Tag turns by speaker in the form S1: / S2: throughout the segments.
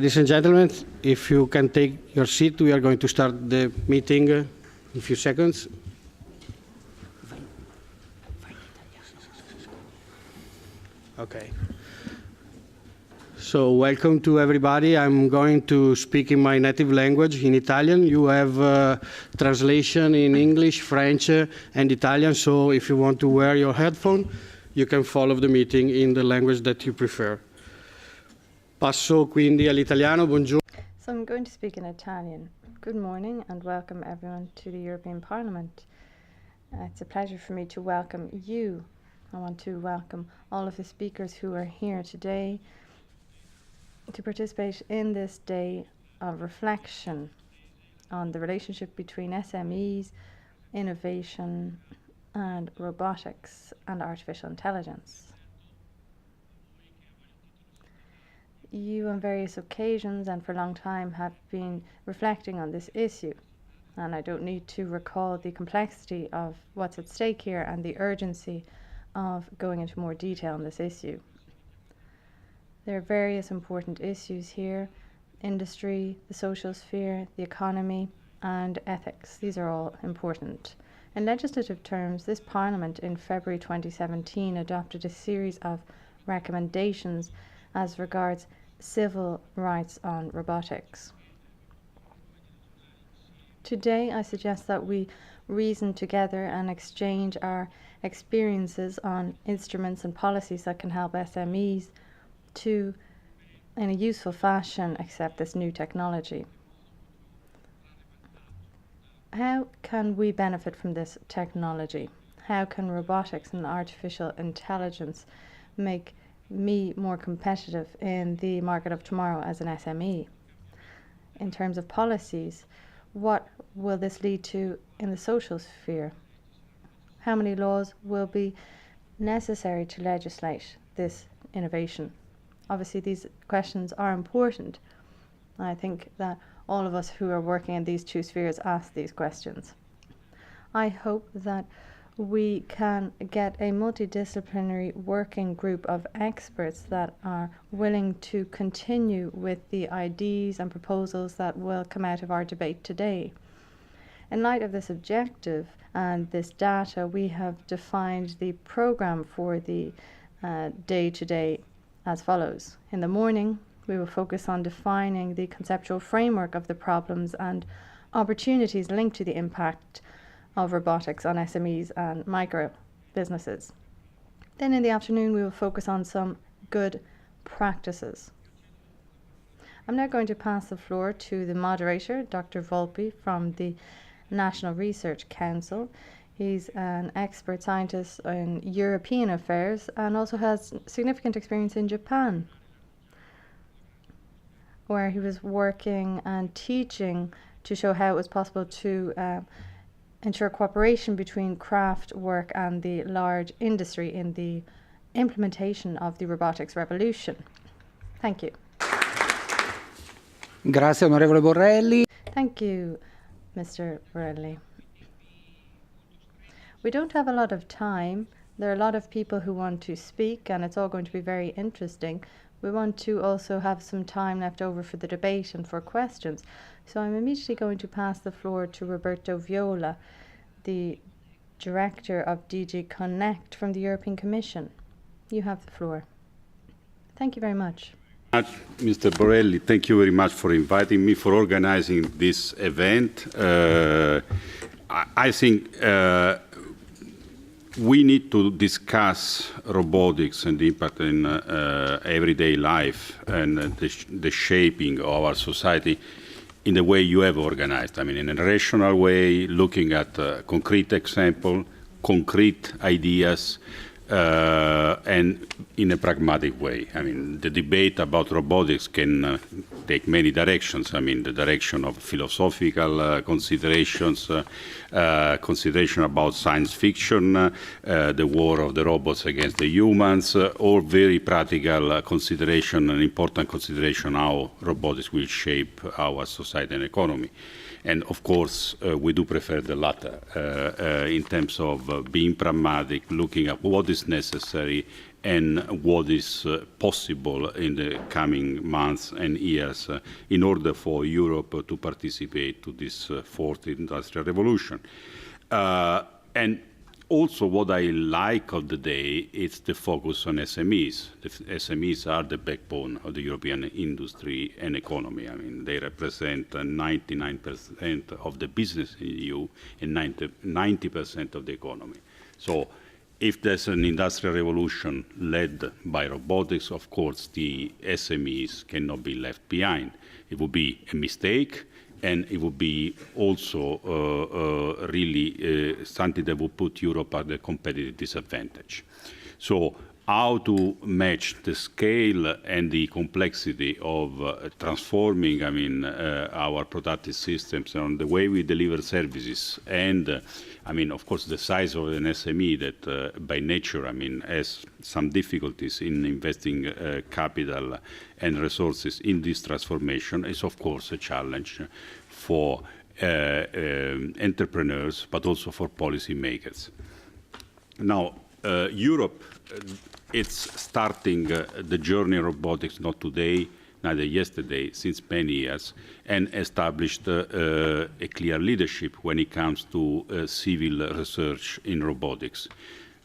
S1: Ladies and gentlemen, if you can take your seat, we are going to start the meeting in a few seconds. Okay. So welcome to everybody. I'm going to speak in my native language, in Italian. You have translation in English, French, and Italian. So if you want to wear your headphone, you can follow the meeting in the language that you prefer. Passo quindi all'italiano. Buongiorno.
S2: So I'm going to speak in Italian. Good morning and welcome everyone to the European Parliament. It's a pleasure for me to welcome you. I want to welcome all of the speakers who are here today to participate in this day of reflection on the relationship between SMEs, innovation, and robotics and artificial intelligence. You on various occasions and for a long time have been reflecting on this issue, and I don't need to recall the complexity of what's at stake here and the urgency of going into more detail on this issue. There are various important issues here: industry, the social sphere, the economy, and ethics. These are all important. In legislative terms, this Parliament in February 2017 adopted a series of recommendations as regards civil rights on robotics. Today, I suggest that we reason together and exchange our experiences on instruments and policies that can help SMEs to, in a useful fashion, accept this new technology. How can we benefit from this technology? How can robotics and artificial intelligence make me more competitive in the market of tomorrow as an SME? In terms of policies, what will this lead to in the social sphere? How many laws will be necessary to legislate this innovation? Obviously, these questions are important. I think that all of us who are working in these two spheres ask these questions. I hope that we can get a multidisciplinary working group of experts that are willing to continue with the ideas and proposals that will come out of our debate today. In light of this objective and this data, we have defined the program for the day today as follows. In the morning, we will focus on defining the conceptual framework of the problems and opportunities linked to the impact of robotics on SMEs and micro businesses. Then in the afternoon, we will focus on some good practices. I'm now going to pass the floor to the moderator, Dr. Volpi from the National Research Council. He's an expert scientist in European affairs and also has significant experience in Japan, where he was working and teaching to show how it was possible to ensure cooperation between craft work and the large industry in the implementation of the robotics revolution. Thank you.
S3: Grazie, onorevole Borrelli.
S2: Thank you, Mr. Borrelli. We don't have a lot of time. There are a lot of people who want to speak, and it's all going to be very interesting. We want to also have some time left over for the debate and for questions. So I'm immediately going to pass the floor to Roberto Viola, the Director of DG Connect from the European Commission. You have the floor. Thank you very much.
S4: Mr. Borrelli, thank you very much for inviting me, for organizing this event. I think we need to discuss robotics and the impact in everyday life and the shaping of our society in the way you have organized. I mean, in a rational way, looking at concrete example, concrete ideas, and in a pragmatic way. I mean, the debate about robotics can take many directions. I mean, the direction of philosophical considerations, consideration about science fiction, the war of the robots against the humans, all very practical consideration and important consideration how robotics will shape our society and economy. And of course, we do prefer the latter in terms of being pragmatic, looking at what is necessary and what is possible in the coming months and years in order for Europe to participate to this fourth industrial revolution. And also what I like of the day is the focus on SMEs. The SMEs are the backbone of the European industry and economy. I mean, they represent 99% of the business in the EU and 90% of the economy. So if there's an industrial revolution led by robotics, of course, the SMEs cannot be left behind. It would be a mistake, and it would be also really something that would put Europe at a competitive disadvantage. So how to match the scale and the complexity of transforming, I mean, our productive systems and the way we deliver services, and I mean, of course, the size of an SME that by nature, I mean, has some difficulties in investing capital and resources in this transformation is, of course, a challenge for entrepreneurs, but also for policymakers. Now, Europe, it's starting the journey of robotics not today, neither yesterday, since many years, and established a clear leadership when it comes to civil research in robotics.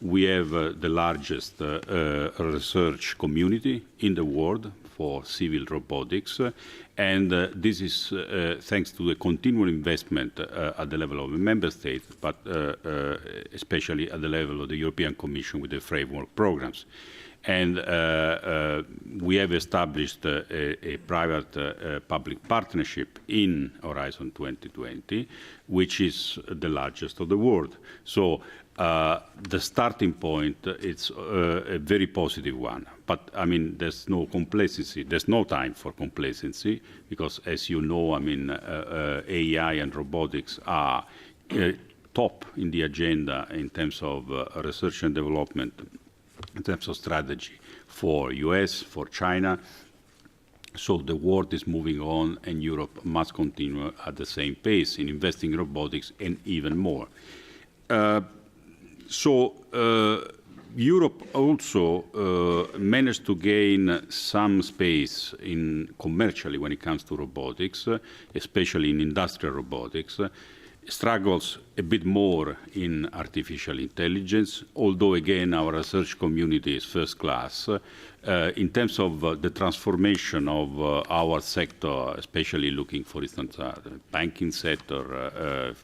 S4: We have the largest research community in the world for civil robotics, and this is thanks to the continual investment at the level of the member states, but especially at the level of the European Commission with the framework programs. And we have established a private-public partnership in Horizon 2020, which is the largest of the world. So the starting point is a very positive one. But, I mean, there's no complacency. There's no time for complacency because, as you know, I mean, AI and robotics are top in the agenda in terms of research and development, in terms of strategy for US, for China. So the world is moving on, and Europe must continue at the same pace in investing in robotics and even more. Europe also managed to gain some space commercially when it comes to robotics, especially in industrial robotics. Struggles a bit more in artificial intelligence, although again our research community is first class. In terms of the transformation of our sector, especially looking, for instance, at the banking sector,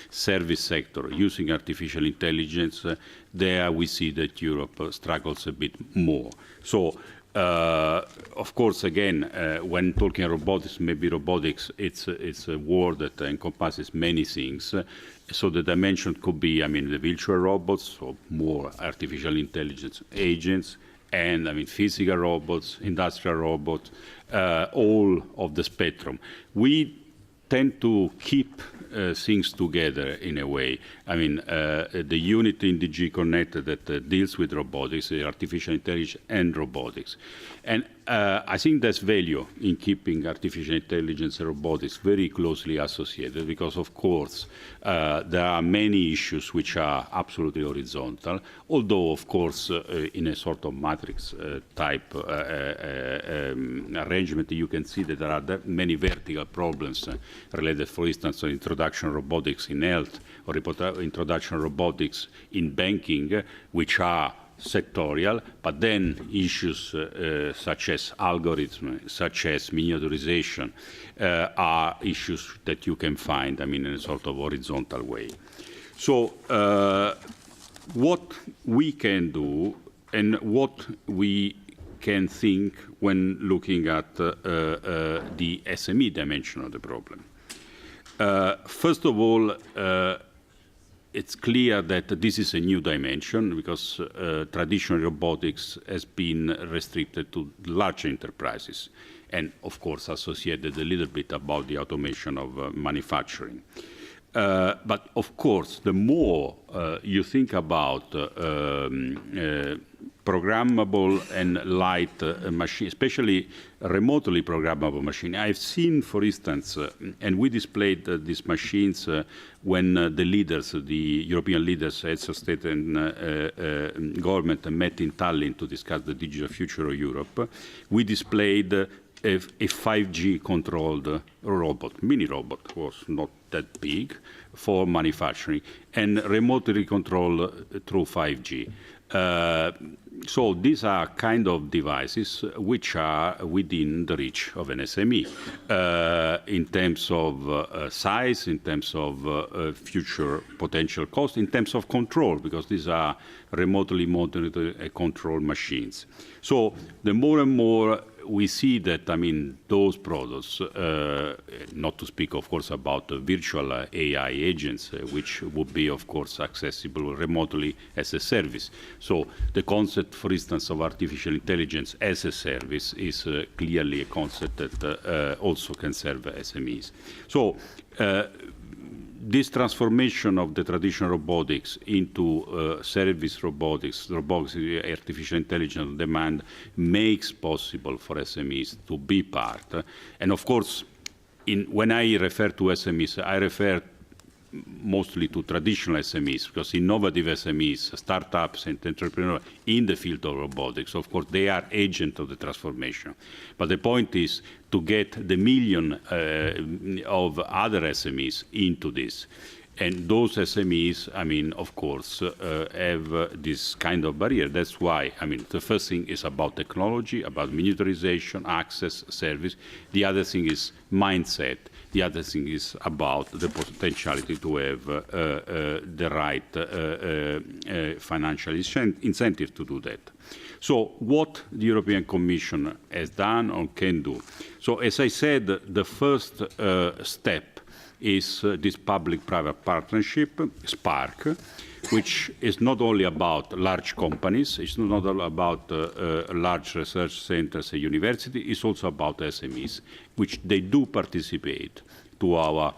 S4: service sector, using artificial intelligence, there we see that Europe struggles a bit more. So, of course, again, when talking robotics, maybe robotics, it's a word that encompasses many things. So the dimension could be, I mean, the virtual robots, so more artificial intelligence agents, and I mean, physical robots, industrial robots, all of the spectrum. We tend to keep things together in a way. I mean, the unit in DG Connect that deals with robotics, artificial intelligence and robotics. And I think there's value in keeping artificial intelligence and robotics very closely associated because, of course, there are many issues which are absolutely horizontal, although, of course, in a sort of matrix type arrangement, you can see that there are many vertical problems related, for instance, to introduction of robotics in health or introduction of robotics in banking, which are sectorial, but then issues such as algorithms, such as miniaturization, are issues that you can find, I mean, in a sort of horizontal way. So what we can do and what we can think when looking at the SME dimension of the problem. First of all, it's clear that this is a new dimension because traditional robotics has been restricted to large enterprises and, of course, associated a little bit about the automation of manufacturing. But, of course, the more you think about programmable and light machines, especially remotely programmable machines. I've seen, for instance, and we displayed these machines when the leaders, the European leaders, heads of state and government met in Tallinn to discuss the digital future of Europe. We displayed a 5G controlled robot, mini robot, was not that big, for manufacturing, and remotely controlled through 5G. So these are kind of devices which are within the reach of an SME in terms of size, in terms of future potential cost, in terms of control, because these are remotely monitored and controlled machines. So the more and more we see that, I mean, those products, not to speak, of course, about virtual AI agents, which would be, of course, accessible remotely as a service. So the concept, for instance, of artificial intelligence as a service is clearly a concept that also can serve SMEs. So this transformation of the traditional robotics into service robotics, artificial intelligence on demand, makes possible for SMEs to be part. And of course, when I refer to SMEs, I refer mostly to traditional SMEs, because innovative SMEs, startups and entrepreneurs in the field of robotics, of course, they are agents of the transformation. But the point is to get the million of other SMEs into this. And those SMEs, I mean, of course, have this kind of barrier. That's why, I mean, the first thing is about technology, about miniaturization, access, service. The other thing is mindset. The other thing is about the potentiality to have the right financial incentive to do that. So what the European Commission has done or can do. So as I said, the first step is this public-private partnership, SPARK, which is not only about large companies, it's not only about large research centers and universities, it's also about SMEs, which they do participate to our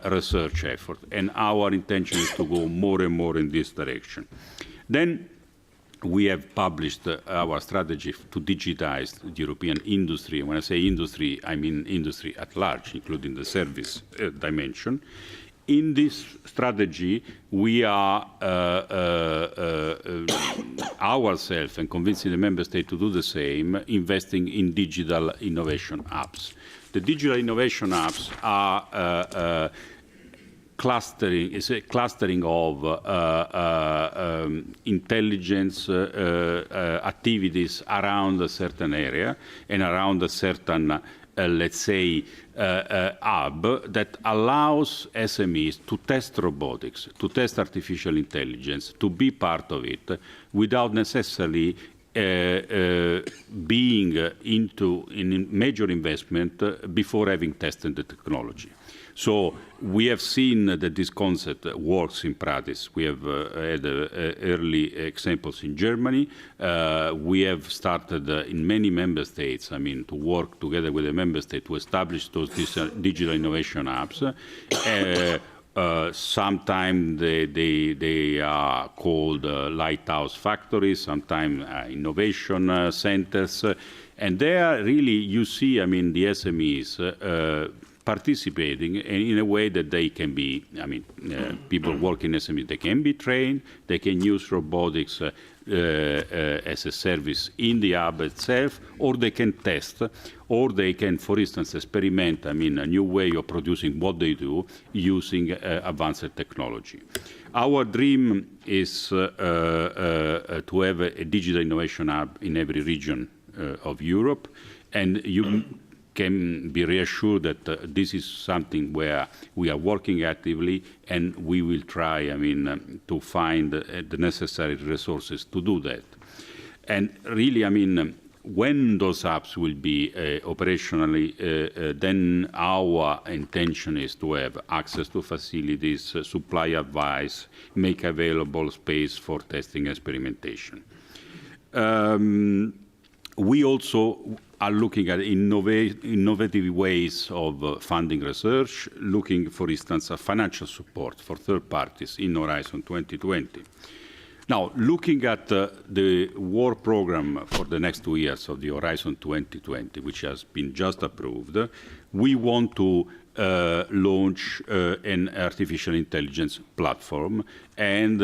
S4: research effort. And our intention is to go more and more in this direction. Then we have published our strategy to digitize the European industry. When I say industry, I mean industry at large, including the service dimension. In this strategy, we are ourselves, and convincing the member state to do the same, investing in digital innovation hubs. The digital innovation hubs are clustering, is a clustering of intelligence activities around a certain area and around a certain, let's say, hub that allows SMEs to test robotics, to test artificial intelligence, to be part of it without necessarily being into in major investment before having tested the technology. So we have seen that this concept works in practice. We have had early examples in Germany. We have started in many member states, I mean, to work together with the member state to establish those digital innovation hubs. Sometimes they are called lighthouse factories, sometimes innovation centers. And there really you see, I mean, the SMEs participating in a way that they can be, I mean, people working in SMEs, they can be trained, they can use robotics as a service in the hub itself, or they can test, or they can, for instance, experiment, I mean, a new way of producing what they do using advanced technology. Our dream is to have a digital innovation hub in every region of Europe, and you can be reassured that this is something where we are working actively, and we will try, I mean, to find the necessary resources to do that. And really, I mean, when those hubs will be operationally, then our intention is to have access to facilities, supply advice, make available space for testing and experimentation. We also are looking at innovative ways of funding research, looking, for instance, at financial support for third parties in Horizon 2020. Now, looking at the work program for the next 2 years of the Horizon 2020, which has been just approved, we want to launch an artificial intelligence platform and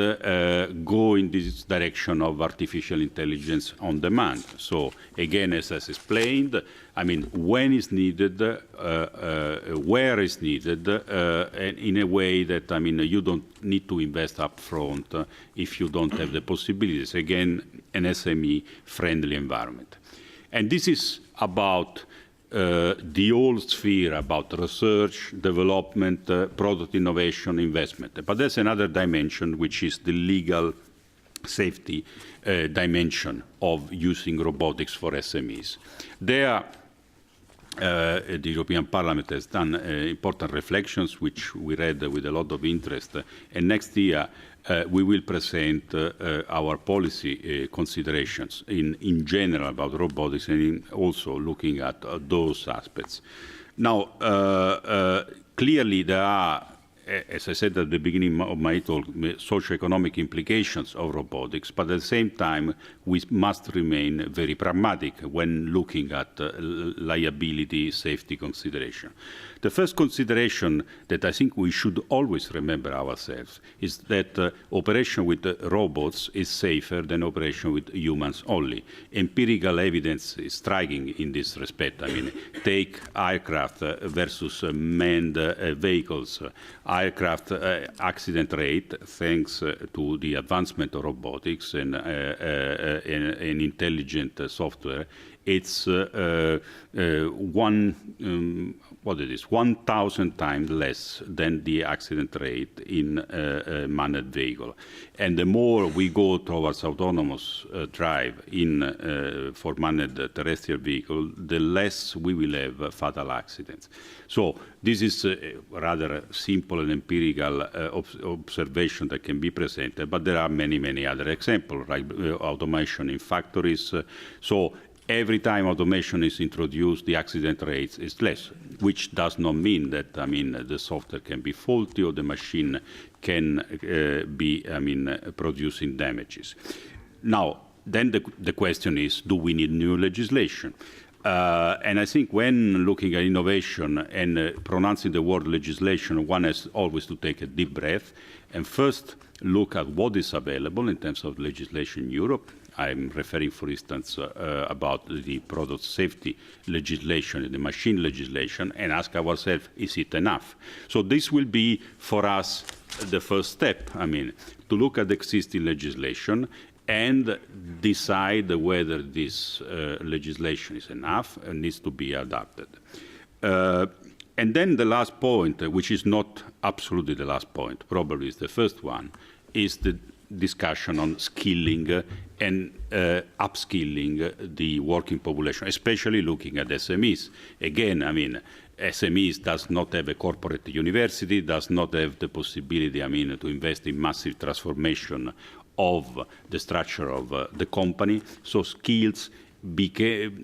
S4: go in this direction of artificial intelligence on demand. So again, as I explained, I mean, when is needed, where is needed, and in a way that, I mean, you don't need to invest up front if you don't have the possibilities. Again, an SME-friendly environment. And this is about the whole sphere about research, development, product innovation, investment. But there's another dimension, which is the legal safety dimension of using robotics for SMEs. There, the European Parliament has done important reflections, which we read with a lot of interest. And next year, we will present our policy considerations in general about robotics and also looking at those aspects. Now, clearly there are, as I said at the beginning of my talk, socio-economic implications of robotics, but at the same time, we must remain very pragmatic when looking at liability safety consideration. The first consideration that I think we should always remember ourselves is that operation with robots is safer than operation with humans only. Empirical evidence is striking in this respect. I mean, take aircraft versus manned vehicles. Aircraft accident rate, thanks to the advancement of robotics and intelligent software, it's 1,000 times less than the accident rate in a manned vehicle. And the more we go towards autonomous drive for manned terrestrial vehicle, the less we will have fatal accidents. So this is a rather simple and empirical observation that can be presented, but there are many, many other examples, like automation in factories. So every time automation is introduced, the accident rate is less, which does not mean that, I mean, the software can be faulty or the machine can be, I mean, producing damages. Now, then the question is, do we need new legislation? And I think when looking at innovation and pronouncing the word legislation, one has always to take a deep breath and first look at what is available in terms of legislation in Europe. I'm referring, for instance, about the product safety legislation and the machine legislation, and ask ourselves, is it enough? So this will be, for us, the first step, I mean, to look at the existing legislation and decide whether this legislation is enough and needs to be adapted. And then the last point, which is not absolutely the last point, probably is the first one, is the discussion on skilling and upskilling the working population, especially looking at SMEs. Again, I mean, SMEs does not have a corporate university, does not have the possibility, I mean, to invest in massive transformation of the structure of the company. So skills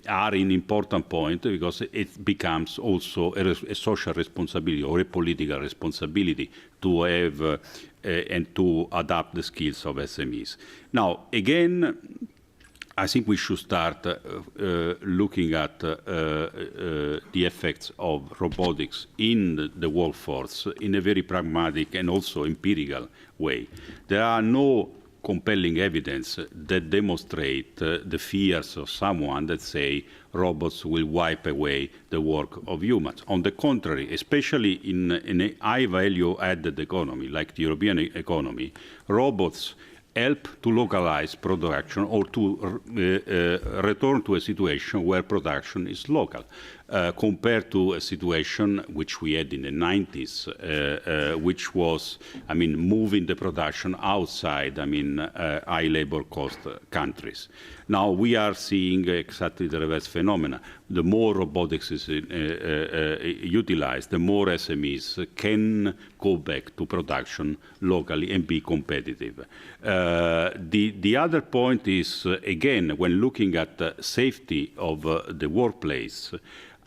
S4: are an important point because it becomes also a social responsibility or a political responsibility to have and to adapt the skills of SMEs. Now, again, I think we should start looking at the effects of robotics in the workforce in a very pragmatic and also empirical way. There are no compelling evidence that demonstrate the fears of someone that say robots will wipe away the work of humans. On the contrary, especially in a high value added economy like the European economy, robots help to localize production or to return to a situation where production is local, compared to a situation which we had in the 90s, which was, I mean, moving the production outside, I mean, high labor cost countries. Now we are seeing exactly the reverse phenomena. The more robotics is utilized, the more SMEs can go back to production locally and be competitive. The other point is, again, when looking at the safety of the workplace,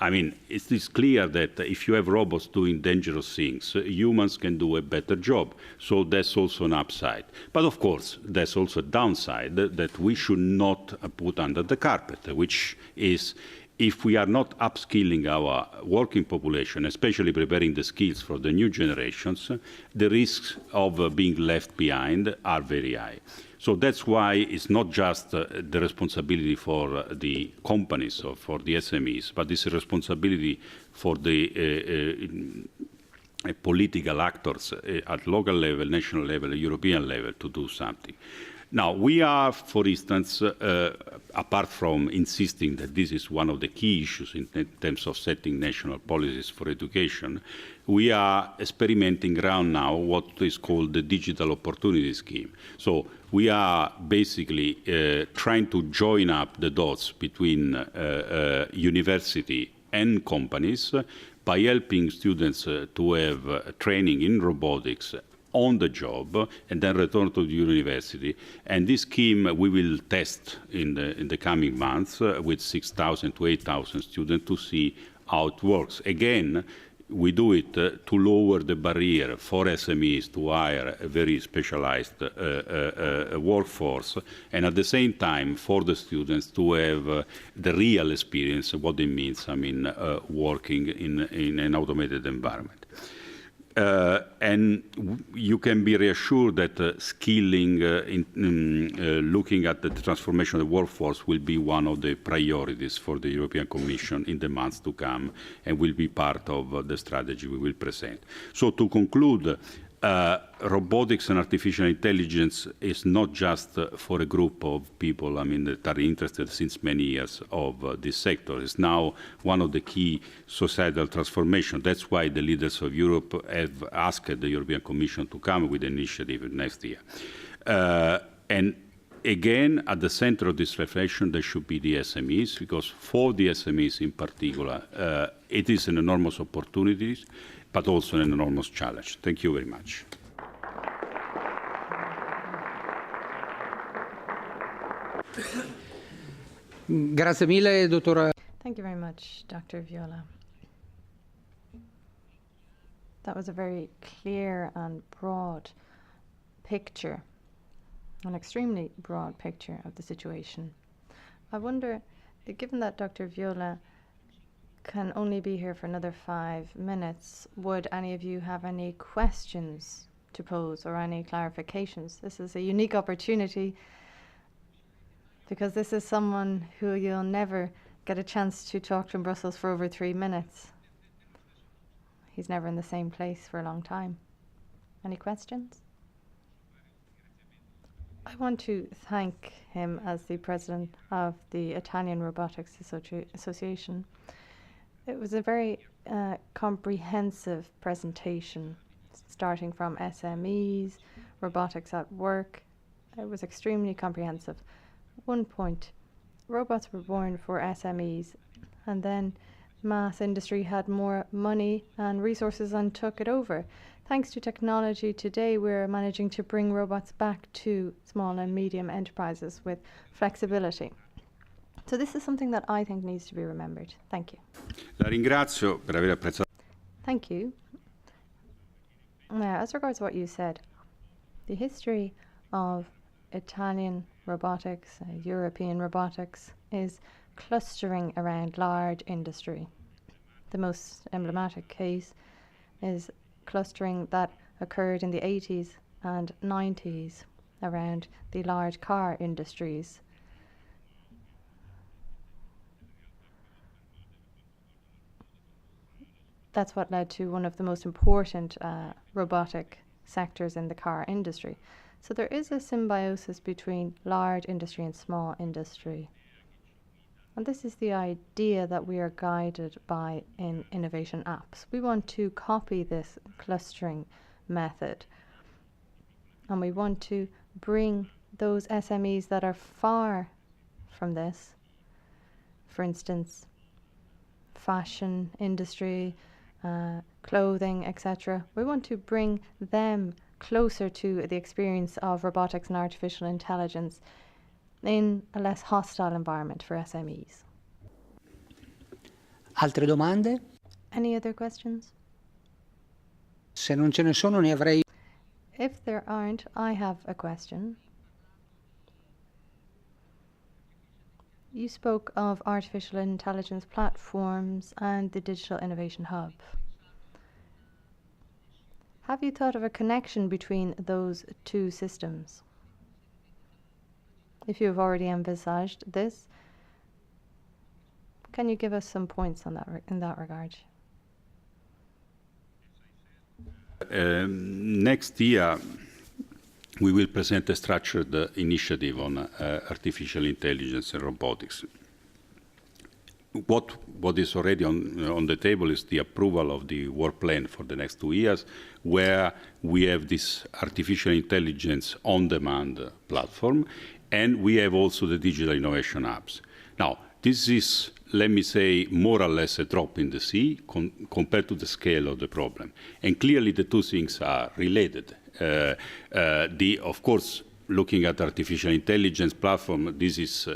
S4: I mean, it is clear that if you have robots doing dangerous things, humans can do a better job. So that's also an upside. But of course, there's also a downside that we should not put under the carpet, which is if we are not upskilling our working population, especially preparing the skills for the new generations, the risks of being left behind are very high. So that's why it's not just the responsibility for the companies or for the SMEs, but it's a responsibility for the political actors at local level, national level, European level to do something. Now, we are, for instance, apart from insisting that this is one of the key issues in terms of setting national policies for education, we are experimenting around now what is called the Digital Opportunity Scheme. So we are basically trying to join up the dots between university and companies by helping students to have training in robotics on the job and then return to the university. And this scheme we will test in the coming months with 6,000 to 8,000 students to see how it works. Again, we do it to lower the barrier for SMEs to hire a very specialized workforce, and at the same time for the students to have the real experience of what it means, working in an automated environment. And you can be reassured that skilling, looking at the transformation of the workforce will be one of the priorities for the European Commission in the months to come and will be part of the strategy we will present. So to conclude, robotics and artificial intelligence is not just for a group of people that are interested since many years of this sector. It's now one of the key societal transformations. That's why the leaders of Europe have asked the European Commission to come with an initiative next year. And again, at the center of this reflection, there should be the SMEs, because for the SMEs in particular, it is an enormous opportunity, but also an enormous challenge. Thank you very much.
S3: Grazie mille, dottor.
S2: Thank you very much, Dr. Viola. That was a very clear and broad picture, an extremely broad picture of the situation. I wonder, given that Dr. Viola can only be here for another 5 minutes, would any of you have any questions to pose or any clarifications? This is a unique opportunity because this is someone who you'll never get a chance to talk to in Brussels for over 3 minutes. He's never in the same place for a long time. Any questions? I want to thank him as the president of the Italian Robotics Association. It was a very comprehensive presentation, starting from SMEs, robotics at work. It was extremely comprehensive. One point, robots were born for SMEs, and then mass industry had more money and resources and took it over. Thanks to technology today, we're managing to bring robots back to small and medium enterprises with flexibility. So this is something that I think needs to be remembered. Thank you.
S4: La ringrazio per aver apprezzato.
S2: Thank you. Now, as regards what you said, the history of Italian robotics, European robotics, is clustering around large industry. The most emblematic case is clustering that occurred in the 80s and 90s around the large car industries. That's what led to one of the most important robotic sectors in the car industry. So there is a symbiosis between large industry and small industry. And this is the idea that we are guided by in innovation apps. We want to copy this clustering method. And we want to bring those SMEs that are far from this, for instance, fashion industry, clothing, etc. We want to bring them closer to the experience of robotics and artificial intelligence in a less hostile environment for SMEs.
S3: Altre domande?
S2: Any other questions?
S3: Se non ce ne sono, ne avrei.
S2: If there aren't, I have a question. You spoke of artificial intelligence platforms and the Digital Innovation Hub. Have you thought of a connection between those two systems? If you have already envisaged this, can you give us some points on that in that regard?
S4: Next year, we will present a structured initiative on artificial intelligence and robotics. What is already on the table is the approval of the work plan for the next 2 years, where we have this artificial intelligence on-demand platform, and we have also the digital innovation hubs. Now, this is, let me say, more or less a drop in the sea compared to the scale of the problem. And clearly the two things are related. Of course, looking at artificial intelligence platform, this is,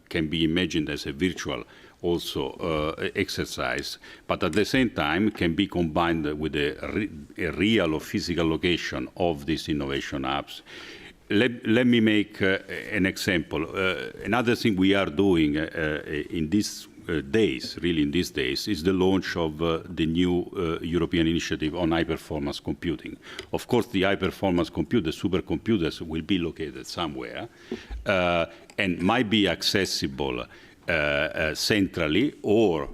S4: can be imagined as a virtual also exercise, but at the same time can be combined with a real or physical location of these innovation hubs. Let me make an example. Another thing we are doing in these days, really in these days, is the launch of the new European initiative on high-performance computing. Of course, the high-performance computers, supercomputers, will be located somewhere and might be accessible centrally or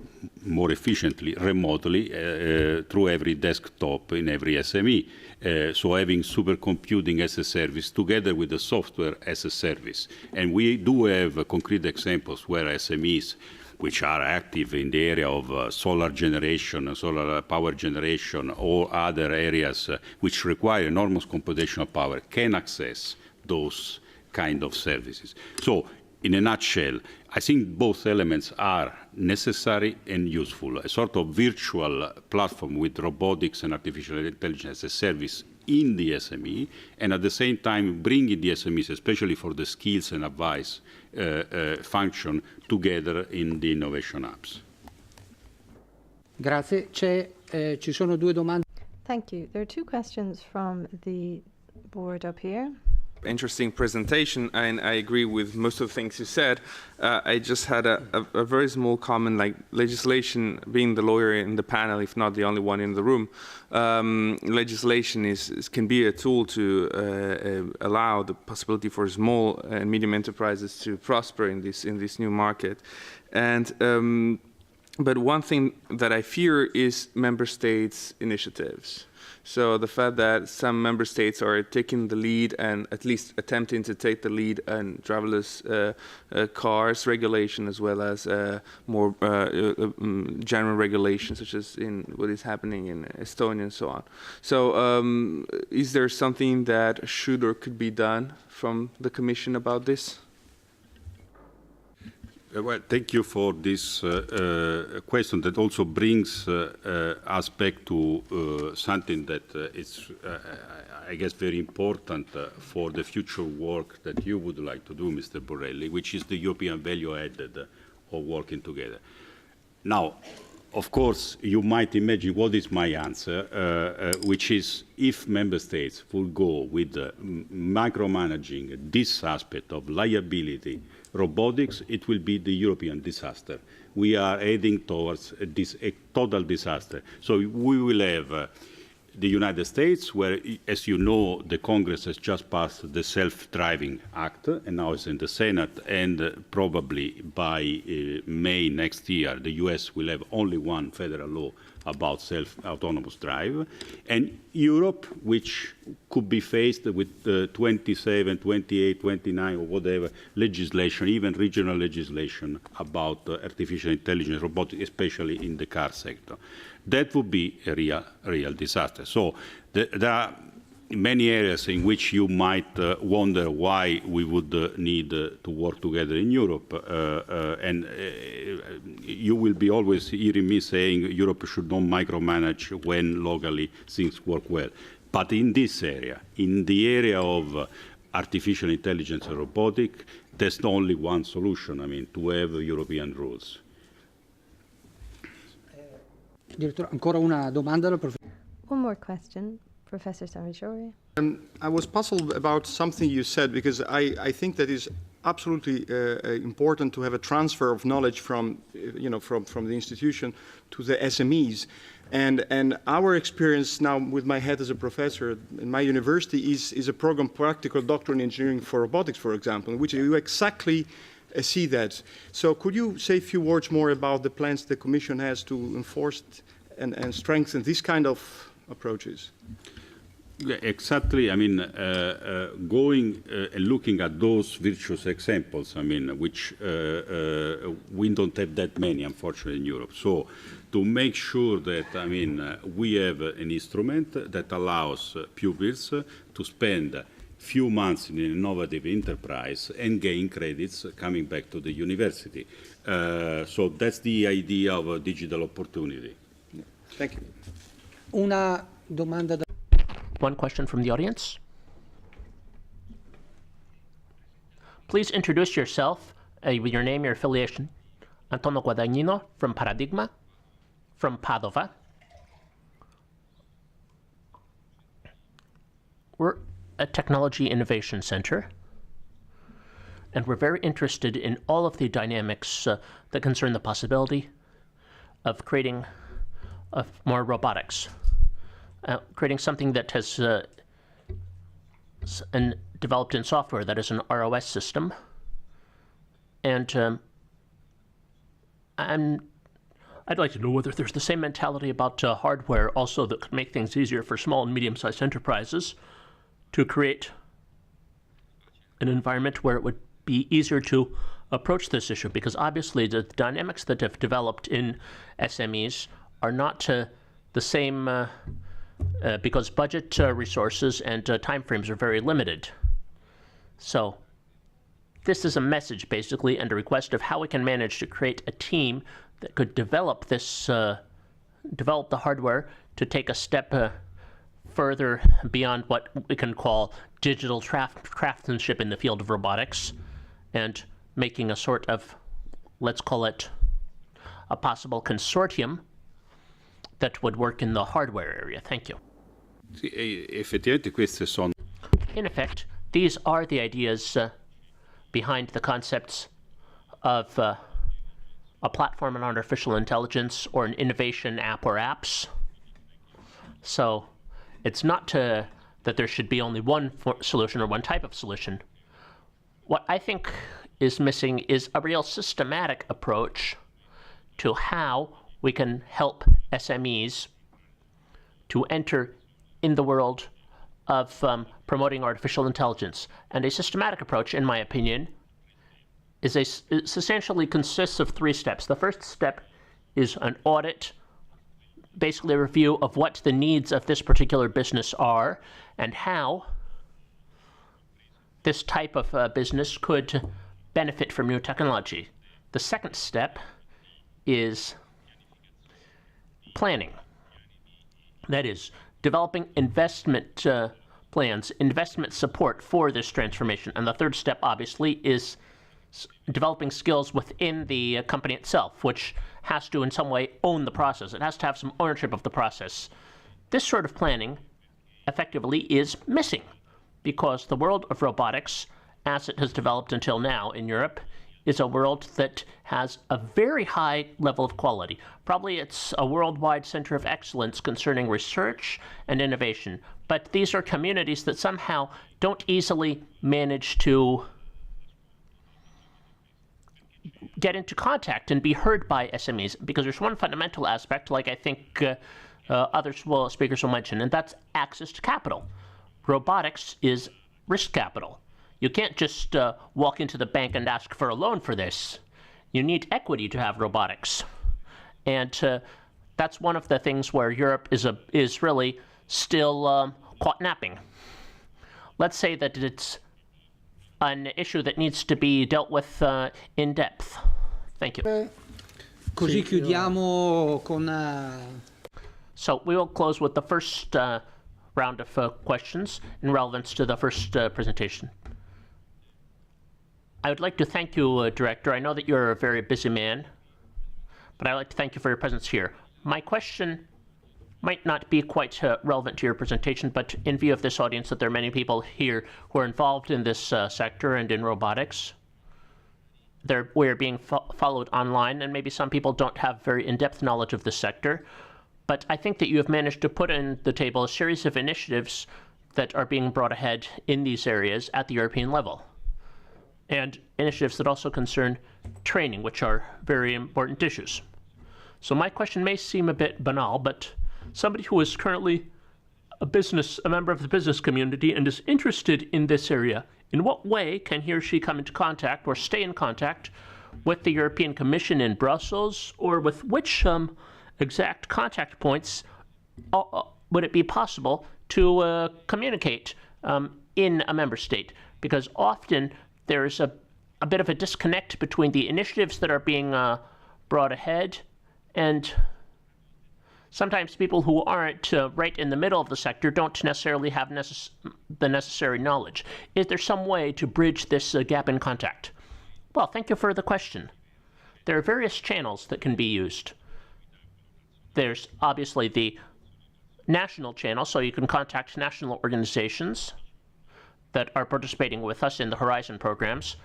S4: more efficiently remotely through every desktop in every SME. So having supercomputing as a service together with the software as a service. And we do have concrete examples where SMEs, which are active in the area of solar generation, solar power generation, or other areas which require enormous computational power, can access those kind of services. So, in a nutshell, I think both elements are necessary and useful. A sort of virtual platform with robotics and artificial intelligence as a service in the SME, and at the same time bringing the SMEs, especially for the skills and advice function, together in the innovation hubs.
S3: Grazie. Ci sono due domande.
S2: Thank you. There are two questions from the board up here.
S5: Interesting presentation, and I agree with most of the things you said. I just had a very small comment, like legislation, being the lawyer in the panel, if not the only one in the room, legislation can be a tool to allow the possibility for small and medium enterprises to prosper in this new market. And but one thing that I fear is member states' initiatives. So the fact that some member states are taking the lead and at least attempting to take the lead on driverless cars regulation, as well as more general regulations, such as in what is happening in Estonia and so on. So is there something that should or could be done from the Commission about this?
S4: Well, thank you for this question that also brings us back to something that is, I guess, very important for the future work that you would like to do, Mr. Borrelli, which is the European value added of working together. Now, of course, you might imagine what is my answer, which is if member states will go with micromanaging this aspect of liability, robotics, it will be the European disaster. We are heading towards a total disaster. So we will have the United States, where, as you know, the Congress has just passed the Self-Driving Act, and now it's in the Senate, and probably by May next year, the US will have only one federal law about self-autonomous drive, and Europe, which could be faced with 27, 28, 29, or whatever legislation, even regional legislation about artificial intelligence, robotics, especially in the car sector. That would be a real disaster. So there are many areas in which you might wonder why we would need to work together in Europe. And you will be always hearing me saying Europe should not micromanage when locally things work well. But in this area, in the area of artificial intelligence and robotics, there's only one solution, to have European rules.
S3: Direttore, ancora una domanda alla professore.
S2: One more question, Professor Savitore.
S6: I was puzzled about something you said, because I think that is absolutely important to have a transfer of knowledge from, from the institution to the SMEs. And our experience now with my head as a professor in my university is a program, Practical Doctoral in Engineering for Robotics, for example, in which you exactly see that. So could you say a few words more about the plans the Commission has to enforce and strengthen these kind of approaches?
S4: Yeah, exactly. I mean, going and looking at those virtuous examples, I mean, which we don't have that many, unfortunately, in Europe. So to make sure that, I mean, we have an instrument that allows pupils to spend few months in an innovative enterprise and gain credits coming back to the university. So that's the idea of a digital opportunity.
S6: Yeah. Thank you.
S3: Una domanda da...
S7: One question from the audience. Please introduce yourself with your name, your affiliation. Antonio Guadagnino from Paradigma, from Padova. We're a technology innovation center, and we're very interested in all of the dynamics that concern the possibility of creating more robotics. Creating something that has developed in software that is an ROS system. And I'd like to know whether there's the same mentality about hardware also that could make things easier for small and medium-sized enterprises to create an environment where it would be easier to approach this issue, because obviously the dynamics that have developed in SMEs are not the same because budget resources and timeframes are very limited. So this is a message, basically, and a request of how we can manage to create a team that could develop this, develop the hardware to take a step further beyond what we can call digital craftsmanship in the field of robotics, and making a sort of, let's call it, a possible consortium that would work in the hardware area. Thank you.
S4: Effettivamente queste sono...
S7: In effect, these are the ideas behind the concepts of a platform in artificial intelligence or an innovation app or apps. So it's not that there should be only one solution or one type of solution. What I think is missing is a real systematic approach to how we can help SMEs to enter in the world of promoting artificial intelligence. And a systematic approach, in my opinion, essentially consists of 3 steps. The first step is an audit, basically a review of what the needs of this particular business are and how this type of business could benefit from new technology. The second step is planning. That is, developing investment plans, investment support for this transformation. And the third step, obviously, is developing skills within the company itself, which has to in some way own the process. It has to have some ownership of the process. This sort of planning, effectively, is missing, because the world of robotics, as it has developed until now in Europe, is a world that has a very high level of quality. Probably it's a worldwide center of excellence concerning research and innovation. But these are communities that somehow don't easily manage to get into contact and be heard by SMEs, because there's one fundamental aspect, like I think speakers will mention, and that's access to capital. Robotics is risk capital. You can't just walk into the bank and ask for a loan for this. You need equity to have robotics. And that's one of the things where Europe is really still caught napping. Let's say that it's an issue that needs to be dealt with in depth. Thank you.
S3: Così chiudiamo con...
S7: So we will close with the first round of questions in relevance to the first presentation. I would like to thank you, Director. I know that you're a very busy man, but I'd like to thank you for your presence here. My question might not be quite relevant to your presentation, but in view of this audience, that there are many people here who are involved in this sector and in robotics. we're being followed online, and maybe some people don't have very in-depth knowledge of the sector. But I think that you have managed to put on the table a series of initiatives that are being brought ahead in these areas at the European level, and initiatives that also concern training, which are very important issues. So my question may seem a bit banal, but somebody who is currently a member of the business community and is interested in this area, in what way can he or she come into contact or stay in contact with the European Commission in Brussels, or with which exact contact points would it be possible to communicate in a member state? Because often there's a bit of a disconnect between the initiatives that are being brought ahead, and sometimes people who aren't right in the middle of the sector don't necessarily have the necessary knowledge. Is there some way to bridge this gap in contact? Well, thank you for the question. There are various channels that can be used. There's obviously the national channel, so you can contact national organizations that are participating with us in the Horizon programs.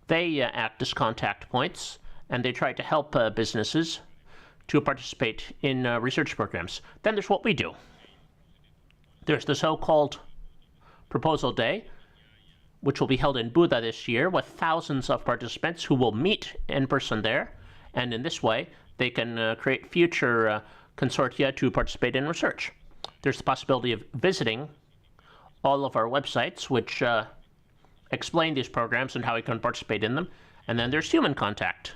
S7: They act as contact points, and they try to help businesses to participate in research programs. Then there's what we do. There's the so-called Proposal Day, which will be held in Buda this year with thousands of participants who will meet in person there, and in this way they can create future consortia to participate in research. There's the possibility of visiting all of our websites, which explain these programs and how you can participate in them. And then there's human contact.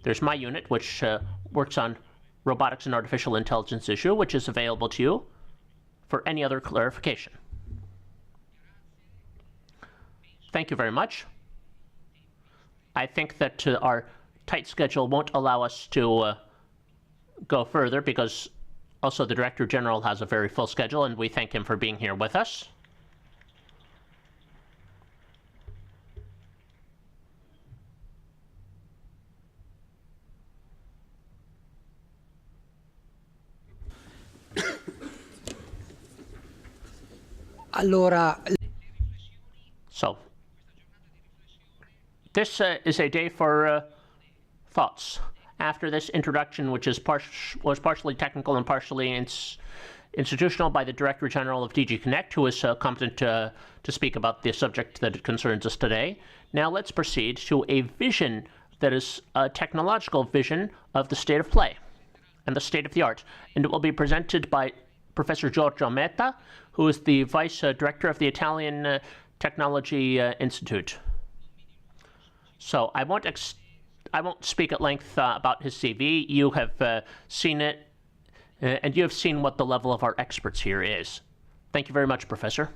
S7: There's my unit, which works on robotics and artificial intelligence issue, which is available to you for any other clarification. Thank you very much. I think that our tight schedule won't allow us to go further, because also the Director General has a very full schedule, and we thank him for being here with us.
S3: Allora,
S7: So, this is a day for thoughts. After this introduction, which is was partially technical and partially institutional by the Director General of DG Connect, who is competent to speak about the subject that concerns us today. Now let's proceed to a vision that is a technological vision of the state of play and the state of the art. And it will be presented by Professor Giorgio Metta, who is the Vice Director of the Italian Technology Institute. So I won't speak at length about his CV. You have seen it, and you have seen what the level of our experts here is. Thank you very much, Professor.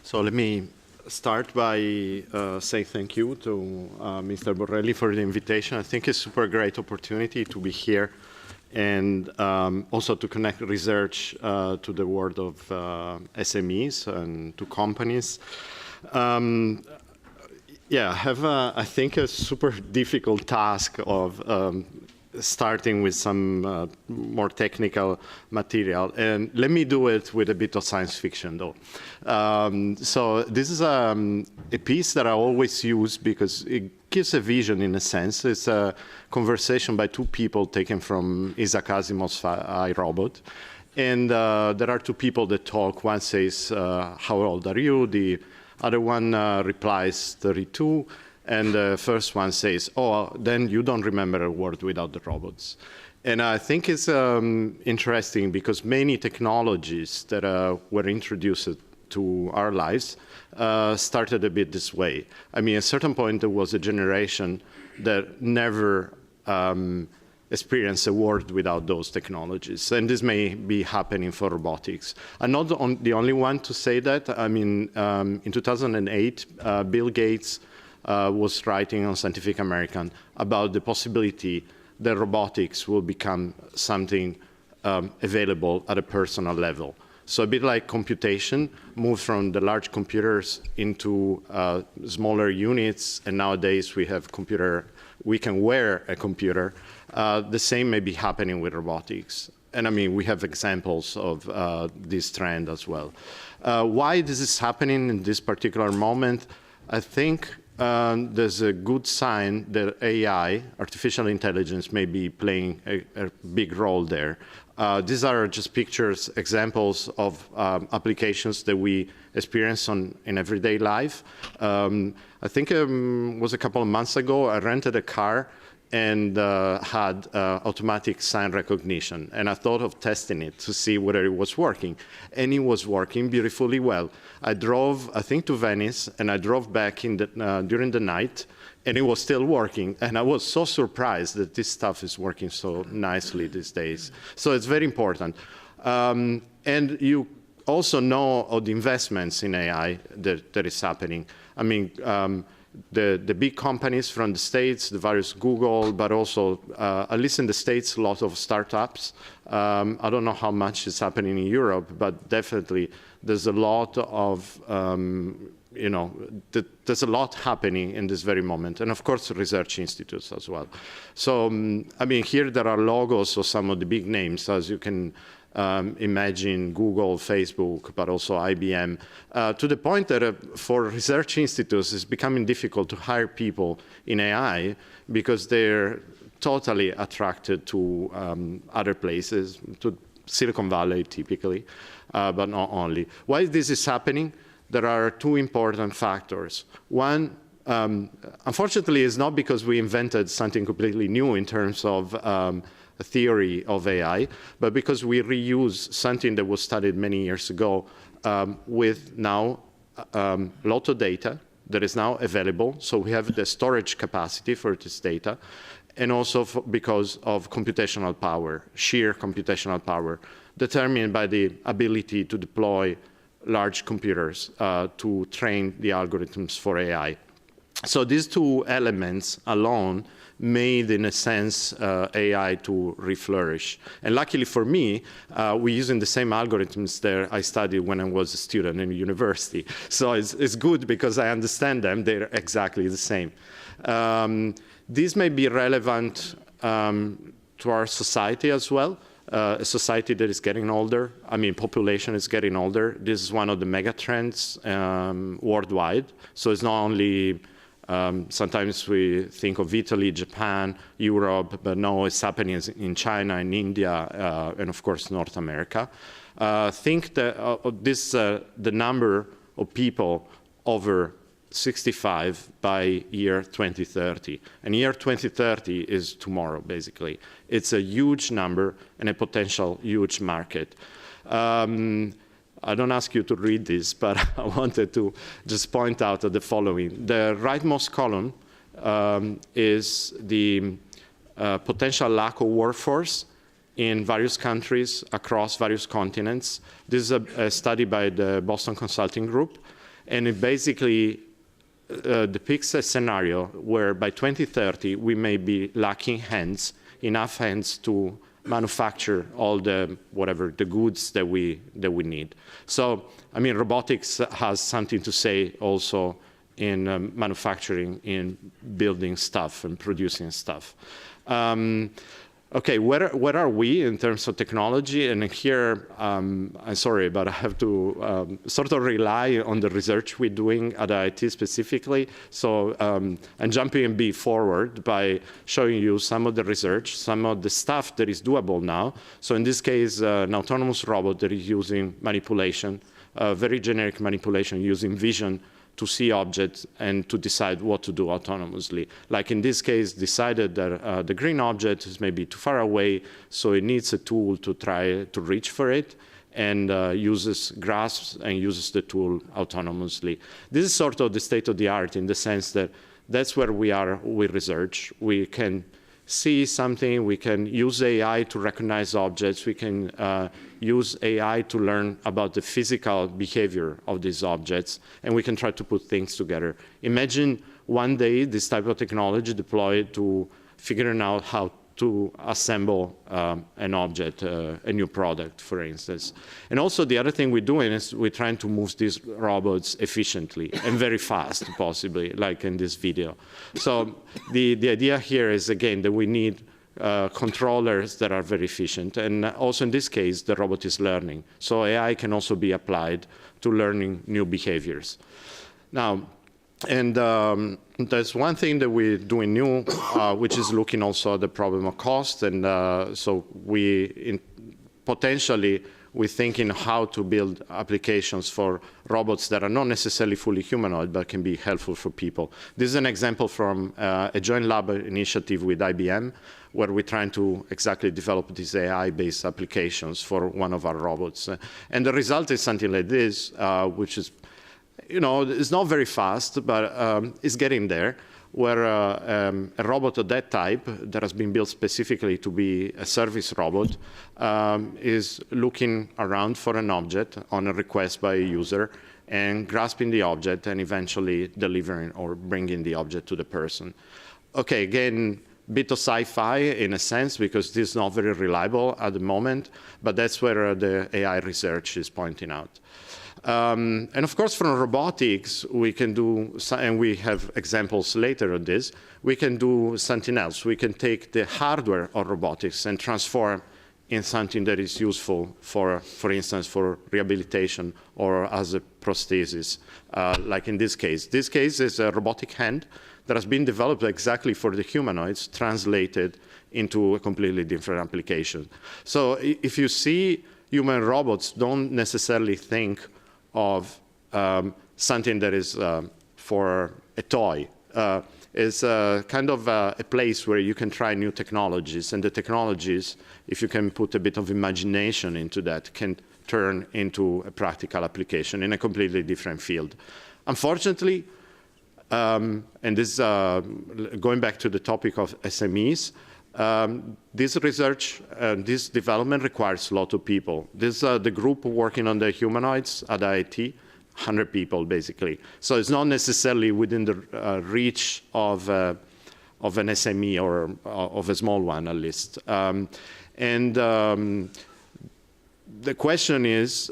S8: So let me start by saying thank you to Mr. Borrelli for the invitation. I think it's a super great opportunity to be here, and also to connect research to the world of SMEs and to companies. Yeah, I have, I think, a super difficult task of starting with some more technical material. And let me do it with a bit of science fiction, though. So this is a piece that I always use because it gives a vision, in a sense. It's a conversation by two people taken from Isaac Asimov's I, Robot. And there are two people that talk. One says, how old are you? The other one replies, 32. And the first one says, oh, then you don't remember a world without the robots. And I think it's interesting because many technologies that were introduced to our lives started a bit this way. I mean, at a certain point, there was a generation that never experienced a world without those technologies. And this may be happening for robotics. I'm not the only one to say that. I mean, in 2008, Bill Gates was writing on Scientific American about the possibility that robotics will become something available at a personal level. So a bit like computation, moved from the large computers into smaller units, and nowadays we have we can wear a computer. The same may be happening with robotics. And I mean, we have examples of this trend as well. Why this is happening in this particular moment? I think there's a good sign that AI, artificial intelligence, may be playing a big role there. These are just pictures, examples of applications that we experience in everyday life. I think it was a couple of months ago, I rented a car and had automatic sign recognition. And I thought of testing it to see whether it was working. And it was working beautifully well. I drove, I think, to Venice, and I drove back during the night, and it was still working. And I was so surprised that this stuff is working so nicely these days. So it's very important. And you also know of the investments in AI that is happening. I mean, the big companies from the States, the various Google, but also, at least in the States, a lot of startups. I don't know how much is happening in Europe, but definitely there's a lot of, there's a lot happening in this very moment. And of course, research institutes as well. So, I mean, here there are logos of some of the big names, as you can imagine, Google, Facebook, but also IBM, to the point that for research institutes, it's becoming difficult to hire people in AI because they're totally attracted to other places, to Silicon Valley typically, but not only. Why this is happening? There are two important factors. One, unfortunately, is not because we invented something completely new in terms of a theory of AI, but because we reuse something that was studied many years ago with now a lot of data that is now available. So we have the storage capacity for this data, and also because of computational power, sheer computational power, determined by the ability to deploy large computers to train the algorithms for AI. So these two elements alone made, in a sense, AI to reflourish. And luckily for me, we're using the same algorithms that I studied when I was a student in university. So it's good because I understand them. They're exactly the same. These may be relevant to our society as well. A society that is getting older. I mean, population is getting older. This is one of the mega trends worldwide. So it's not only sometimes we think of Italy, Japan, Europe, but no, it's happening in China, in India, and of course North America. Think that the number of people over 65 by year 2030. And year 2030 is tomorrow, basically. It's a huge number and a potential huge market. I don't ask you to read this, but I wanted to just point out the following. The rightmost column is the potential lack of workforce in various countries across various continents. This is a study by the Boston Consulting Group, and it basically depicts a scenario where by 2030 we may be lacking enough hands to manufacture all the goods that we need. So, I mean, robotics has something to say also in manufacturing, in building stuff and producing stuff. Okay, where are we in terms of technology? And here, I'm sorry, but I have to sort of rely on the research we're doing at IIT specifically. So I'm jumping a bit forward by showing you some of the research, some of the stuff that is doable now. So in this case, an autonomous robot that is using manipulation, very generic manipulation using vision to see objects and to decide what to do autonomously. Like in this case, decided that the green object is maybe too far away, so it needs a tool to try to reach for it, and grasps and uses the tool autonomously. This is sort of the state of the art in the sense that that's where we are with research. We can see something, we can use AI to recognize objects, we can use AI to learn about the physical behavior of these objects, and we can try to put things together. Imagine one day this type of technology deployed to figuring out how to assemble an object, a new product, for instance. And also the other thing we're doing is we're trying to move these robots efficiently and very fast, possibly, like in this video. So the idea here is, again, that we need controllers that are very efficient. And also in this case, the robot is learning. So AI can also be applied to learning new behaviors. Now, and there's one thing that we're doing new, which is looking also at the problem of cost. And so potentially, we're thinking how to build applications for robots that are not necessarily fully humanoid, but can be helpful for people. This is an example from a joint lab initiative with IBM, where we're trying to exactly develop these AI-based applications for one of our robots. And the result is something like this, which is, it's not very fast, but it's getting there, where a robot of that type that has been built specifically to be a service robot is looking around for an object on a request by a user and grasping the object and eventually delivering or bringing the object to the person. Okay, again, bit of sci-fi in a sense, because this is not very reliable at the moment, but that's where the AI research is pointing out. And of course, from robotics, we can do, and we have examples later on this, we can do something else. We can take the hardware of robotics and transform in something that is useful for instance, for rehabilitation or as a prosthesis, like in this case. This case is a robotic hand that has been developed exactly for the humanoids, translated into a completely different application. So if you see human robots, don't necessarily think of something that is for a toy. It's kind of a place where you can try new technologies, and the technologies, if you can put a bit of imagination into that, can turn into a practical application in a completely different field. Unfortunately, and this going back to the topic of SMEs, this research, this development requires a lot of people. This the group working on the humanoids at IIT, 100 people basically. So it's not necessarily within the reach of an SME or of a small one at least. The question is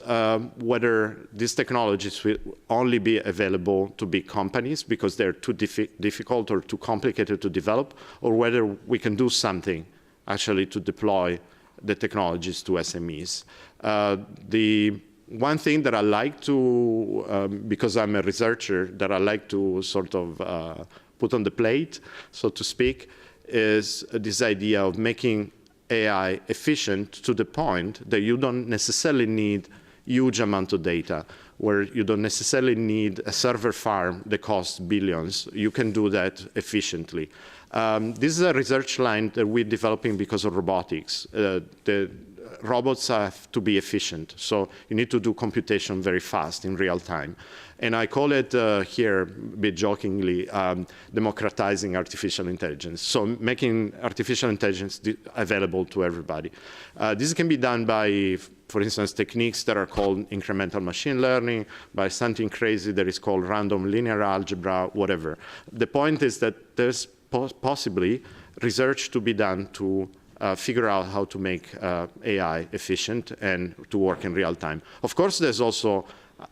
S8: whether these technologies will only be available to big companies because they're too difficult or too complicated to develop, or whether we can do something actually to deploy the technologies to SMEs. The one thing that I like to, because I'm a researcher, that I like to sort of put on the plate, so to speak, is this idea of making AI efficient to the point that you don't necessarily need huge amount of data, where you don't necessarily need a server farm that costs billions. You can do that efficiently. This is a research line that we're developing because of robotics. The robots have to be efficient, so you need to do computation very fast in real time. And I call it here, a bit jokingly, democratizing artificial intelligence. So making artificial intelligence available to everybody. This can be done by, for instance, techniques that are called incremental machine learning, by something crazy that is called random linear algebra, whatever. The point is that there's possibly research to be done to figure out how to make AI efficient and to work in real time. Of course, there's also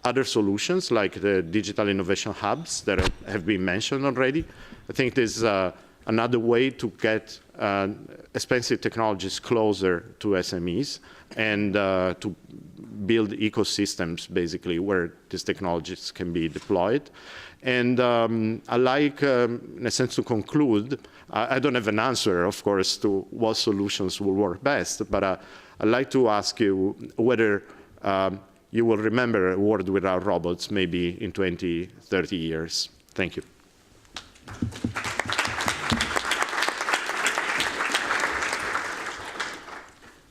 S8: other solutions like the digital innovation hubs that have been mentioned already. I think there's another way to get expensive technologies closer to SMEs and to build ecosystems, basically, where these technologies can be deployed. And I like, in a sense, to conclude, I don't have an answer, of course, to what solutions will work best, but I'd like to ask you whether you will remember a world without robots maybe in 20, 30 years. Thank you.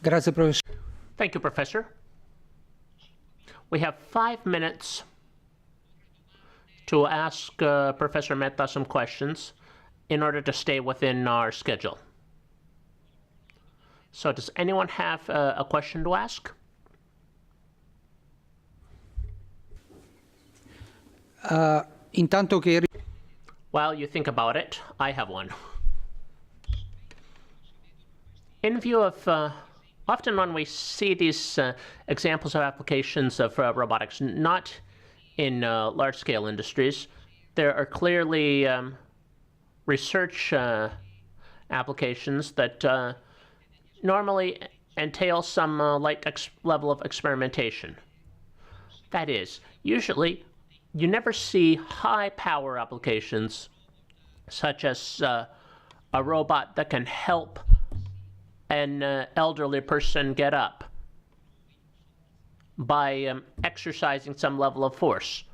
S3: Grazie, Professor.
S7: Thank you, Professor. We have 5 minutes to ask Professor Mehta some questions in order to stay within our schedule. So does anyone have a question to ask?
S3: Intanto che...
S7: While you think about it, I have one. In view of, often when we see these examples of applications of robotics, not in large-scale industries, there are clearly research applications that normally entail some light level of experimentation. That is, usually you never see high power applications such as a robot that can help an elderly person get up by exercising some level of force.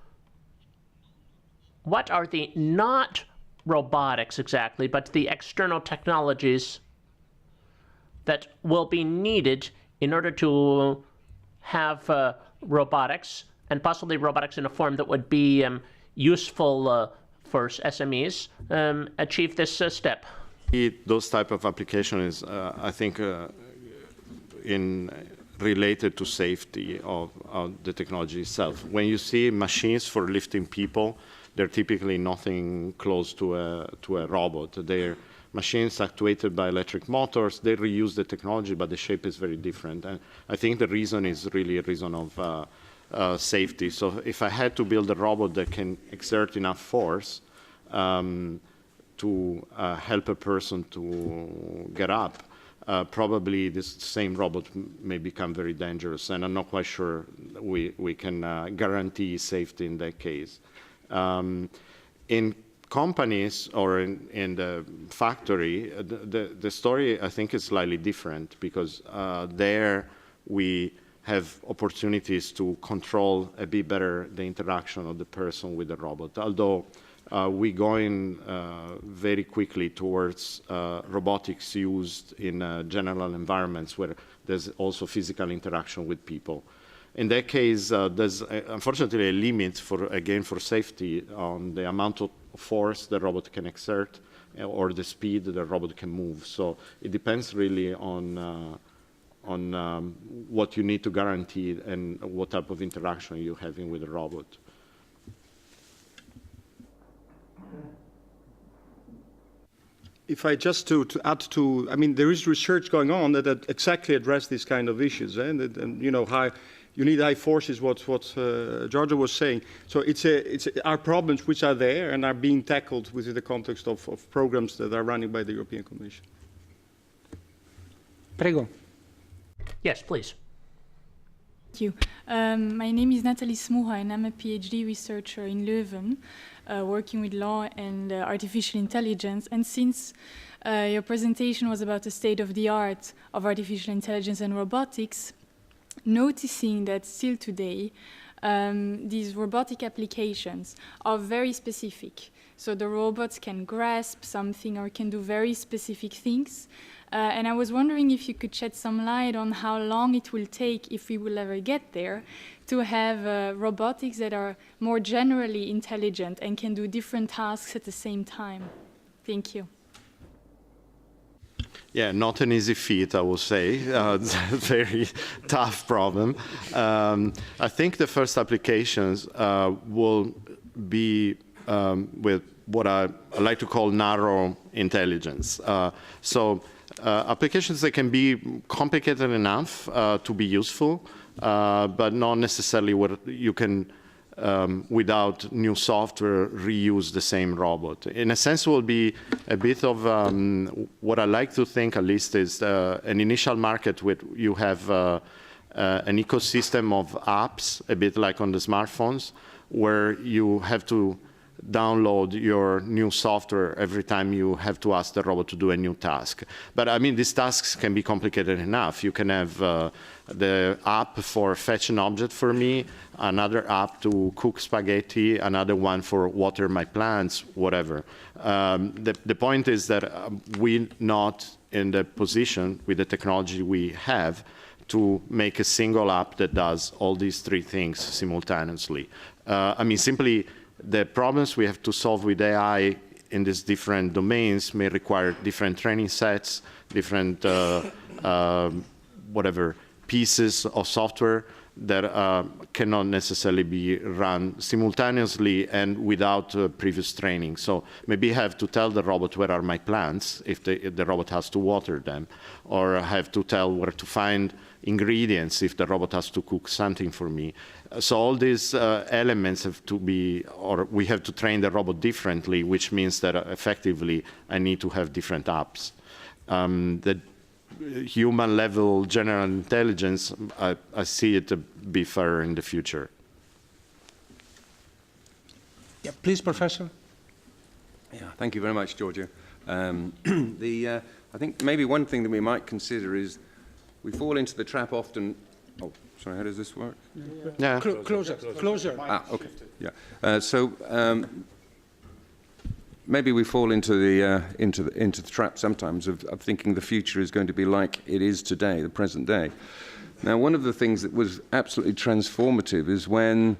S7: What are the not robotics exactly, but the external technologies that will be needed in order to have robotics, and possibly robotics in a form that would be useful for SMEs, achieve this step?
S8: Those type of applications, I think, related to safety of the technology itself. When you see machines for lifting people, they're typically nothing close to a robot. They're machines actuated by electric motors. They reuse the technology, but the shape is very different. And I think the reason is really a reason of safety. So if I had to build a robot that can exert enough force to help a person to get up, probably this same robot may become very dangerous, and I'm not quite sure we can guarantee safety in that case. In companies or in the factory, the story, I think, is slightly different, because there we have opportunities to control a bit better the interaction of the person with the robot. Although we're going very quickly towards robotics used in general environments where there's also physical interaction with people. In that case, there's unfortunately a limit for safety on the amount of force the robot can exert or the speed the robot can move. So it depends really on what you need to guarantee and what type of interaction you're having with the robot.
S6: If I just to add to, I mean, there is research going on that exactly address these kind of issues, and you know, you need high forces. What Giorgio was saying. So it's our problems which are there and are being tackled within the context of programs that are running by the European Commission.
S3: Prego.
S7: Yes, please.
S9: Thank you. My name is Nathalie Smoura, and I'm a PhD researcher in Leuven, working with law and artificial intelligence. And since your presentation was about the state of the art of artificial intelligence and robotics, noticing that still today, these robotic applications are very specific. So the robots can grasp something or can do very specific things. And I was wondering if you could shed some light on how long it will take, if we will ever get there, to have robotics that are more generally intelligent and can do different tasks at the same time. Thank you.
S8: Yeah, not an easy feat, I will say. It's a very tough problem. I think the first applications will be with what I like to call narrow intelligence. Applications that can be complicated enough to be useful, but not necessarily where you can, without new software, reuse the same robot. In a sense, it will be a bit of what I like to think, at least, is an initial market where you have an ecosystem of apps, a bit like on the smartphones, where you have to download your new software every time you have to ask the robot to do a new task. But I mean, these tasks can be complicated enough. You can have the app for fetch an object for me, another app to cook spaghetti, another one for water my plants, whatever. The point is that we're not in the position with the technology we have to make a single app that does all these three things simultaneously. I mean, simply the problems we have to solve with AI in these different domains may require different training sets, different whatever pieces of software that cannot necessarily be run simultaneously and without previous training. So maybe I have to tell the robot where are my plants if the robot has to water them, or I have to tell where to find ingredients if the robot has to cook something for me. So all these elements have to be, or we have to train the robot differently, which means that effectively I need to have different apps. The human level general intelligence, I see it to be further in the future.
S10: Yeah, please, Professor.
S11: Yeah, thank you very much, Giorgio. I think maybe one thing that we might consider is we fall into the trap often. Oh, sorry, how does this work?
S8: Yeah.
S10: Closer.
S11: Ah, okay. Yeah. Maybe we fall into the trap sometimes of thinking the future is going to be like it is today, the present day. Now, one of the things that was absolutely transformative is when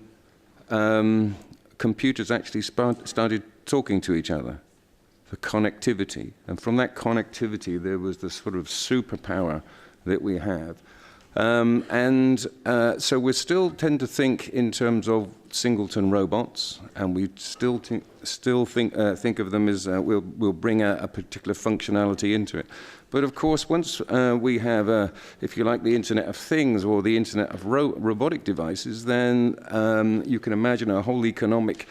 S11: computers actually started talking to each other, the connectivity. And from that connectivity, there was the sort of superpower that we have. So we still tend to think in terms of singleton robots, and we still think of them as we'll bring a particular functionality into it. But of course, once we have, if you like, the Internet of Things or the Internet of robotic devices, then you can imagine a whole economic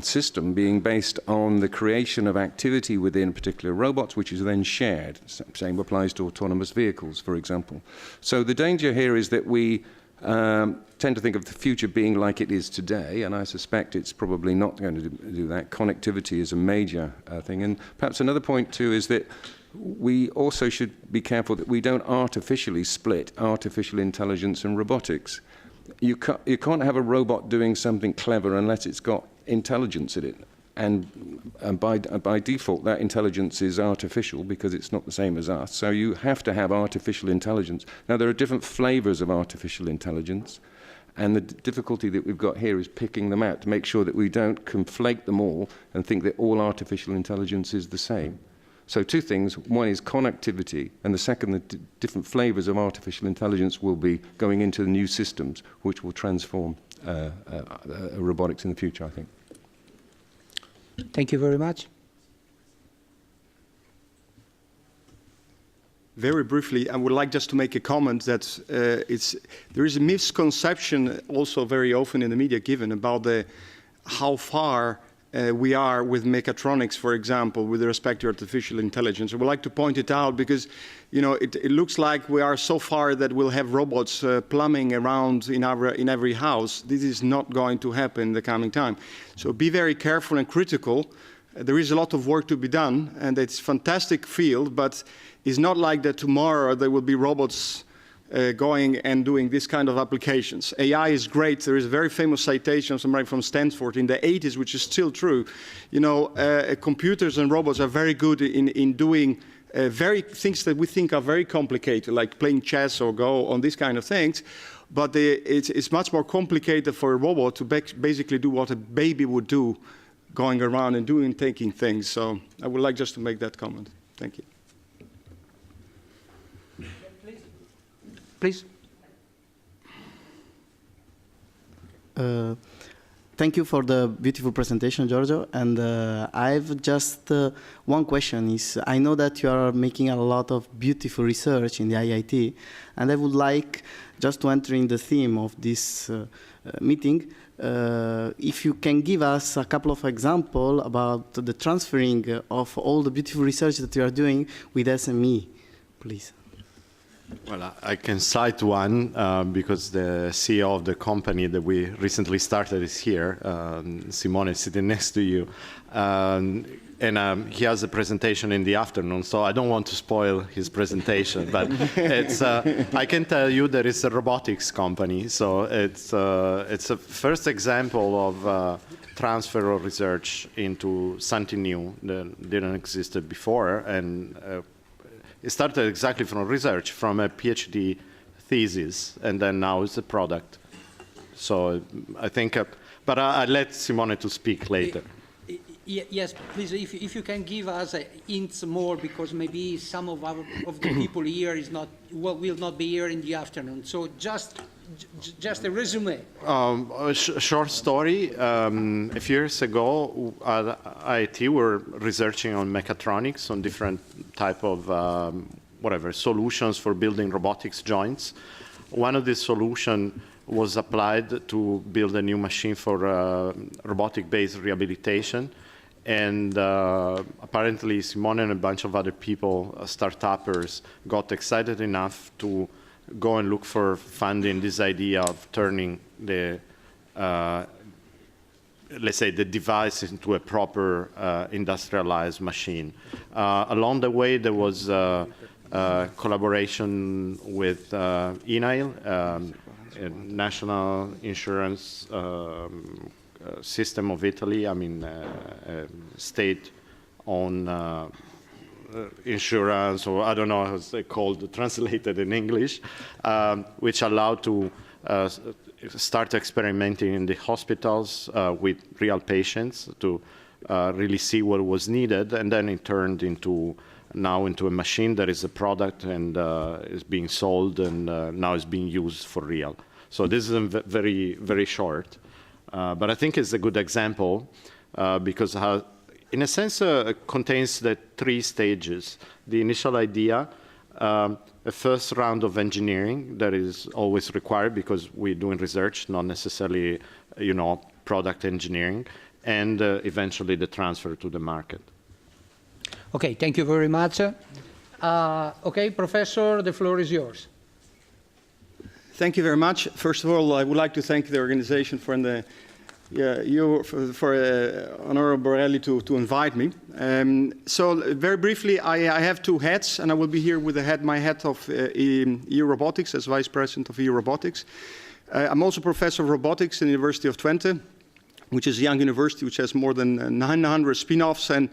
S11: system being based on the creation of activity within particular robots, which is then shared. Same applies to autonomous vehicles, for example. So the danger here is that we tend to think of the future being like it is today, and I suspect it's probably not going to do that. Connectivity is a major thing. And perhaps another point, too, is that we also should be careful that we don't artificially split artificial intelligence and robotics. You can't have a robot doing something clever unless it's got intelligence in it. And by default, that intelligence is artificial because it's not the same as us. So you have to have artificial intelligence. Now, there are different flavors of artificial intelligence. And the difficulty that we've got here is picking them out to make sure that we don't conflate them all and think that all artificial intelligence is the same. So two things. One is connectivity, and the second, the different flavors of artificial intelligence will be going into the new systems, which will transform robotics in the future, I think.
S10: Thank you very much.
S6: Very briefly, I would like just to make a comment that there is a misconception also very often in the media given about how far we are with mechatronics, for example, with respect to artificial intelligence. I would like to point it out because, it looks like we are so far that we'll have robots plumbing around in every house. This is not going to happen in the coming time. So be very careful and critical. There is a lot of work to be done, and it's a fantastic field, but it's not like that tomorrow there will be robots going and doing this kind of applications. AI is great. There is a very famous citation from Stanford in the 80s, which is still true. Computers and robots are very good in doing things that we think are very complicated, like playing chess or Go, on these kind of things. But it's much more complicated for a robot to basically do what a baby would do, going around and taking things. So I would like just to make that comment. Thank you.
S10: Please.
S12: Thank you for the beautiful presentation, Giorgio. And I have just one question. I know that you are making a lot of beautiful research in the IIT, and I would like, just to enter in the theme of this meeting, if you can give us a couple of examples about the transferring of all the beautiful research that you are doing with SME, please.
S8: Well, I can cite one because the CEO of the company that we recently started is here. Simone is sitting next to you. And he has a presentation in the afternoon, so I don't want to spoil his presentation. But I can tell you that it's a robotics company. So it's a first example of transfer of research into something new that didn't exist before. And it started exactly from research, from a PhD thesis, and then now it's a product. So I think, but I'll let Simone to speak later.
S3: Yes, please, if you can give us hints more, because maybe some of the people here will not be here in the afternoon. So just a resume.
S8: A short story. A few years ago, at IIT, we were researching on mechatronics, on different type of solutions for building robotics joints. One of the solutions was applied to build a new machine for robotic-based rehabilitation. And apparently Simone and a bunch of other people, start-uppers, got excited enough to go and look for funding this idea of turning the, let's say, the device into a proper industrialized machine. Along the way, there was collaboration with INAIL, National Insurance System of Italy, I mean, state-owned insurance, or I don't know how it's called, translated in English, which allowed to start experimenting in the hospitals with real patients to really see what was needed, and then it turned into a machine that is a product and is being sold, and now is being used for real. So this is very, very short, but I think it's a good example because in a sense, contains the 3 stages. The initial idea, a first round of engineering that is always required because we're doing research, not necessarily, product engineering, and eventually the transfer to the market.
S3: Okay, thank you very much. Okay, Professor, the floor is yours.
S6: Thank you very much. First of all, I would like to thank the organization for Honorable Borelli to invite me. So very briefly, I have 2 hats, and I will be here with my hat of EU Robotics as Vice President of EU Robotics. I'm also Professor of Robotics in the University of Twente, which is a young university which has more than 900 spin-offs. And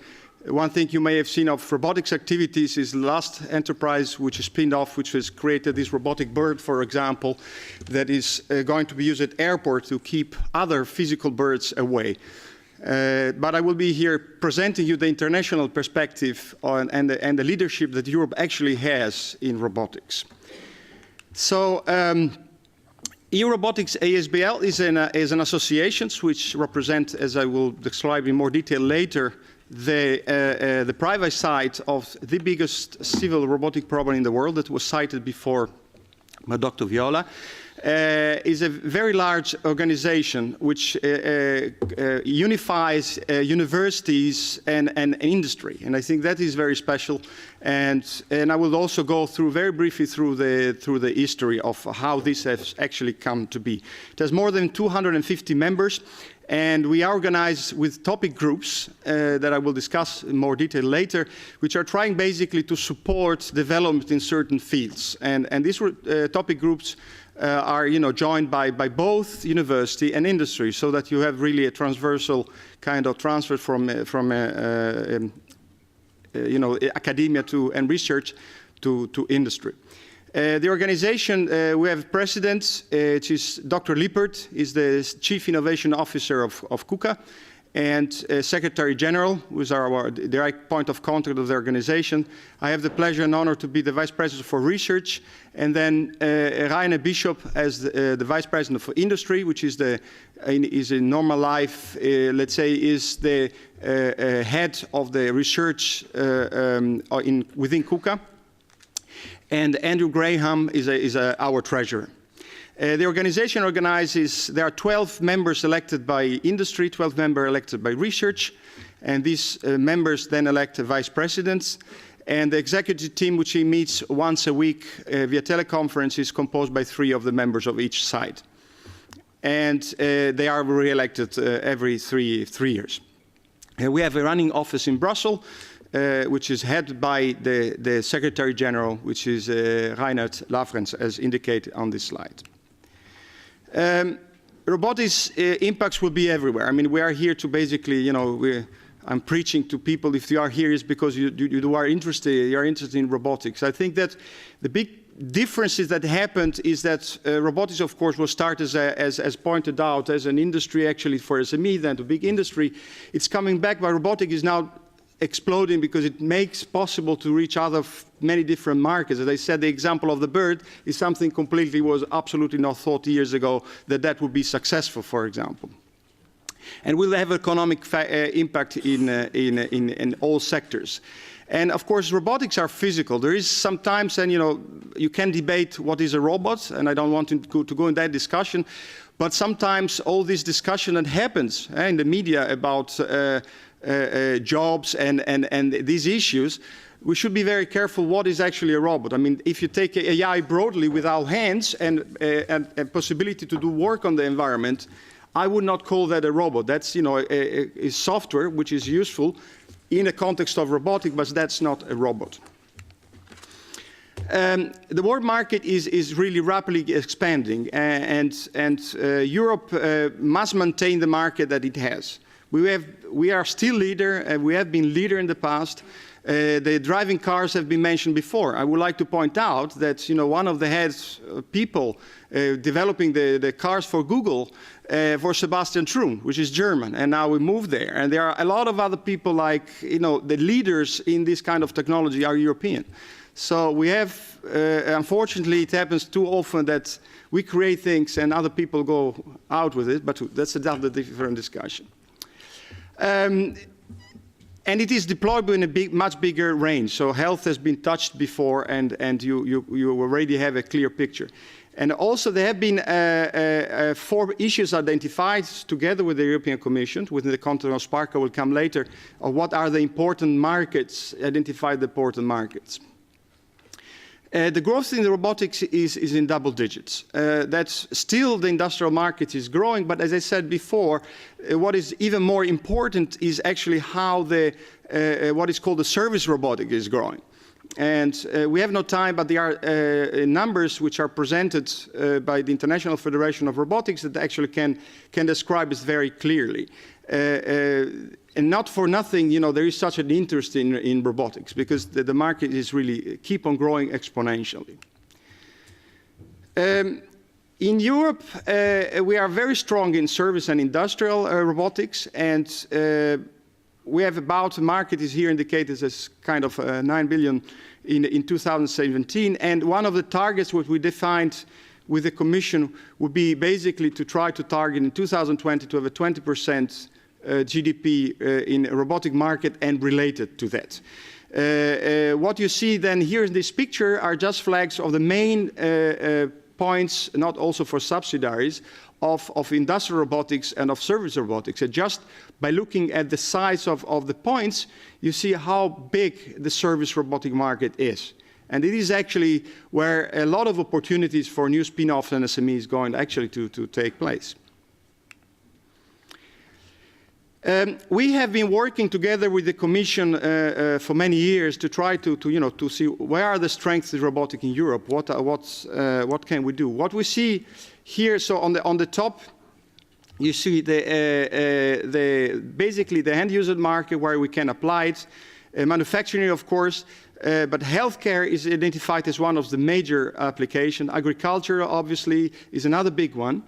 S6: one thing you may have seen of robotics activities is the last enterprise which is spinned off, which has created this robotic bird, for example, that is going to be used at airports to keep other physical birds away. But I will be here presenting you the international perspective and the leadership that Europe actually has in robotics. So EU Robotics ASBL is an association which represents, as I will describe in more detail later, the private side of the biggest civil robotic program in the world that was cited before by Dr. Viola, is a very large organization which unifies universities and industry. And I think that is very special. And I will also go through very briefly through the history of how this has actually come to be. It has more than 250 members. And we are organized with topic groups that I will discuss in more detail later, which are trying basically to support development in certain fields. And these topic groups are joined by both university and industry, so that you have really a transversal kind of transfer from academia and research to industry. The organization, we have president, which is Dr. Lippert, is the Chief Innovation Officer of KUKA, and Secretary General, who is our direct point of contact of the organization. I have the pleasure and honor to be the Vice President for Research, and then Rainer Bishop as the Vice President for Industry, which is in normal life, let's say, is the head of the research within KUKA. And Andrew Graham is our treasurer. The organization organizes, there are 12 members elected by industry, 12 members elected by research, and these members then elect vice presidents. And the executive team, which meets once a week via teleconference, is composed by 3 of the members of each side. And they are re-elected every three years. We have a running office in Brussels, which is headed by the Secretary General, which is Reinhard Lavrens, as indicated on this slide. Robotics impacts will be everywhere. I mean, we are here to basically, I'm preaching to people. If you are here, is because you are interested in robotics. I think that the big differences that happened is that robotics, of course, was started as pointed out as an industry actually for SME, then to big industry. It's coming back, but robotics is now exploding because it makes possible to reach many different markets. As I said, the example of the bird is something completely was absolutely not thought years ago that would be successful, for example. And will have economic impact in all sectors. And of course, robotics are physical. There is sometimes, and you can debate what is a robot, and I don't want to go in that discussion. But sometimes all this discussion that happens in the media about jobs and these issues, we should be very careful what is actually a robot. I mean, if you take AI broadly without hands and possibility to do work on the environment, I would not call that a robot. That's, you know, a software which is useful in a context of robotics, but that's not a robot. The world market is really rapidly expanding, and Europe must maintain the market that it has. We are still leader, and we have been leader in the past. The driving cars have been mentioned before. I would like to point out that, you know, one of the heads people developing the cars for Google for Sebastian Thrun, which is German, and now we moved there. And there are a lot of other people like, you know, the leaders in this kind of technology are European. So we have, unfortunately, it happens too often that we create things and other people go out with it, but that's another different discussion. And it is deployable in a much bigger range. So health has been touched before, and you already have a clear picture. And also there have been 4 issues identified together with the European Commission, within the context of Spark, I will come later, of what are the important markets, identify the important markets. The growth in the robotics is in double digits. That's still the industrial market is growing, but as I said before, what is even more important is actually how the what is called the service robotic is growing. And we have no time, but there are numbers which are presented by the International Federation of Robotics that actually can describe this very clearly. And not for nothing, you know, there is such an interest in robotics, because the market is really keep on growing exponentially. In Europe, we are very strong in service and industrial robotics, and we have about, the market is here indicated as kind of 9 billion in 2017, and one of the targets which we defined with the Commission would be basically to try to target in 2020 to have a 20% GDP in a robotic market and related to that. What you see then here in this picture are just flags of the main points, not also for subsidiaries, of industrial robotics and of service robotics. And just by looking at the size of the points, you see how big the service robotic market is. And it is actually where a lot of opportunities for new spin-offs and SMEs going actually to take place. We have been working together with the Commission for many years to try to see where are the strengths of robotics in Europe. What can we do? What we see here, so on the top, you see basically the end user market where we can apply it, manufacturing, of course. But healthcare is identified as one of the major applications. Agriculture, obviously, is another big one.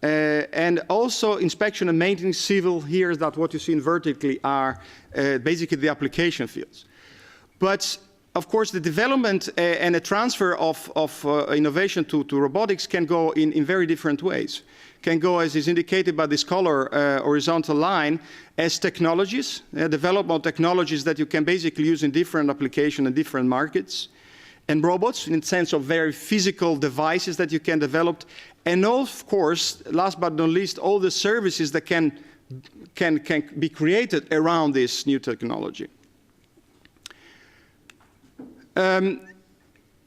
S6: And also inspection and maintenance, civil, here is that what you see in vertically are basically the application fields. But of course the development and a transfer of innovation to robotics can go in very different ways. Can go, as is indicated by this color horizontal line, as technologies, development technologies that you can basically use in different applications and different markets. And robots, in the sense of very physical devices that you can develop. And of course, last but not least, all the services that can be created around this new technology.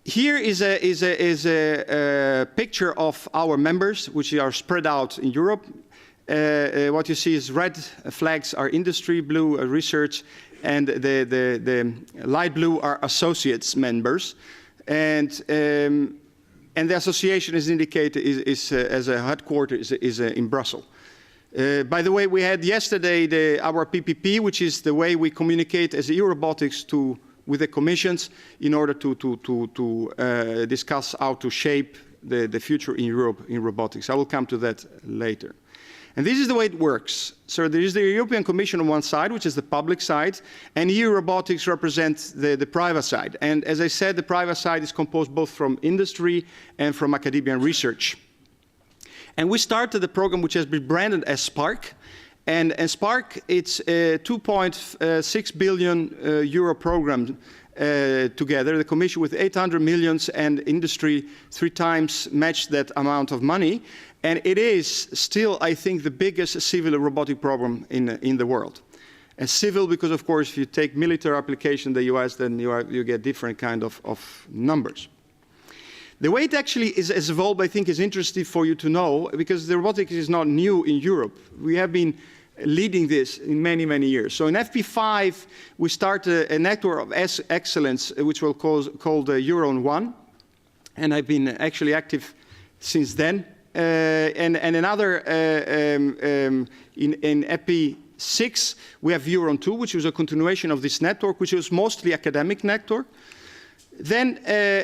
S6: Here is a picture of our members, which are spread out in Europe. What you see is red flags are industry, blue research, and the light blue are associates members. And the association is indicated as a headquarters is in Brussels. By the way, we had yesterday our PPP, which is the way we communicate as EU-Robotics with the commissions in order to discuss how to shape the future in Europe in robotics. I will come to that later. And this is the way it works. So there is the European Commission on one side, which is the public side, and EU Robotics represents the private side. And as I said, the private side is composed both from industry and from academia and research. And we started the program which has been branded as Spark. And Spark, it's a 2.6 billion euro program together, the Commission with 800 million and industry 3 times matched that amount of money. And it is still, I think, the biggest civil robotic program in the world. And civil, because of course, if you take military application in the US, then you get different kind of numbers. The way it actually is evolved, I think, is interesting for you to know, because the robotics is not new in Europe. We have been leading this in many, many years. So in FP5, we started a network of excellence, which was called Euron 1. And I've been actually active since then. And another, in FP6, we have Euron 2, which was a continuation of this network, which was mostly academic network. Then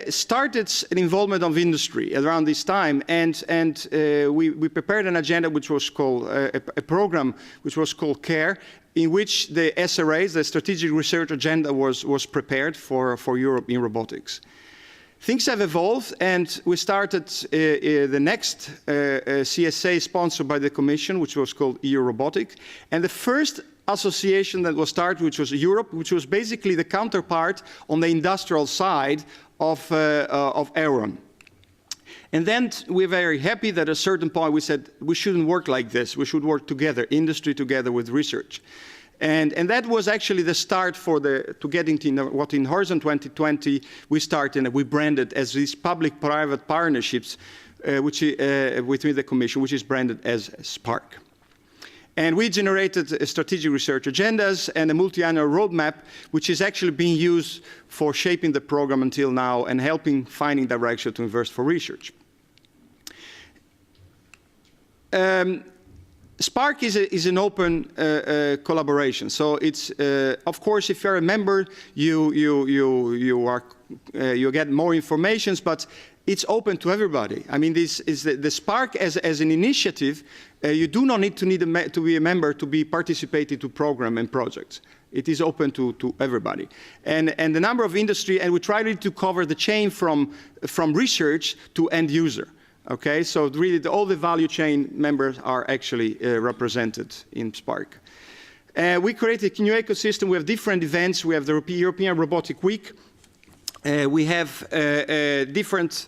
S6: started an involvement of industry around this time, and we prepared an agenda which was called, a program which was called CARE, in which the SRAs, the Strategic Research Agenda, was prepared for Europe in robotics. Things have evolved, and we started the next CSA sponsored by the Commission, which was called EU Robotics, and the first association that was started, which was Europe, which was basically the counterpart on the industrial side of Aeron. And then we're very happy that at a certain point we said we shouldn't work like this. We should work together, industry together with research. And that was actually the start to get into what in Horizon 2020 we started and we branded as these public-private partnerships within the Commission, which is branded as Spark. And we generated strategic research agendas and a multi-annual roadmap, which is actually being used for shaping the program until now and helping finding direction to invest for research. Spark is an open collaboration. So it's, of course, if you're a member, you get more information, but it's open to everybody. I mean, this is the Spark as an initiative. You do not need to be a member to be participating to program and projects. It is open to everybody. And the number of industry, and we try to cover the chain from research to end user. Okay, so really all the value chain members are actually represented in Spark. We created a new ecosystem. We have different events. We have the European Robotic Week. We have different,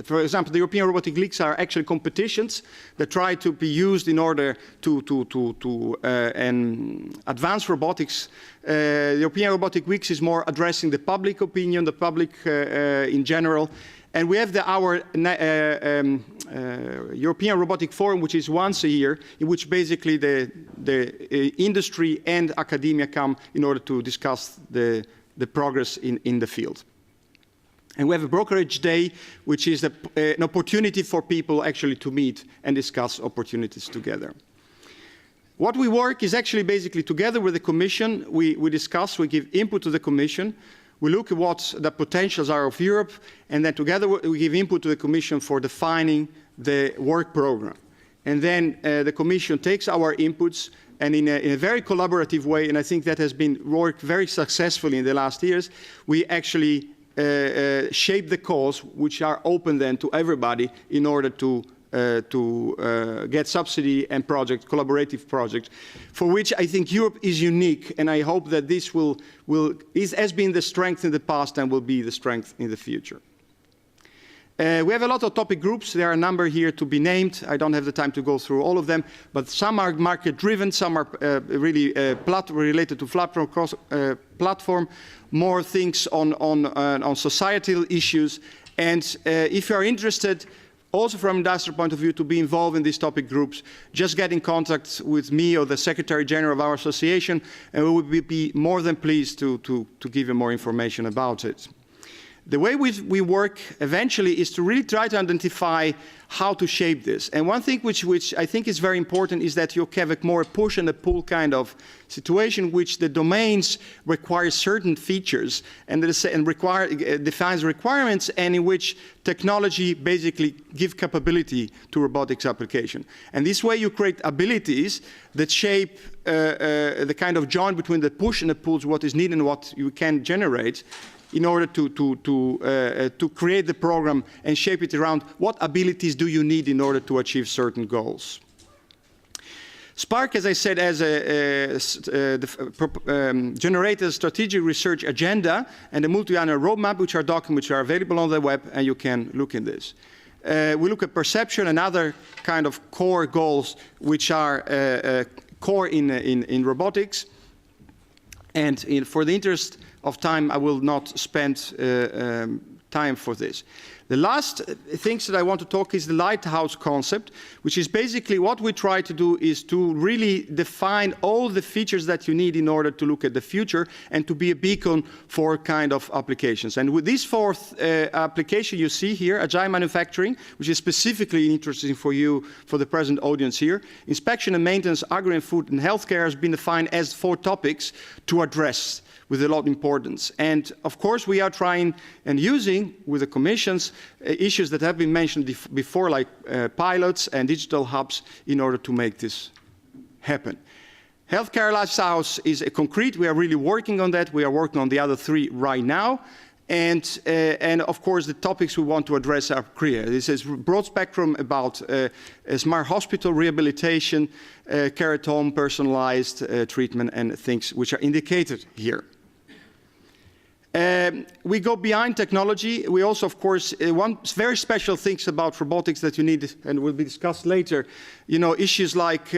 S6: for example, the European Robotic Leagues are actually competitions that try to be used in order to advance robotics. The European Robotic Weeks is more addressing the public opinion, the public in general. And we have our European Robotic Forum, which is once a year, in which basically the industry and academia come in order to discuss the progress in the field. And we have a brokerage day, which is an opportunity for people actually to meet and discuss opportunities together. What we work is actually basically together with the Commission, we discuss, we give input to the Commission, we look at what the potentials are of Europe, and then together we give input to the Commission for defining the work program. And then the Commission takes our inputs, and in a very collaborative way, and I think that has been worked very successfully in the last years, we actually shape the calls which are open then to everybody in order to get subsidy and collaborative projects, for which I think Europe is unique, and I hope that this has been the strength in the past and will be the strength in the future. We have a lot of topic groups. There are a number here to be named. I don't have the time to go through all of them, but some are market-driven, some are really related to platform, more things on societal issues. And if you are interested, also from an industrial point of view, to be involved in these topic groups, just get in contact with me or the Secretary General of our association, and we would be more than pleased to give you more information about it. The way we work eventually is to really try to identify how to shape this. And one thing which I think is very important is that you have a more push and a pull kind of situation, which the domains require certain features and defines requirements, and in which technology basically gives capability to robotics application. And this way you create abilities that shape the kind of joint between the push and the pulls, what is needed and what you can generate, in order to create the program and shape it around what abilities do you need in order to achieve certain goals. Spark, as I said, has generated a strategic research agenda and a multi-annual roadmap, which are documents which are available on the web, and you can look in this. We look at perception and other kind of core goals which are core in robotics. And for the interest of time, I will not spend time for this. The last things that I want to talk is the lighthouse concept, which is basically what we try to do is to really define all the features that you need in order to look at the future and to be a beacon for kind of applications. And with this fourth application you see here, agile manufacturing, which is specifically interesting for you, for the present audience here, inspection and maintenance, agri and food and healthcare has been defined as 4 topics to address with a lot of importance. And of course we are trying and using with the commissions issues that have been mentioned before, like pilots and digital hubs, in order to make this happen. Healthcare lifestyles is a concrete, we are really working on that. We are working on the other 3 right now. And of course the topics we want to address are clear. This is broad spectrum about smart hospital rehabilitation, care at home, personalized treatment and things which are indicated here. We go behind technology. We also, of course, one very special things about robotics that you need, and will be discussed later, you know, issues like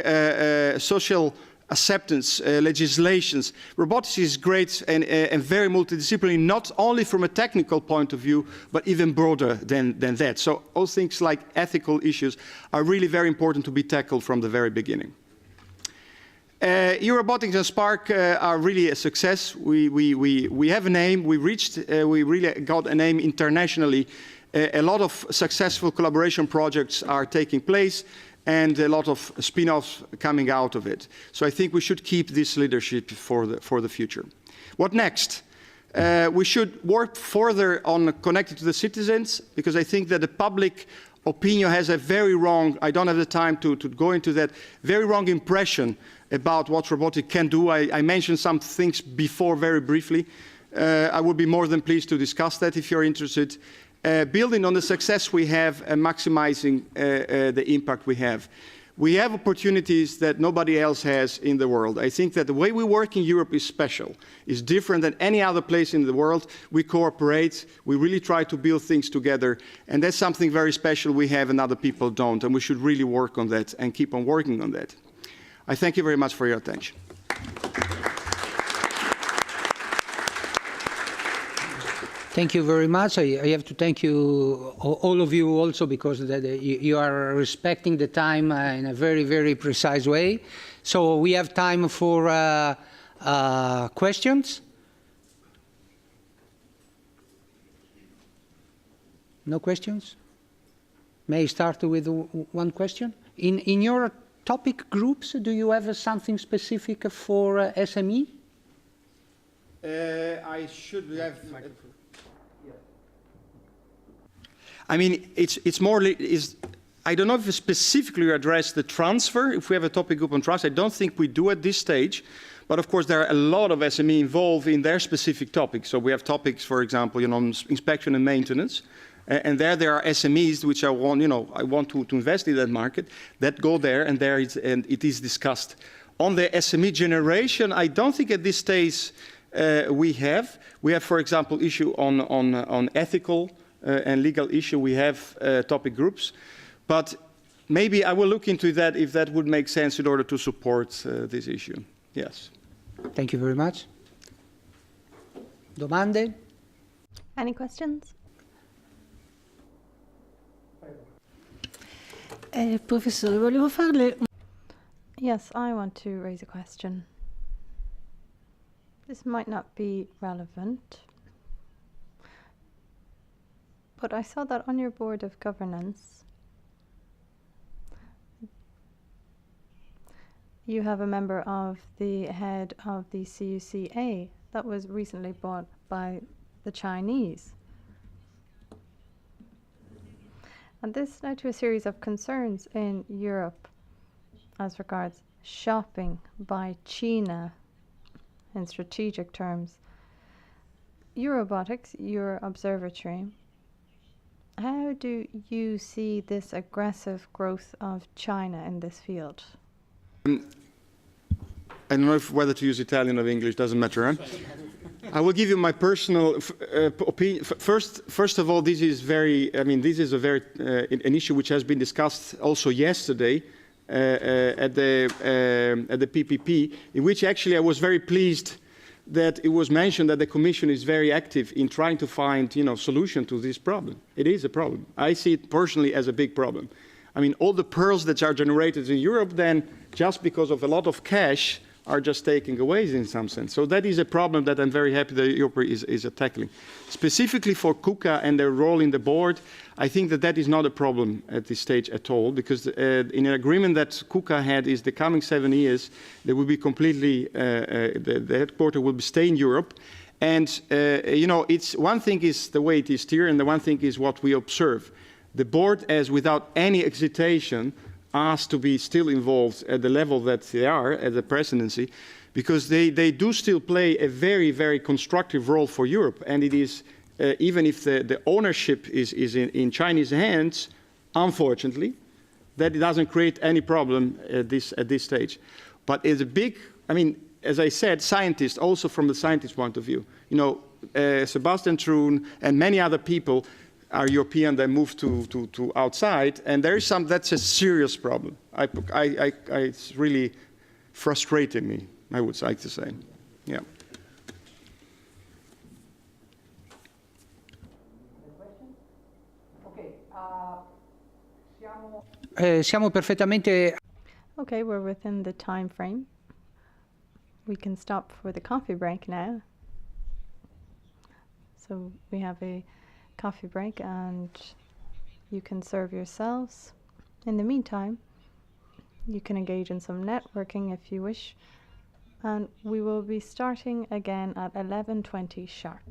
S6: social acceptance, legislations. Robotics is great and very multidisciplinary, not only from a technical point of view, but even broader than that. So all things like ethical issues are really very important to be tackled from the very beginning. Robotics and Spark are really a success. We have a name. We really got a name internationally. A lot of successful collaboration projects are taking place, and a lot of spin-offs coming out of it. So I think we should keep this leadership for the future. What next? We should work further on connected to the citizens, because I think that the public opinion has a very wrong, I don't have the time to go into that, very wrong impression about what robotics can do. I mentioned some things before very briefly. I would be more than pleased to discuss that if you're interested. Building on the success we have and maximizing the impact we have. We have opportunities that nobody else has in the world. I think that the way we work in Europe is special. It's different than any other place in the world. We cooperate. We really try to build things together. And that's something very special we have and other people don't. And we should really work on that and keep on working on that. I thank you very much for your attention.
S3: Thank you very much. I have to thank you, all of you also, because you are respecting the time in a very, very precise way. So we have time for questions. No questions? May I start with one question? In your topic groups, do you have something specific for SME?
S6: I should have. I mean, it's more. I don't know if we specifically address the transfer. If we have a topic group on transfer, I don't think we do at this stage. But of course, there are a lot of SME involved in their specific topics. So we have topics, for example, you know, inspection and maintenance. And there are SMEs which I want to invest in that market that go there, and it is discussed. On the SME generation, I don't think at this stage we have. We have, for example, issue on ethical and legal issue. We have topic groups, but maybe I will look into that if that would make sense in order to support this issue. Yes.
S3: Thank you very much. Domande?
S2: Any questions?
S13: Professore, volevo farle...
S2: Yes, I want to raise a question. This might not be relevant, but I saw that on your board of governance, you have a member of the head of the CUCA that was recently bought by the Chinese. And this led to a series of concerns in Europe as regards shopping by China in strategic terms. Robotics, your observatory, how do you see this aggressive growth of China in this field?
S6: I don't know whether to use Italian or English, doesn't matter. Huh? I will give you my personal opinion. First of all, this is an issue which has been discussed also yesterday at the PPP, in which actually I was very pleased that it was mentioned that the Commission is very active in trying to find, solution to this problem. It is a problem. I see it personally as a big problem. I mean, all the pearls that are generated in Europe then, just because of a lot of cash, are just taken away in some sense. So that is a problem that I'm very happy that Europe is tackling. Specifically for KUKA and their role in the board, I think that is not a problem at this stage at all, because in an agreement that KUKA had is the coming 7 years, there will be completely, the headquarters will stay in Europe. And, it's one thing is the way it is here, and the one thing is what we observe. The board has, without any hesitation, asked to be still involved at the level that they are at the presidency, because they do still play a very, very constructive role for Europe. And it is, even if the ownership is in Chinese hands, unfortunately, that it doesn't create any problem at this stage. But it's a big, as I said, scientists, also from the scientist point of view, Sebastian Thrun and many other people are European, they move to outside, and there is that's a serious problem. It's really frustrating me, I would like to say. Yeah.
S3: Siamo perfettamente.
S2: Okay, we're within the time frame. We can stop for the coffee break now. So we have a coffee break and you can serve yourselves. In the meantime, you can engage in some networking if you wish, and we will be starting again at 11:20 sharp.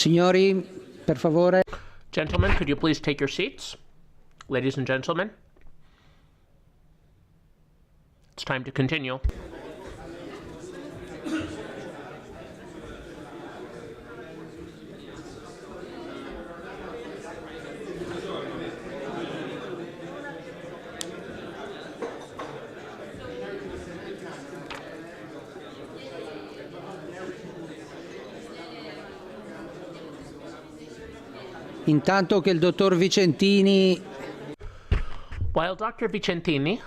S10: Signori, per favore.
S7: Gentlemen, could you please take your seats? Ladies and gentlemen, it's time to continue.
S10: Intanto che il dottor Vicentini.
S7: While Dr. Vicentini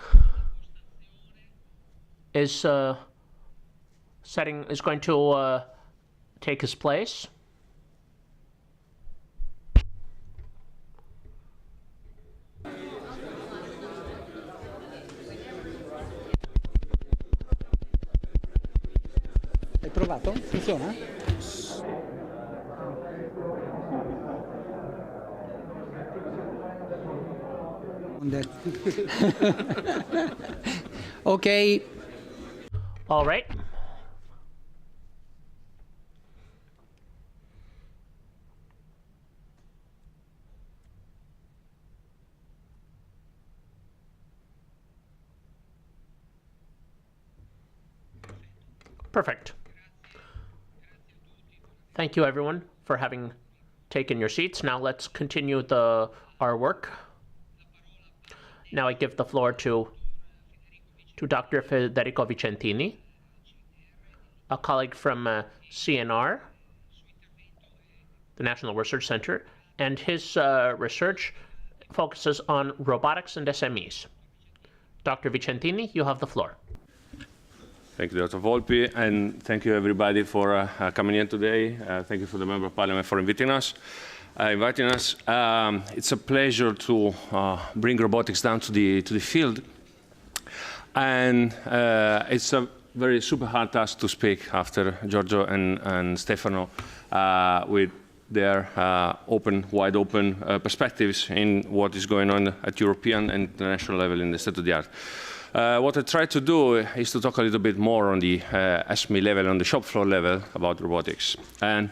S7: is going to take his place,
S10: Hai provato? Funziona? Okay.
S7: all right. Perfect. Thank you, everyone, for having taken your seats. Now let's continue our work. Now I give the floor to Dr. Federico Vicentini, a colleague from CNR, the National Research Center, and his research focuses on robotics and SMEs. Dr. Vicentini, you have the floor.
S14: Thank you, Dr. Volpi, and thank you everybody for coming in today. Thank you for the Member of Parliament for inviting us. inviting us. It's a pleasure to bring robotics down to the field. And it's a very super hard task to speak after Giorgio and Stefano with their wide open perspectives in what is going on at European and international level in the state of the art. What I try to do is to talk a little bit more on the SME level, on the shop floor level about robotics. And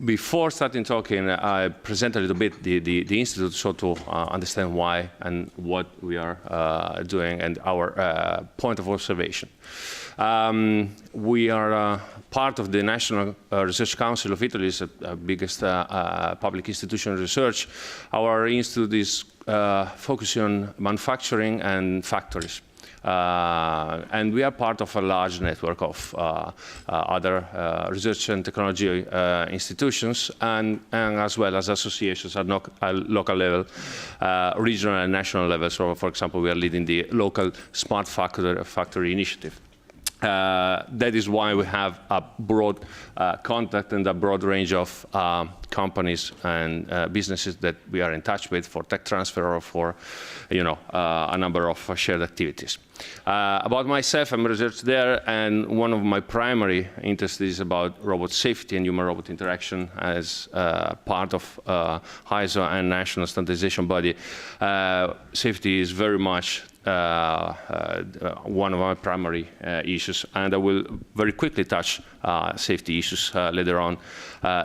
S14: before starting talking, I present a little bit the Institute so to understand why and what we are doing and our point of observation. We are part of the National Research Council of Italy, is the biggest public institution of research. Our institute is focusing on manufacturing and factories. And we are part of a large network of other research and technology institutions and as well as associations at local level, regional and national level. So, for example, we are leading the local smart factory initiative. That is why we have a broad contact and a broad range of companies and businesses that we are in touch with for tech transfer or for, a number of shared activities. About myself, I'm a researcher there, and one of my primary interests is about robot safety and human-robot interaction as part of ISO and national standardization body. Safety is very much one of my primary issues, and I will very quickly touch safety issues later on,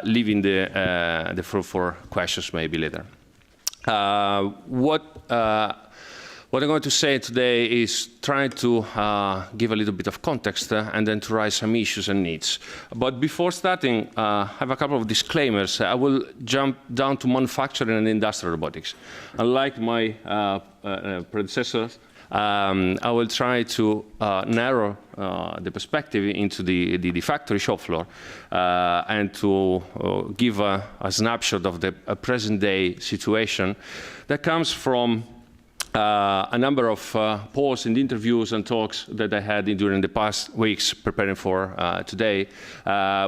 S14: leaving the floor for questions maybe later. What I'm going to say today is trying to give a little bit of context and then to raise some issues and needs. But before starting, I have a couple of disclaimers. I will jump down to manufacturing and industrial robotics. Unlike my predecessors, I will try to narrow the perspective into the factory shop floor and to give a snapshot of the present-day situation that comes from a number of polls and interviews and talks that I had during the past weeks preparing for today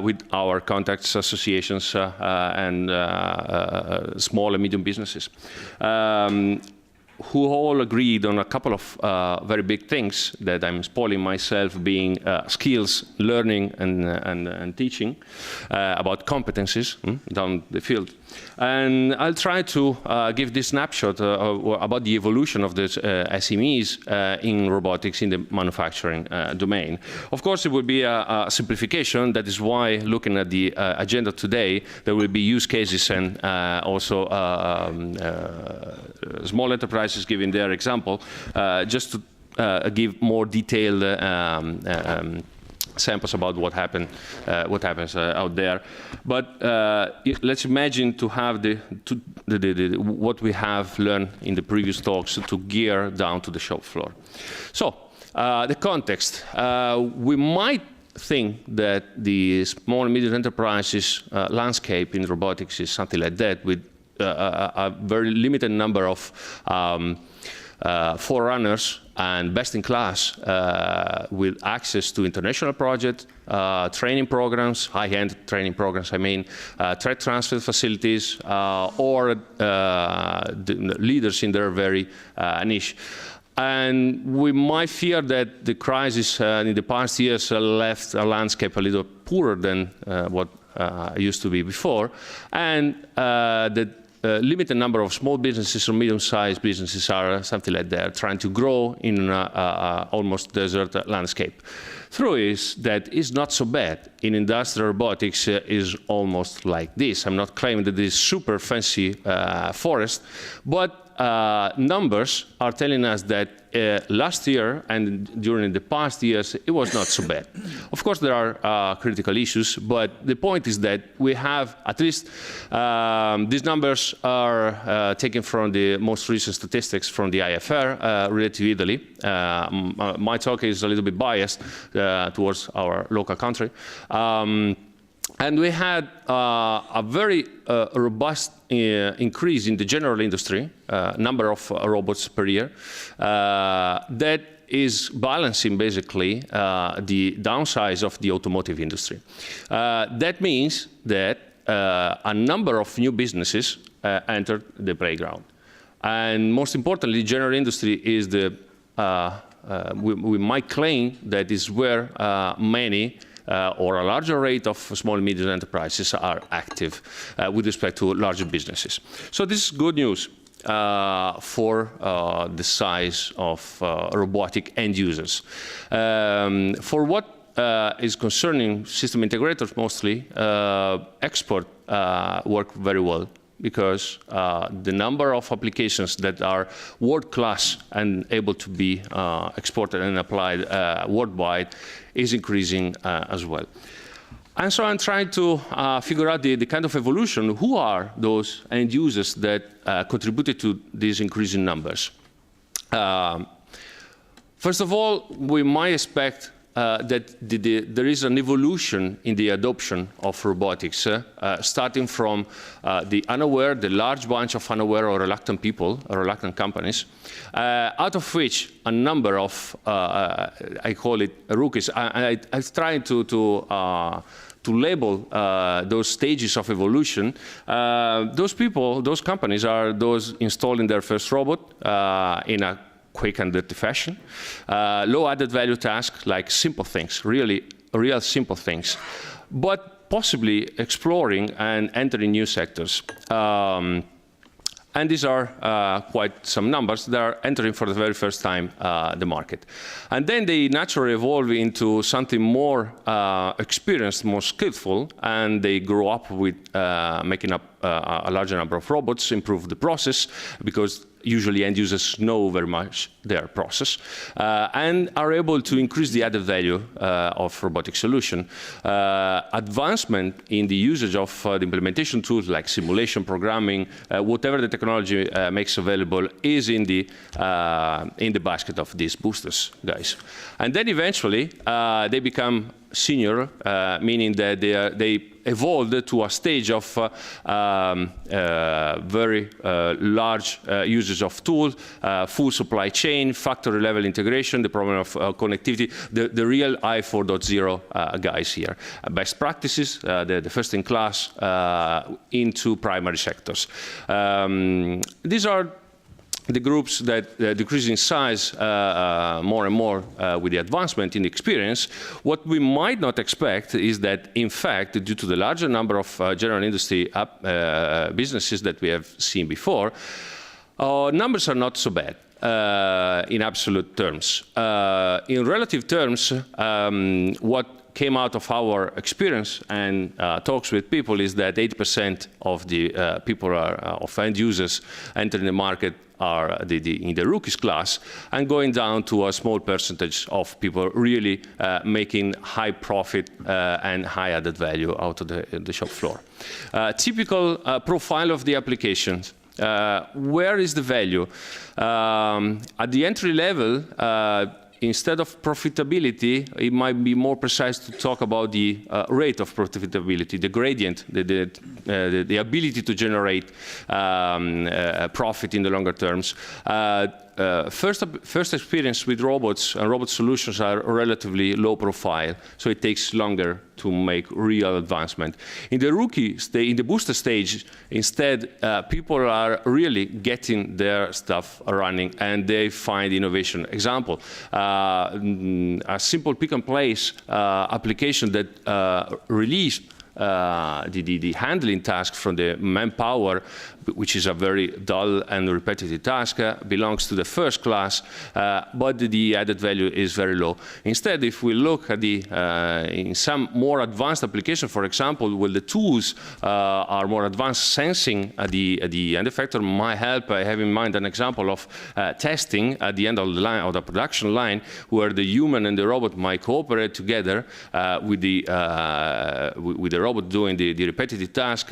S14: with our contacts, associations, and small and medium businesses, who all agreed on a couple of very big things that I'm spoiling myself, being skills, learning, and teaching, about competencies down the field. And I'll try to give this snapshot about the evolution of the SMEs in robotics in the manufacturing domain. Of course, it will be a simplification. That is why, looking at the agenda today, there will be use cases and also small enterprises giving their example, just to give more detailed samples about what happens out there. But let's imagine to have what we have learned in the previous talks to gear down to the shop floor. So the context. We might think that the small and medium enterprises landscape in robotics is something like that, with a very limited number of forerunners and best-in-class with access to international projects, training programs, high-end training programs, tech transfer facilities, or the leaders in their very niche. And we might fear that the crisis in the past years left a landscape a little poorer than what used to be before, and that limited number of small businesses or medium-sized businesses are something like that, trying to grow in an almost desert landscape. True is that it's not so bad. In industrial robotics is almost like this. I'm not claiming that this is super fancy forest, but numbers are telling us that last year and during the past years, it was not so bad. Of course, there are critical issues, but the point is that we have, at least these numbers are taken from the most recent statistics from the IFR related to Italy. My talk is a little bit biased towards our local country. And we had a very robust increase in the general industry, number of robots per year, that is balancing basically the downsize of the automotive industry. That means that a number of new businesses entered the playground. And most importantly, general industry is the, we might claim that is where many or a larger rate of small and medium enterprises are active with respect to larger businesses. So this is good news for the size of robotic end users. For what is concerning system integrators mostly, export work very well, because the number of applications that are world-class and able to be exported and applied worldwide is increasing as well. And so I'm trying to figure out the kind of evolution. Who are those end users that contributed to these increasing numbers? First of all, we might expect that there is an evolution in the adoption of robotics, starting from the unaware, the large bunch of unaware or reluctant people, or reluctant companies, out of which a number of, I call it rookies. I try to label those stages of evolution. Those people, those companies are those installing their first robot in a quick and dirty fashion, low added value tasks like simple things, real simple things, but possibly exploring and entering new sectors. And these are quite some numbers that are entering for the very first time the market. And then they naturally evolve into something more experienced, more skillful, and they grow up with making up a larger number of robots, improve the process, because usually end users know very much their process, and are able to increase the added value of robotic solution. Advancement in the usage of the implementation tools like simulation, programming, whatever the technology makes available is in the basket of these boosters, guys. And then eventually they become senior, meaning that they evolved to a stage of very large usage of tools, full supply chain, factory level integration, the problem of connectivity, the real I 4.0 guys here. Best practices, the first in class into primary sectors. These are the groups that decrease in size more and more with the advancement in experience. What we might not expect is that, in fact, due to the larger number of general industry businesses that we have seen before, numbers are not so bad in absolute terms. In relative terms, what came out of our experience and talks with people is that 80% of the people of end users entering the market are in the rookies class, and going down to a small percentage of people really making high profit and high added value out of the shop floor. Typical profile of the applications. Where is the value? At the entry level, instead of profitability, it might be more precise to talk about the rate of profitability, the gradient, the ability to generate profit in the longer terms. First experience with robots and robot solutions are relatively low profile, so it takes longer to make real advancement. In the rookie stage, in the booster stage, instead, people are really getting their stuff running and they find innovation. Example, a simple pick and place application that released the handling task from the manpower, which is a very dull and repetitive task, belongs to the first class, but the added value is very low. Instead, if we look at in some more advanced application, for example, where the tools are more advanced, sensing the end effector might help. I have in mind an example of testing at the end of the line, of the production line, where the human and the robot might cooperate together with the robot doing the repetitive task,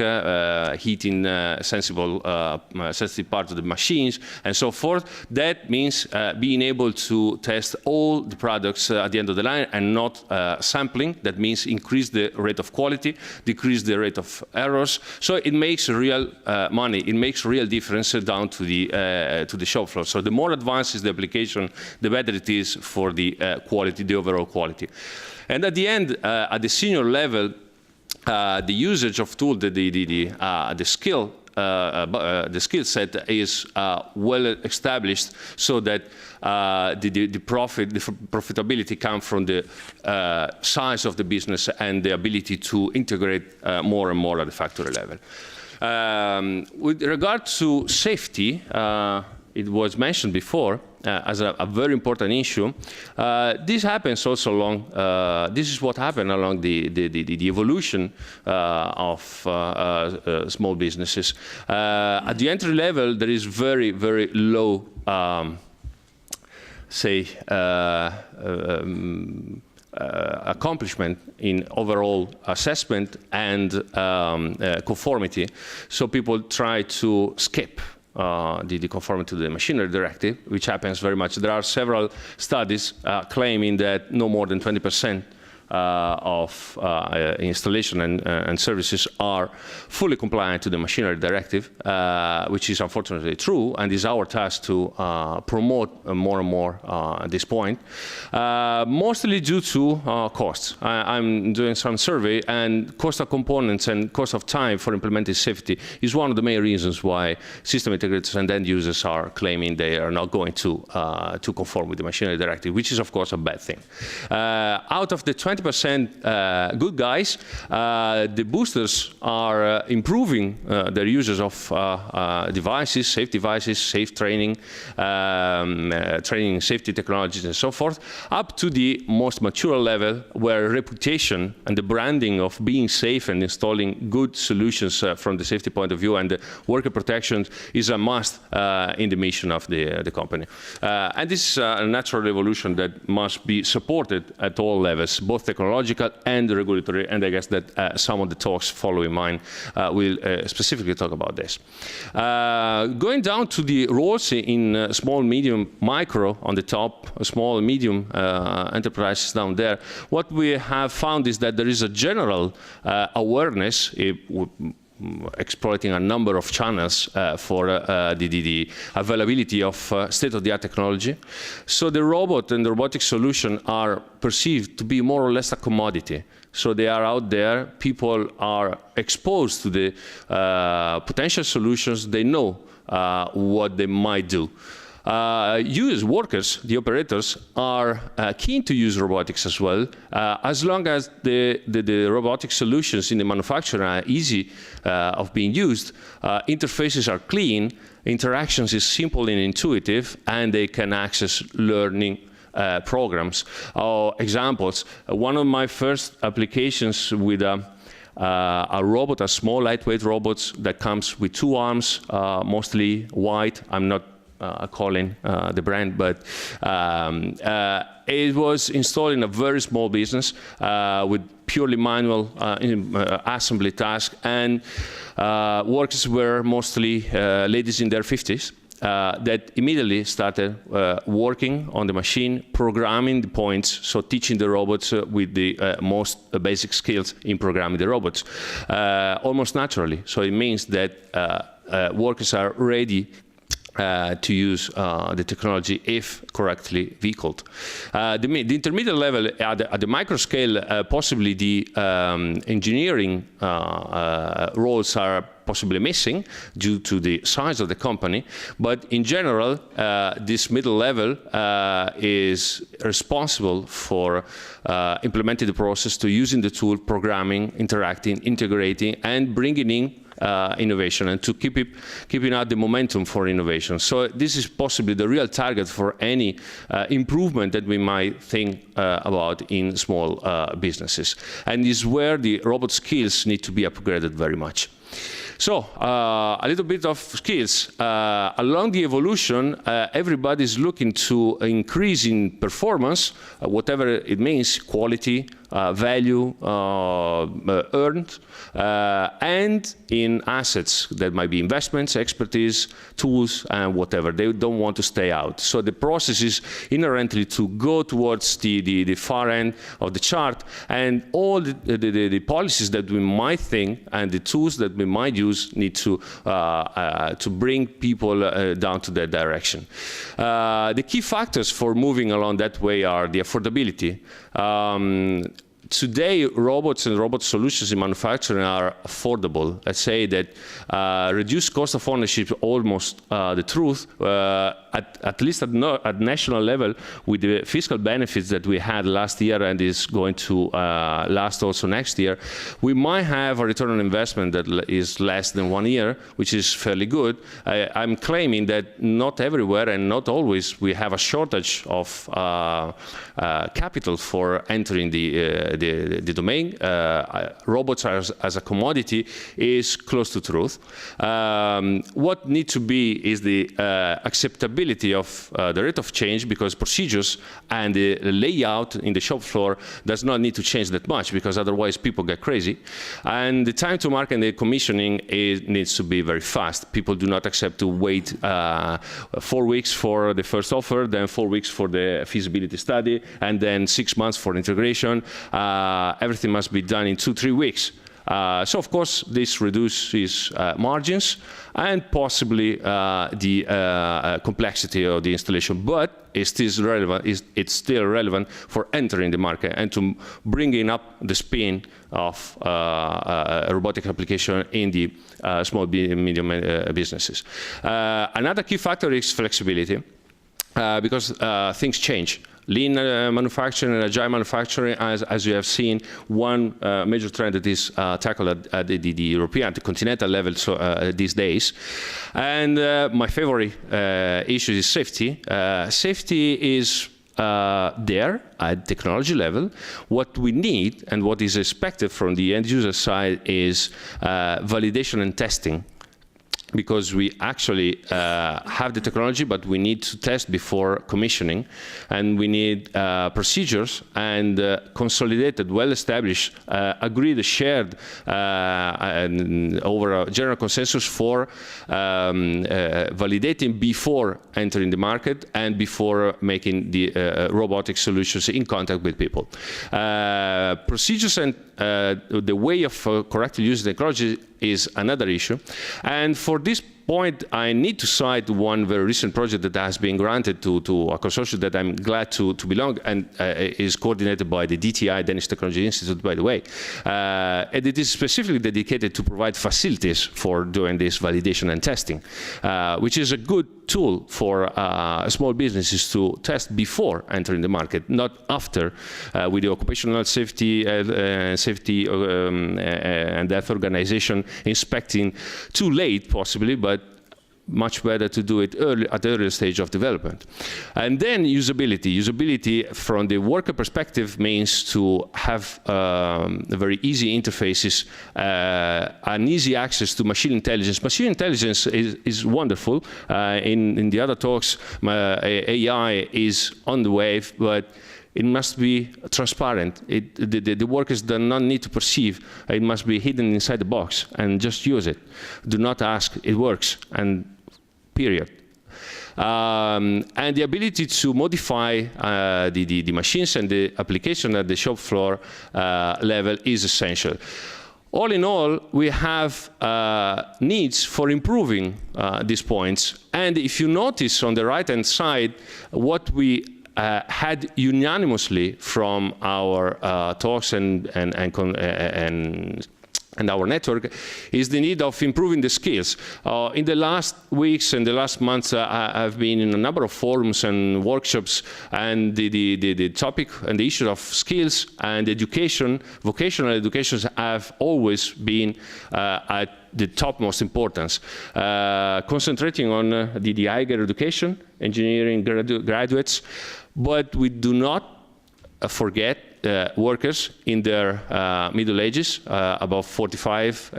S14: heating sensitive parts of the machines, and so forth. That means being able to test all the products at the end of the line and not sampling. That means increase the rate of quality, decrease the rate of errors. So it makes real money. It makes real difference down to the shop floor. So the more advanced is the application, the better it is for the quality, the overall quality. And at the end, at the senior level, the usage of tool, the skill set is well established, so that the profitability comes from the size of the business and the ability to integrate more and more at the factory level. With regard to safety, it was mentioned before as a very important issue. This happens also along, this is what happened along the evolution of small businesses. At the entry level, there is very, very low, accomplishment in overall assessment and conformity. So people try to skip the conformity to the machinery directive, which happens very much. There are several studies claiming that no more than 20% of installation and services are fully compliant to the machinery directive, which is unfortunately true, and is our task to promote more and more at this point, mostly due to costs. I'm doing some survey, and cost of components and cost of time for implementing safety is one of the main reasons why system integrators and end users are claiming they are not going to conform with the machinery directive, which is of course a bad thing. Out of the 20% good guys, the boosters are improving their users of devices, safe training, training safety technologies and so forth, up to the most mature level, where reputation and the branding of being safe and installing good solutions from the safety point of view and the worker protection is a must in the mission of the company. And this is a natural evolution that must be supported at all levels, both technological and regulatory, and I guess that some of the talks following mine will specifically talk about this. Going down to the roles in small, medium, micro on the top, small and medium enterprises down there, what we have found is that there is a general awareness, exploiting a number of channels for the availability of state-of-the-art technology. So the robot and the robotic solution are perceived to be more or less a commodity. So they are out there, people are exposed to the potential solutions, they know what they might do. Users, workers, the operators are keen to use robotics as well, as long as the robotic solutions in the manufacturer are easy of being used, interfaces are clean, interactions is simple and intuitive, and they can access learning programs. Examples, one of my first applications with a robot, a small lightweight robot that comes with 2 arms, mostly white. I'm not calling the brand, but it was installed in a very small business with purely manual assembly task, and workers were mostly ladies in their 50s that immediately started working on the machine, programming the points, so teaching the robots with the most basic skills in programming the robots, almost naturally. So it means that workers are ready to use the technology if correctly vehicled. The intermediate level, at the micro scale, possibly the engineering roles are possibly missing due to the size of the company, but in general, this middle level is responsible for implementing the process, to using the tool, programming, interacting, integrating, and bringing in innovation, and to keeping out the momentum for innovation. So this is possibly the real target for any improvement that we might think about in small businesses, and is where the robot skills need to be upgraded very much. So, a little bit of skills. Along the evolution, everybody's looking to increase in performance, whatever it means, quality, value earned, and in assets that might be investments, expertise, tools, and whatever. They don't want to stay out. So the process is inherently to go towards the far end of the chart, and all the policies that we might think and the tools that we might use need to bring people down to that direction. The key factors for moving along that way are the affordability. today, robots and robot solutions in manufacturing are affordable. Let's say that reduced cost of ownership is almost the truth, at least at national level, with the fiscal benefits that we had last year and is going to last also next year. We might have a return on investment that is less than 1 year, which is fairly good. I'm claiming that not everywhere and not always we have a shortage of capital for entering the domain. Robots as a commodity is close to truth. What needs to be is the acceptability of the rate of change, because procedures and the layout in the shop floor does not need to change that much, because otherwise people get crazy. And the time to market and the commissioning needs to be very fast. People do not accept to wait 4 weeks for the first offer, then 4 weeks for the feasibility study, and then 6 months for integration. Everything must be done in 2-3 weeks. So of course this reduces margins and possibly the complexity of the installation, but it's still relevant for entering the market and to bringing up the spin of a robotic application in the small and medium businesses. Another key factor is flexibility, because things change. Lean manufacturing and agile manufacturing, as you have seen, one major trend that is tackled at the European, the continental level these days. And my favorite issue is safety. Safety is there at technology level. What we need and what is expected from the end user side is validation and testing, because we actually have the technology, but we need to test before commissioning, and we need procedures and consolidated, well-established, agreed, shared over a general consensus for validating before entering the market and before making the robotic solutions in contact with people. Procedures and the way of correctly using technology is another issue. And for this point, I need to cite one very recent project that has been granted to a consortium that I'm glad to belong, and is coordinated by the DTI, Danish Technology Institute, by the way. And it is specifically dedicated to provide facilities for doing this validation and testing, which is a good tool for small businesses to test before entering the market, not after, with the occupational safety and health organization inspecting too late, possibly, but much better to do it early, at the earlier stage of development. And then usability. Usability from the worker perspective means to have very easy interfaces, and easy access to machine intelligence. Machine intelligence is wonderful. In the other talks, AI is on the wave, but it must be transparent. The workers do not need to perceive. It must be hidden inside the box, and just use it. Do not ask, it works, and period. And the ability to modify the machines and the application at the shop floor level is essential. All in all, we have needs for improving these points. And if you notice on the right-hand side, what we had unanimously from our talks and our network is the need of improving the skills. In the last weeks and the last months, I've been in a number of forums and workshops, and the topic and the issue of skills and education, vocational education, have always been at the topmost importance. Concentrating on the higher education, engineering graduates, but we do not forget workers in their middle ages, above 45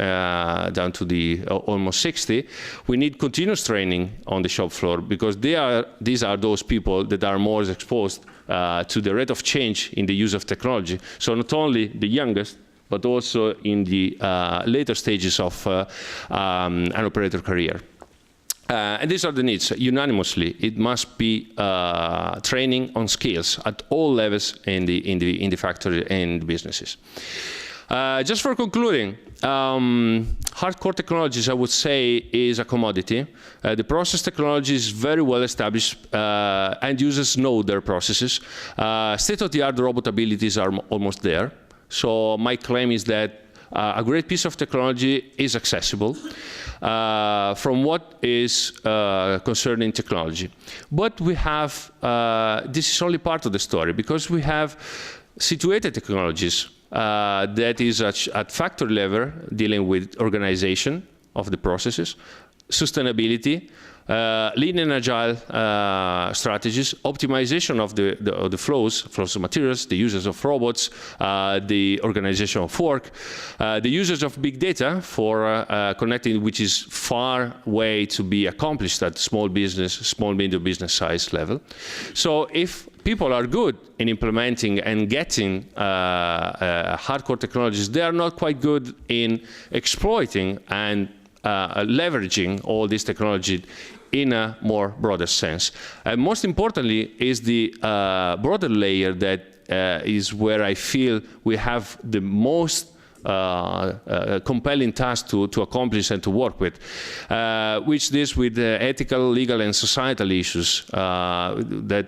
S14: down to the almost 60. We need continuous training on the shop floor, because these are those people that are more exposed to the rate of change in the use of technology. So not only the youngest, but also in the later stages of an operator career. And these are the needs, unanimously. It must be training on skills at all levels in the factory and businesses. Just for concluding, hardcore technologies, I would say, is a commodity. The process technology is very well established. End users know their processes. State-of-the-art robot abilities are almost there. So my claim is that a great piece of technology is accessible from what is concerning technology. But we have, this is only part of the story, because we have situated technologies that is at factory level, dealing with organization of the processes, sustainability, lean and agile strategies, optimization of the flows of materials, the uses of robots, the organization of work, the usage of big data for connecting, which is far way to be accomplished at small business, small medium business size level. So if people are good in implementing and getting hardcore technologies, they are not quite good in exploiting and leveraging all this technology in a more broader sense. And most importantly is the broader layer that is where I feel we have the most compelling task to accomplish and to work with, which deals with ethical, legal and societal issues that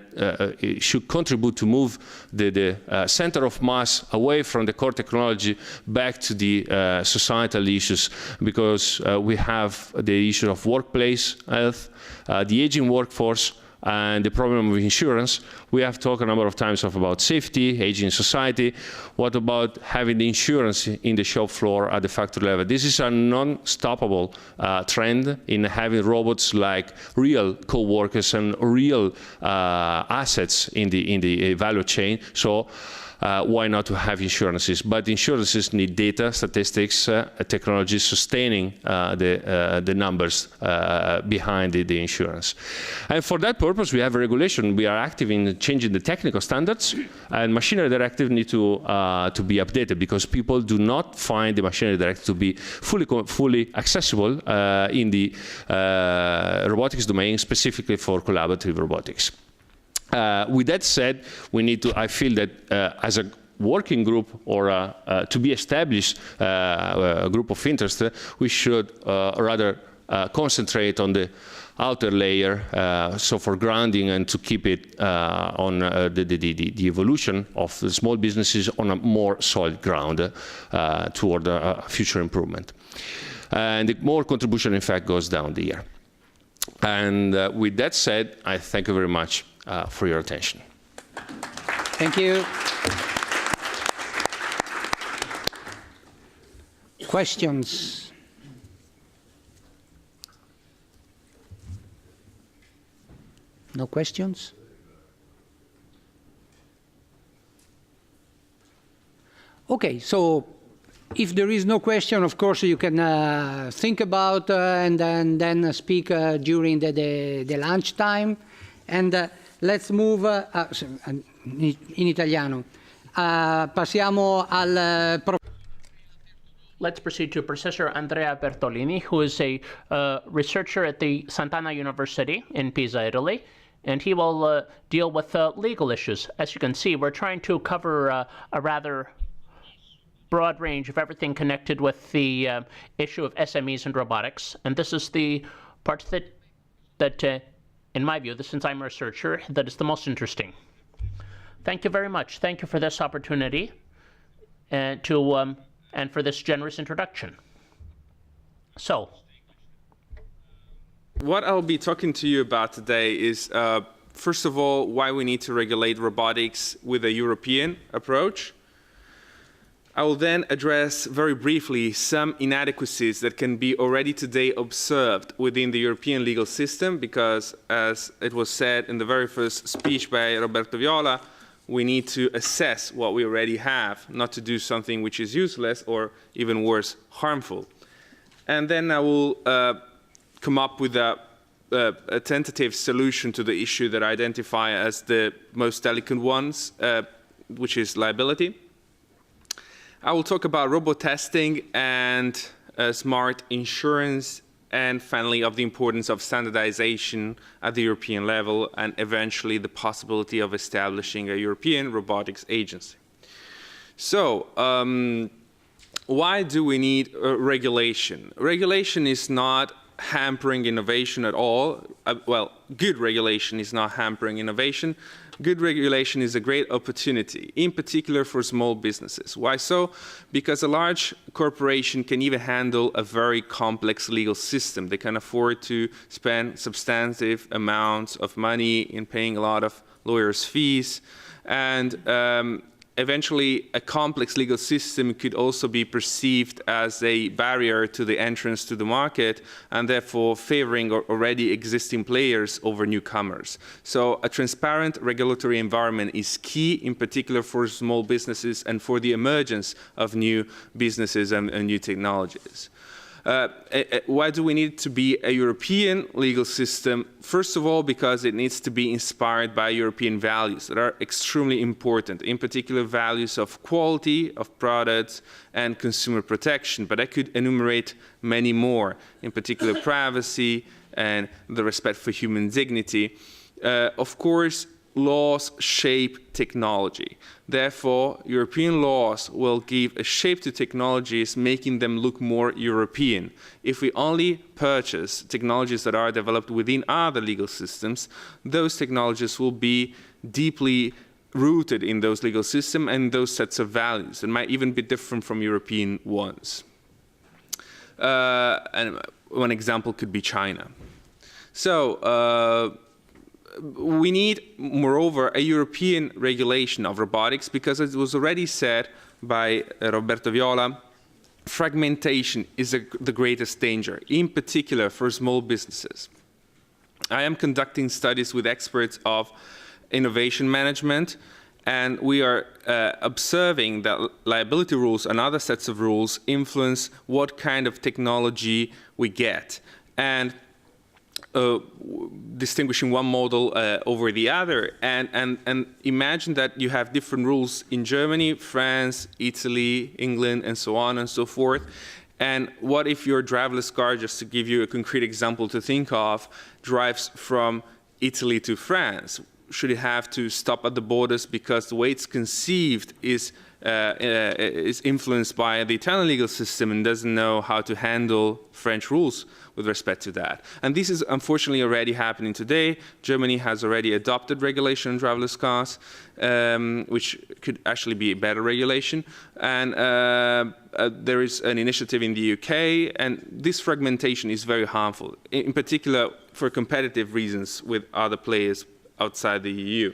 S14: should contribute to move the center of mass away from the core technology back to the societal issues, because we have the issue of workplace health, the aging workforce, and the problem of insurance. We have talked a number of times about safety, aging society. What about having the insurance in the shop floor at the factory level? This is a non-stoppable trend in having robots like real co-workers and real assets in the value chain. So why not to have insurances? But insurances need data, statistics, technology sustaining the numbers behind the insurance. And for that purpose, we have a regulation. We are active in changing the technical standards, and machinery directive need to be updated, because people do not find the machinery directive to be fully accessible in the robotics domain, specifically for collaborative robotics. With that said, we need to, I feel that as a working group or to be established a group of interest, we should rather concentrate on the outer layer, so for grounding and to keep it on the evolution of the small businesses on a more solid ground toward future improvement. And the more contribution, in fact, goes down the year. And with that said, I thank you very much for your attention.
S10: Thank you. Questions? No questions? Okay, so if there is no question, of course, you can think about and then speak during the lunch time. And let's move in italiano. Passiamo al
S7: Let's proceed to Professor Andrea Bertolini, who is a researcher at the Sant'Anna University in Pisa, Italy, and he will deal with legal issues. As you can see, we're trying to cover a rather broad range of everything connected with the issue of SMEs and robotics, and this is the part that in my view, since I'm a researcher, that is the most interesting. Thank you very much. Thank you for this opportunity and for this generous introduction. So,
S5: what I'll be talking to you about today is, first of all, why we need to regulate robotics with a European approach. I will then address very briefly some inadequacies that can be already today observed within the European legal system, because as it was said in the very first speech by Roberto Viola, we need to assess what we already have, not to do something which is useless or even worse, harmful. And then I will come up with a tentative solution to the issue that I identify as the most delicate ones, which is liability. I will talk about robot testing and smart insurance, and finally of the importance of standardization at the European level, and eventually the possibility of establishing a European robotics agency. So, why do we need regulation? Regulation is not hampering innovation at all. well, good regulation is not hampering innovation. Good regulation is a great opportunity, in particular for small businesses. Why so? Because a large corporation can even handle a very complex legal system. They can afford to spend substantive amounts of money in paying a lot of lawyers' fees. And eventually, a complex legal system could also be perceived as a barrier to the entrance to the market, and therefore favoring already existing players over newcomers. So a transparent regulatory environment is key, in particular for small businesses and for the emergence of new businesses and new technologies. Why do we need to be a European legal system? First of all, because it needs to be inspired by European values that are extremely important, in particular values of quality of products and consumer protection. But I could enumerate many more, in particular privacy and the respect for human dignity. Of course, laws shape technology. Therefore, European laws will give a shape to technologies, making them look more European. If we only purchase technologies that are developed within other legal systems, those technologies will be deeply rooted in those legal systems and those sets of values, and might even be different from European ones. And one example could be China. So, we need, moreover, a European regulation of robotics because, as it was already said by Roberto Viola, fragmentation is the greatest danger, in particular for small businesses. I am conducting studies with experts of innovation management, and we are observing that liability rules and other sets of rules influence what kind of technology we get. And distinguishing one model over the other, and imagine that you have different rules in Germany, France, Italy, England, and so on and so forth. And what if your driverless car, just to give you a concrete example to think of, drives from Italy to France? Should it have to stop at the borders because the way it's conceived is influenced by the Italian legal system and doesn't know how to handle French rules with respect to that? And this is unfortunately already happening today. Germany has already adopted regulation on driverless cars, which could actually be a better regulation. And there is an initiative in the UK, and this fragmentation is very harmful, in particular for competitive reasons with other players outside the EU.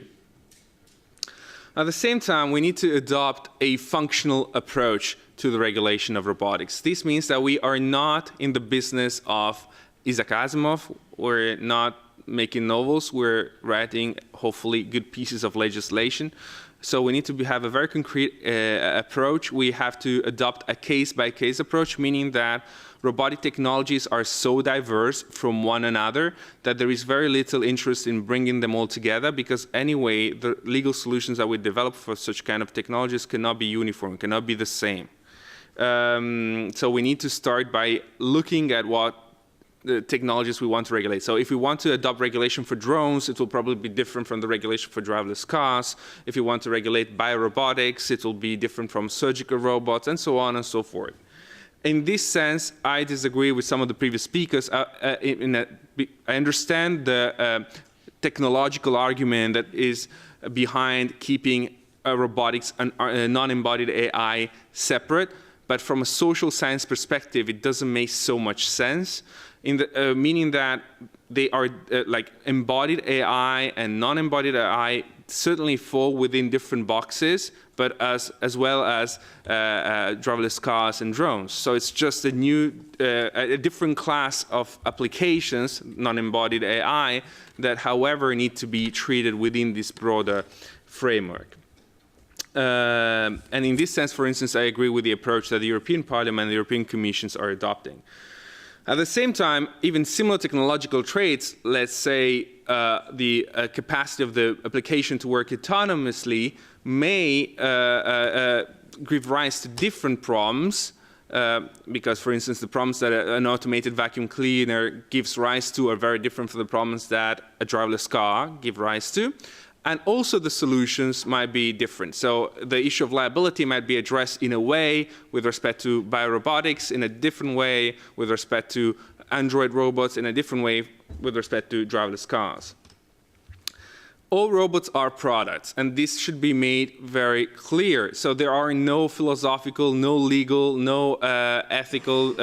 S5: At the same time, we need to adopt a functional approach to the regulation of robotics. This means that we are not in the business of Isaac Asimov. We're not making novels. We're writing, hopefully, good pieces of legislation. So we need to have a very concrete approach. We have to adopt a case-by-case approach, meaning that robotic technologies are so diverse from one another that there is very little interest in bringing them all together, because anyway, the legal solutions that we develop for such kind of technologies cannot be uniform, cannot be the same. So we need to start by looking at what the technologies we want to regulate. So if we want to adopt regulation for drones, it will probably be different from the regulation for driverless cars. If you want to regulate biorobotics, it will be different from surgical robots, and so on and so forth. In this sense, I disagree with some of the previous speakers. I understand the technological argument that is behind keeping robotics and non-embodied AI separate, but from a social science perspective, it doesn't make so much sense, meaning that they are like embodied AI and non-embodied AI certainly fall within different boxes, but as well as driverless cars and drones. So it's just a new, a different class of applications, non-embodied AI, that however need to be treated within this broader framework. And in this sense, for instance, I agree with the approach that the European Parliament and the European Commissions are adopting. At the same time, even similar technological traits, let's say the capacity of the application to work autonomously, may give rise to different problems, because, for instance, the problems that an automated vacuum cleaner gives rise to are very different from the problems that a driverless car gives rise to. And also the solutions might be different. So the issue of liability might be addressed in a way with respect to biorobotics, in a different way with respect to android robots in a different way with respect to driverless cars. All robots are products, and this should be made very clear. So there are no philosophical, no legal, no ethical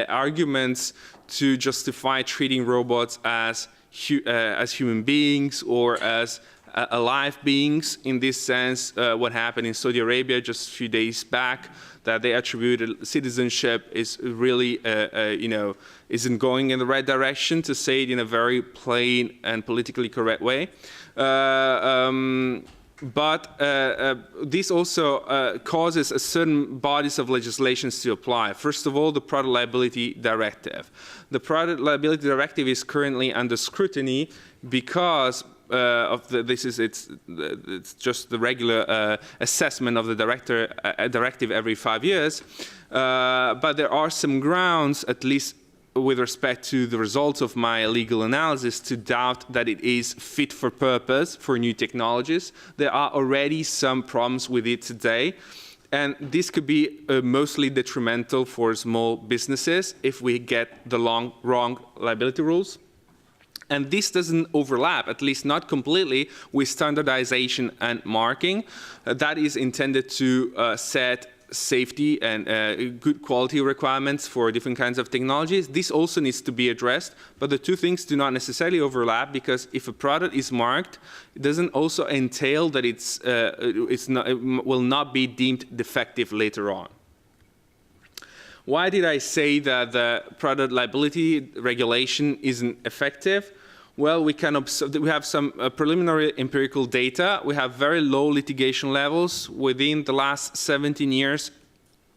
S5: arguments to justify treating robots as human beings or as alive beings. In this sense, what happened in Saudi Arabia just a few days back, that they attributed citizenship is really, isn't going in the right direction, to say it in a very plain and politically correct way. But this also causes a certain bodies of legislations to apply. First of all, the Product Liability Directive. The Product Liability Directive is currently under scrutiny because it's just the regular assessment of the directive every 5 years. But there are some grounds, at least with respect to the results of my legal analysis, to doubt that it is fit for purpose for new technologies. There are already some problems with it today, and this could be mostly detrimental for small businesses if we get the wrong liability rules. And this doesn't overlap, at least not completely, with standardization and marking. That is intended to set safety and good quality requirements for different kinds of technologies. This also needs to be addressed, but the two things do not necessarily overlap, because if a product is marked, it doesn't also entail that it will not be deemed defective later on. Why did I say that the product liability regulation isn't effective? Well, we can observe that we have some preliminary empirical data. We have very low litigation levels. Within the last 17 years,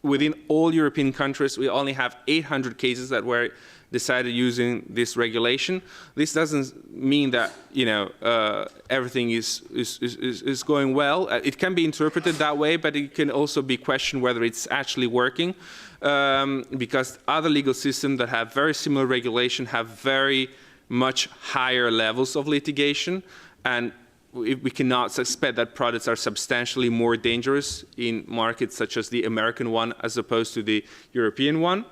S5: within all European countries, we only have 800 cases that were decided using this regulation. This doesn't mean that everything is going well. It can be interpreted that way, but it can also be questioned whether it's actually working, because other legal systems that have very similar regulation have very much higher levels of litigation, and we cannot suspect that products are substantially more dangerous in markets such as the American one as opposed to the European one.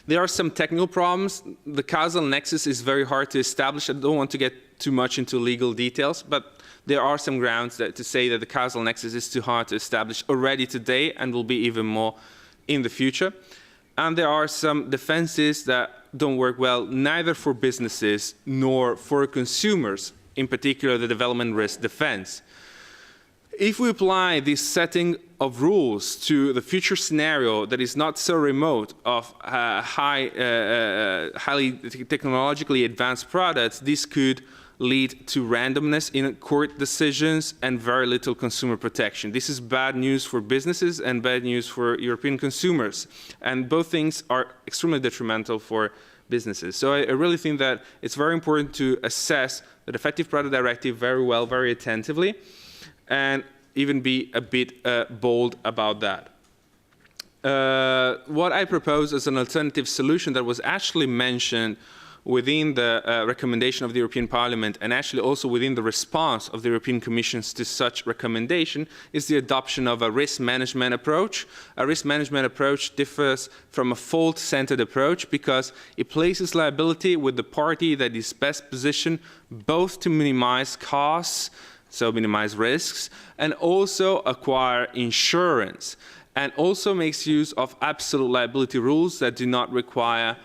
S5: There are some technical problems. The causal nexus is very hard to establish. I don't want to get too much into legal details, but there are some grounds to say that the causal nexus is too hard to establish already today and will be even more in the future. And there are some defenses that don't work well, neither for businesses nor for consumers, in particular the development risk defense. If we apply this setting of rules to the future scenario that is not so remote of highly technologically advanced products, this could lead to randomness in court decisions and very little consumer protection. This is bad news for businesses and bad news for European consumers. And both things are extremely detrimental for businesses. So I really think that it's very important to assess the Defective Product Directive very well, very attentively, and even be a bit bold about that. What I propose as an alternative solution that was actually mentioned within the recommendation of the European Parliament, and actually also within the response of the European Commission to such recommendation, is the adoption of a risk management approach. A risk management approach differs from a fault-centered approach because it places liability with the party that is best positioned both to minimize costs, so minimize risks, and also acquire insurance, and also makes use of absolute liability rules that do not require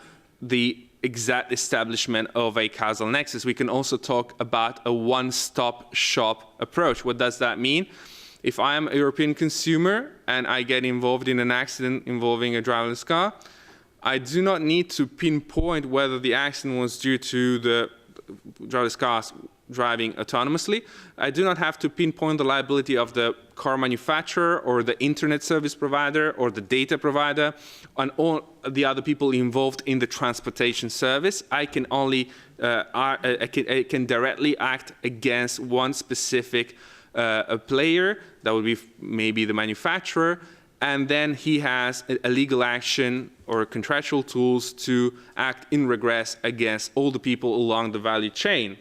S5: the exact establishment of a causal nexus. We can also talk about a one-stop shop approach. What does that mean? If I am a European consumer and I get involved in an accident involving a driverless car, I do not need to pinpoint whether the accident was due to the driverless cars driving autonomously. I do not have to pinpoint the liability of the car manufacturer or the internet service provider or the data provider and all the other people involved in the transportation service. I can only I can directly act against one specific player. That would be maybe the manufacturer, and then he has a legal action or contractual tools to act in regress against all the people along the value chain.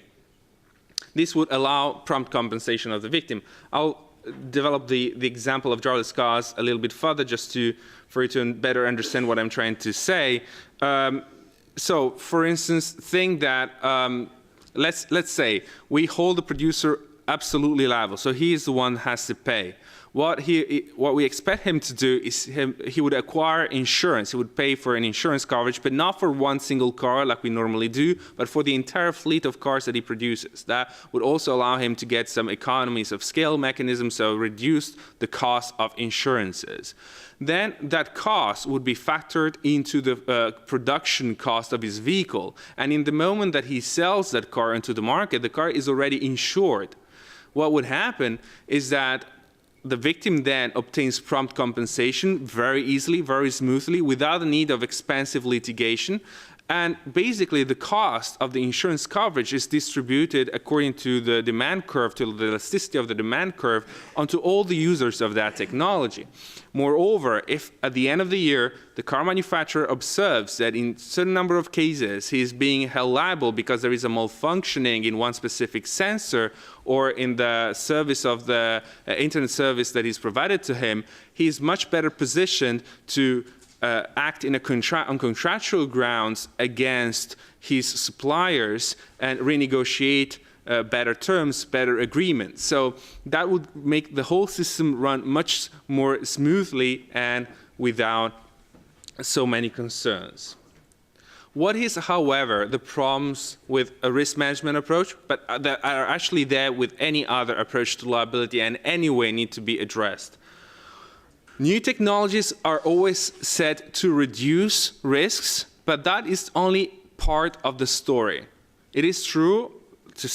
S5: This would allow prompt compensation of the victim. I'll develop the example of driverless cars a little bit further just for you to better understand what I'm trying to say. So, for instance, think that, let's say we hold the producer absolutely liable, so he is the one who has to pay. What we expect him to do is he would acquire insurance. He would pay for an insurance coverage, but not for one single car like we normally do, but for the entire fleet of cars that he produces. That would also allow him to get some economies of scale mechanisms, so reduce the cost of insurances. Then that cost would be factored into the production cost of his vehicle. And in the moment that he sells that car into the market, the car is already insured. What would happen is that the victim then obtains prompt compensation very easily, very smoothly, without the need of expensive litigation. And basically, the cost of the insurance coverage is distributed according to the demand curve, to the elasticity of the demand curve, onto all the users of that technology. Moreover, if at the end of the year, the car manufacturer observes that in a certain number of cases, he is being held liable because there is a malfunctioning in one specific sensor or in the service of the internet service that is provided to him, he is much better positioned to act on contractual grounds against his suppliers and renegotiate better terms, better agreements. So that would make the whole system run much more smoothly and without so many concerns. What is, however, the problems with a risk management approach, but that are actually there with any other approach to liability and anyway need to be addressed? New technologies are always said to reduce risks, but that is only part of the story. It is true, to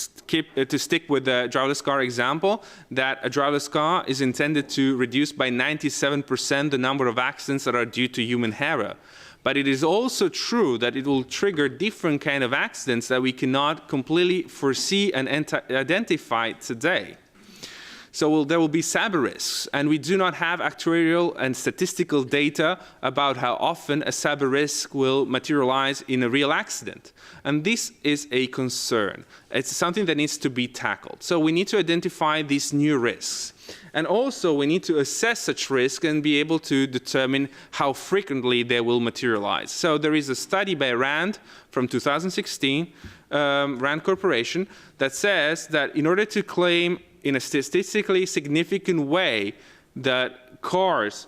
S5: stick with the driverless car example, that a driverless car is intended to reduce by 97% the number of accidents that are due to human error. But it is also true that it will trigger different kind of accidents that we cannot completely foresee and identify today. So there will be cyber risks, and we do not have actuarial and statistical data about how often a cyber risk will materialize in a real accident. And this is a concern. It's something that needs to be tackled. So we need to identify these new risks. And also we need to assess such risk and be able to determine how frequently they will materialize. So there is a study by RAND from 2016, RAND Corporation, that says that in order to claim in a statistically significant way that cars,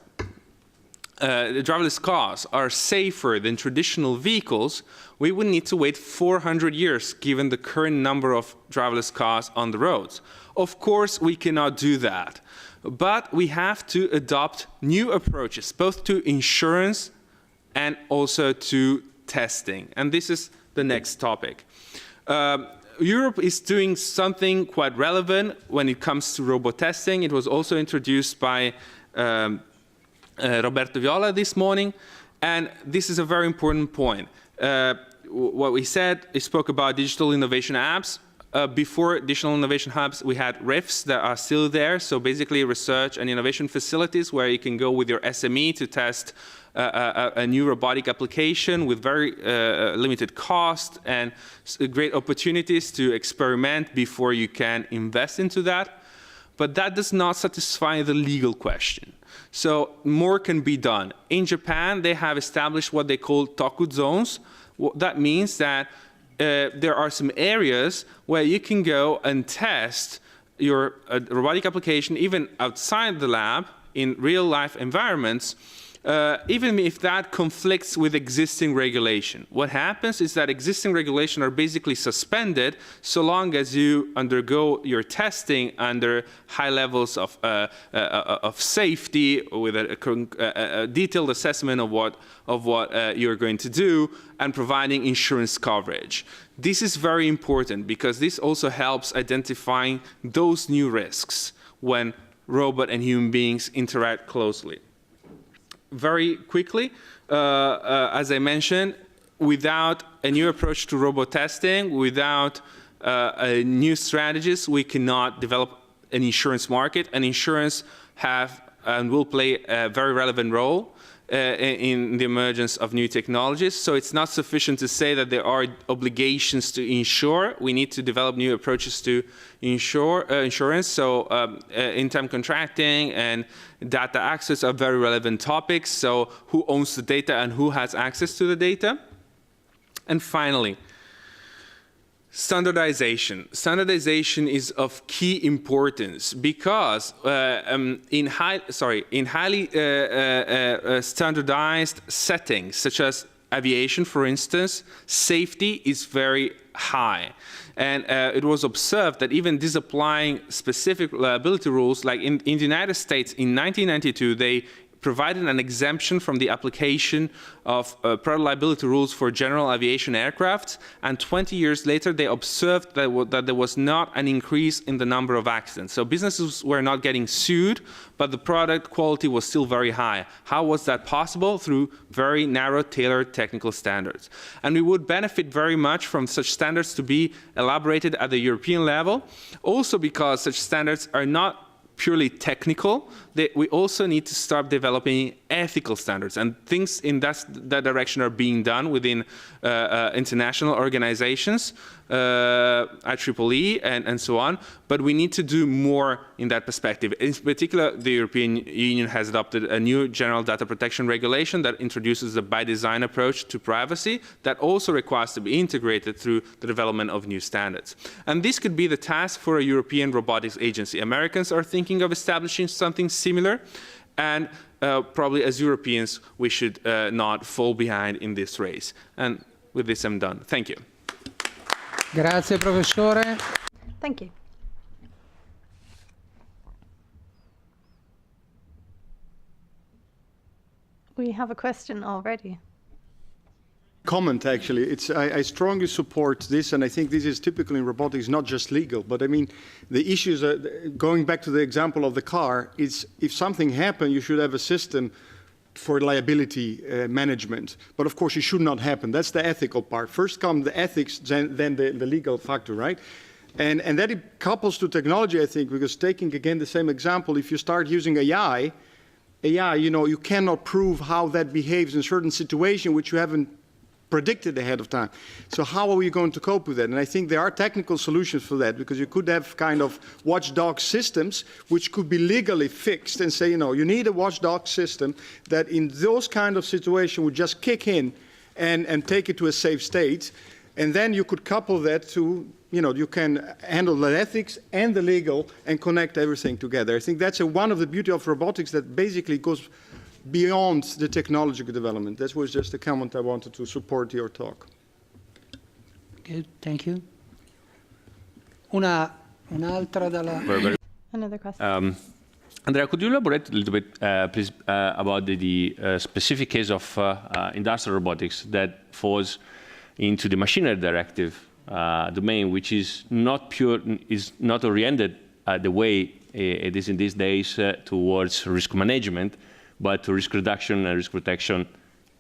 S5: driverless cars, are safer than traditional vehicles, we would need to wait 400 years given the current number of driverless cars on the roads. Of course, we cannot do that, but we have to adopt new approaches, both to insurance and also to testing. And this is the next topic. Europe is doing something quite relevant when it comes to robot testing. It was also introduced by Roberto Viola this morning, and this is a very important point. What we said, we spoke about digital innovation hubs. Before digital innovation hubs, we had RIFs that are still there, so basically research and innovation facilities where you can go with your SME to test a new robotic application with very limited cost and great opportunities to experiment before you can invest into that. But that does not satisfy the legal question. So more can be done. In Japan, they have established what they call toku zones. That means that there are some areas where you can go and test your robotic application even outside the lab in real-life environments, even if that conflicts with existing regulation. What happens is that existing regulations are basically suspended so long as you undergo your testing under high levels of safety, with a detailed assessment of what you're going to do, and providing insurance coverage. This is very important because this also helps identifying those new risks when robot and human beings interact closely. Very quickly, as I mentioned, without a new approach to robot testing, without new strategies, we cannot develop an insurance market. And insurance have and will play a very relevant role in the emergence of new technologies. So it's not sufficient to say that there are obligations to insure. We need to develop new approaches to insurance. So in-time contracting and data access are very relevant topics. So who owns the data and who has access to the data? And finally, standardization. Standardization is of key importance because in highly standardized settings, such as aviation, for instance, safety is very high. And it was observed that even disapplying specific liability rules, like in the United States in 1992, they provided an exemption from the application of product liability rules for general aviation aircraft, and 20 years later they observed that there was not an increase in the number of accidents. So businesses were not getting sued, but the product quality was still very high. How was that possible? Through very narrow, tailored technical standards. And we would benefit very much from such standards to be elaborated at the European level, also because such standards are not purely technical. We also need to start developing ethical standards, and things in that direction are being done within international organizations, IEEE and so on, but we need to do more in that perspective. In particular, the European Union has adopted a new general data protection regulation that introduces a by design approach to privacy that also requires to be integrated through the development of new standards. And this could be the task for a European robotics agency. Americans are thinking of establishing something similar, and probably as Europeans we should not fall behind in this race. And with this I'm done. Thank you.
S10: Grazie, professore.
S2: Thank you. We have a question already.
S6: Comment, actually. I strongly support this, and I think this is typical in robotics, not just legal. But I mean, the issues are, going back to the example of the car, is if something happened, you should have a system for liability management. But of course, it should not happen. That's the ethical part. First come the ethics, then the legal factor, right? And that it couples to technology, I think, because taking again the same example, if you start using AI, you know, you cannot prove how that behaves in certain situation which you haven't predicted ahead of time. So how are we going to cope with that? And I think there are technical solutions for that, because you could have kind of watchdog systems which could be legally fixed and say, you know, you need a watchdog system that in those kind of situations would just kick in and take it to a safe state. And then you could couple that to, you know, you can handle the ethics and the legal and connect everything together. I think that's one of the beauty of robotics, that basically goes beyond the technological development. That was just a comment I wanted to support your talk.
S10: Good, thank you. Un'altra dalla...
S2: Another question.
S14: Andrea, could you elaborate a little bit, please, about the specific case of industrial robotics that falls into the machinery directive domain, which is not oriented the way it is in these days towards risk management, but to risk reduction and risk protection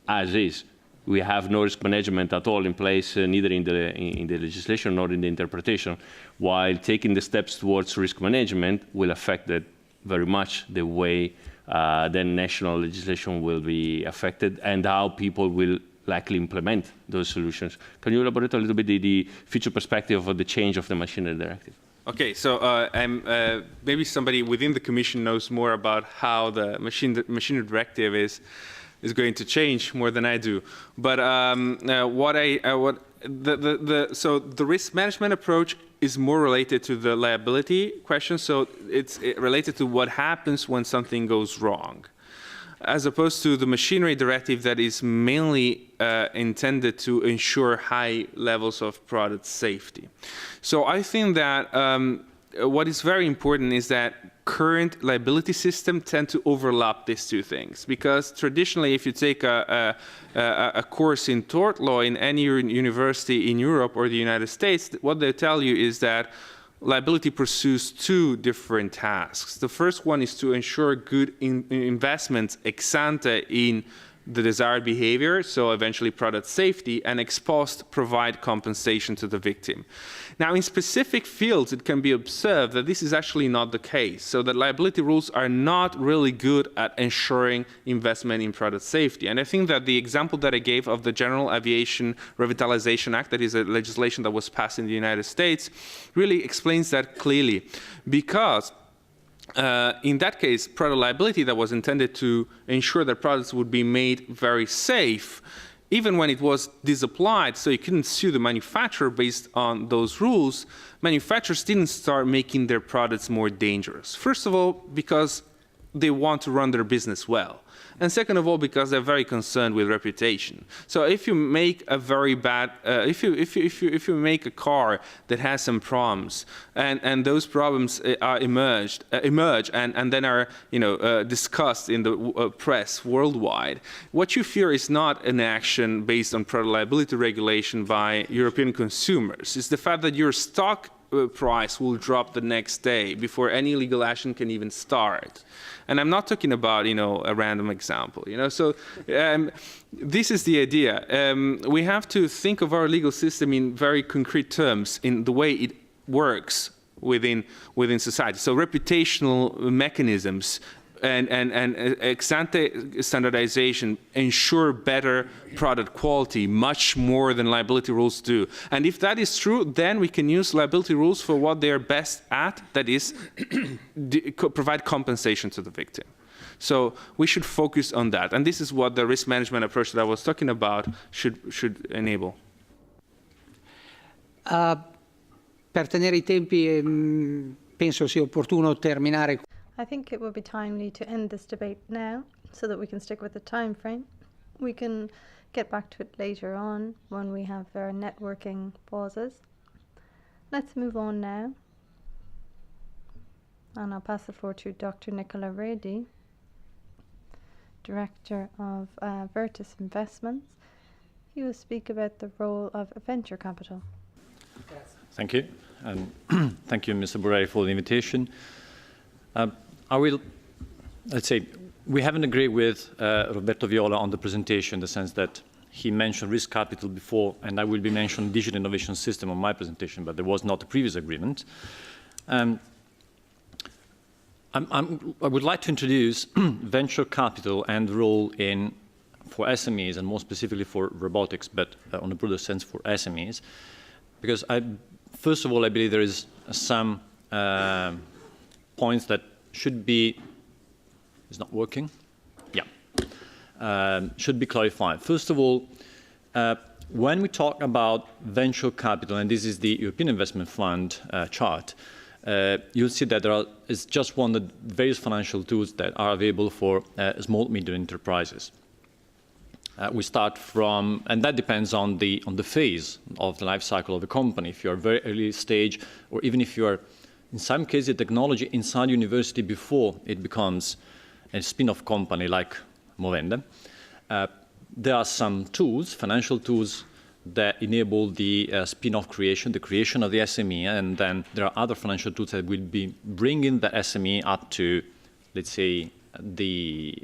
S14: as is. We have no risk management at all in place, neither in the legislation nor in the interpretation, while taking the steps towards risk management will affect that very much the way then national legislation will be affected and how people will likely implement those solutions. Can you elaborate a little bit the future perspective of the change of the machinery directive?
S5: Okay, so maybe somebody within the Commission knows more about how the machinery directive is going to change more than I do. But so the risk management approach is more related to the liability question. So it's related to what happens when something goes wrong, as opposed to the machinery directive that is mainly intended to ensure high levels of product safety. So I think that what is very important is that current liability systems tend to overlap these two things, because traditionally if you take a course in tort law in any university in Europe or the United States, what they tell you is that liability pursues two different tasks. The first one is to ensure good investments ex ante in the desired behavior, so eventually product safety, and ex post provide compensation to the victim. Now, in specific fields, it can be observed that this is actually not the case, so that liability rules are not really good at ensuring investment in product safety. And I think that the example that I gave of the General Aviation Revitalization Act, that is a legislation that was passed in the United States, really explains that clearly, because in that case, product liability that was intended to ensure that products would be made very safe even when it was disapplied, so you couldn't sue the manufacturer based on those rules, manufacturers didn't start making their products more dangerous. First of all, because they want to run their business well. And second of all, because they're very concerned with reputation. So if you make a very bad, if you make a car that has some problems, and those problems are emerge and then are discussed in the press worldwide, what you fear is not an action based on product liability regulation by European consumers. It's the fact that your stock price will drop the next day before any legal action can even start. And I'm not talking about, a random example, So this is the idea. We have to think of our legal system in very concrete terms in the way it works within society. So reputational mechanisms and ex-ante standardization ensure better product quality much more than liability rules do. And if that is true, then we can use liability rules for what they're best at, that is, provide compensation to the victim. So we should focus on that. And this is what the risk management approach that I was talking about should enable.
S10: Per tenere I tempi, penso sia opportuno terminare.
S2: I think it would be timely to end this debate now so that we can stick with the time frame. We can get back to it later on when we have our networking pauses. Let's move on now. And I'll pass the floor to Dr. Nicola Redi, Director of Vertis Investments. He will speak about the role of venture capital.
S15: Thank you. And thank you, Mr. Borrelli, for the invitation. I will, let's say, we haven't agreed with Roberto Viola on the presentation in the sense that he mentioned risk capital before, and I will be mentioning digital innovation system on my presentation, but there was not a previous agreement. I would like to introduce venture capital and role for SMEs, and more specifically for robotics, but on a broader sense for SMEs, because first of all, I believe there is some points that should be, is not working? Yeah. Should be clarified. First of all, when we talk about venture capital, and this is the European Investment Fund chart, you'll see that is just one of the various financial tools that are available for small, medium enterprises. We start from, and that depends on the phase of the life cycle of the company. If you're very early stage, or even if you're in some cases, technology inside university before it becomes a spin-off company like Movenda. There are some tools, financial tools, that enable the spin-off creation, the creation of the SME, and then there are other financial tools that will be bringing the SME up to, let's say,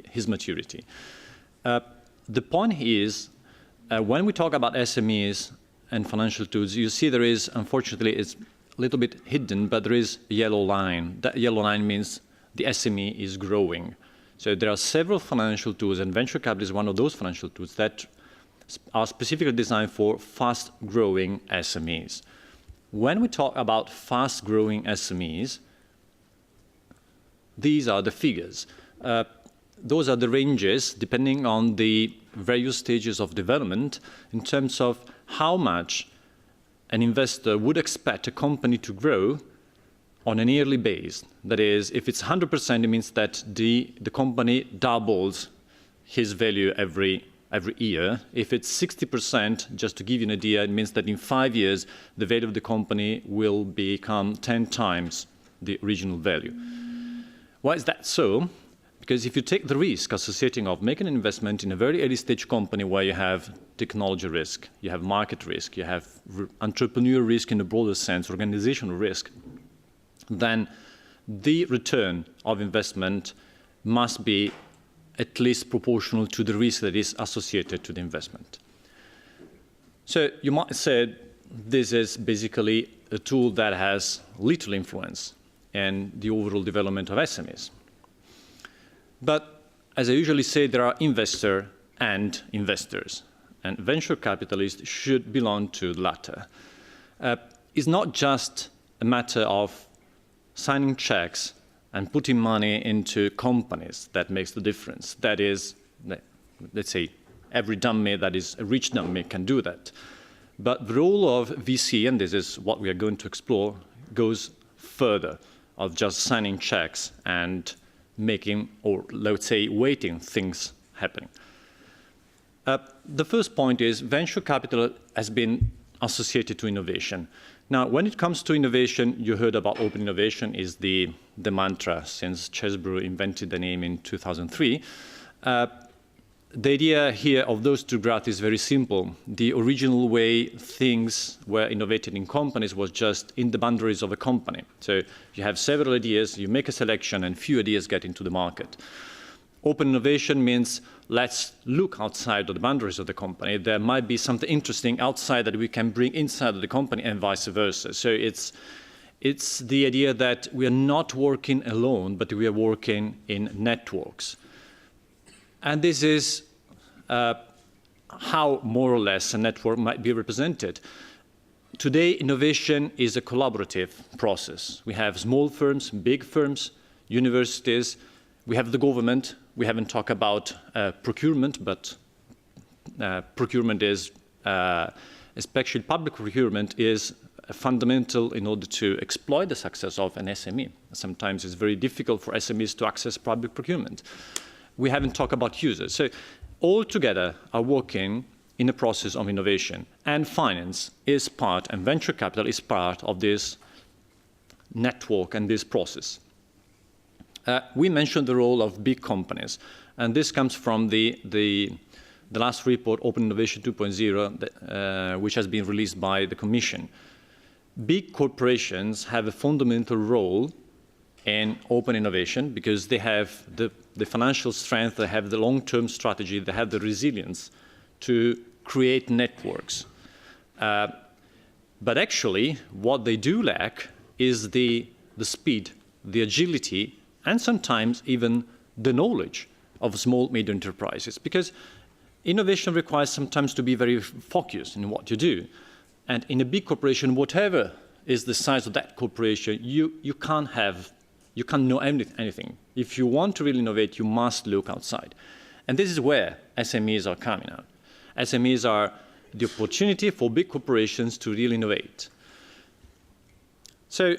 S15: his maturity. The point is, when we talk about SMEs and financial tools, you see there is, unfortunately, it's a little bit hidden, but there is a yellow line. That yellow line means the SME is growing. So there are several financial tools, and venture capital is one of those financial tools that are specifically designed for fast-growing SMEs. When we talk about fast-growing SMEs, these are the figures. Those are the ranges, depending on the various stages of development, in terms of how much an investor would expect a company to grow on an yearly basis. That is, if it's 100%, it means that the company doubles his value every year. If it's 60%, just to give you an idea, it means that in 5 years, the value of the company will become 10 times the original value. Why is that so? Because if you take the risk associating of making an investment in a very early stage company where you have technology risk, you have market risk, you have entrepreneur risk in a broader sense, organizational risk, then the return of investment must be at least proportional to the risk that is associated to the investment. So you might say this is basically a tool that has little influence in the overall development of SMEs. But as I usually say, there are investor and investors, and venture capitalists should belong to the latter. It's not just a matter of signing checks and putting money into companies that makes the difference. That is, let's say, every dummy that is a rich dummy can do that. But the role of VC, and this is what we are going to explore, goes further of just signing checks and making, or let's say, waiting things happening. The first point is venture capital has been associated to innovation. Now, when it comes to innovation, you heard about open innovation is the mantra since Chesbrough invented the name in 2003. The idea here of those two graphs is very simple. The original way things were innovated in companies was just in the boundaries of a company. So you have several ideas, you make a selection, and few ideas get into the market. Open innovation means let's look outside of the boundaries of the company. There might be something interesting outside that we can bring inside of the company and vice versa. So it's the idea that we are not working alone, but we are working in networks. And this is how more or less a network might be represented. Today, innovation is a collaborative process. We have small firms, big firms, universities, we have the government. We haven't talked about procurement, but procurement is, especially public procurement, is fundamental in order to exploit the success of an SME. Sometimes it's very difficult for SMEs to access public procurement. We haven't talked about users. So all together are working in a process of innovation. And finance is part, and venture capital is part of this network and this process. We mentioned the role of big companies, and this comes from the last report, Open Innovation 2.0, which has been released by the Commission. Big corporations have a fundamental role in open innovation because they have the financial strength, they have the long-term strategy, they have the resilience to create networks. But actually, what they do lack is the speed, the agility, and sometimes even the knowledge of small, medium enterprises. Because innovation requires sometimes to be very focused in what you do. And in a big corporation, whatever is the size of that corporation, you can't know anything. If you want to really innovate, you must look outside. And this is where SMEs are coming out. SMEs are the opportunity for big corporations to really innovate. So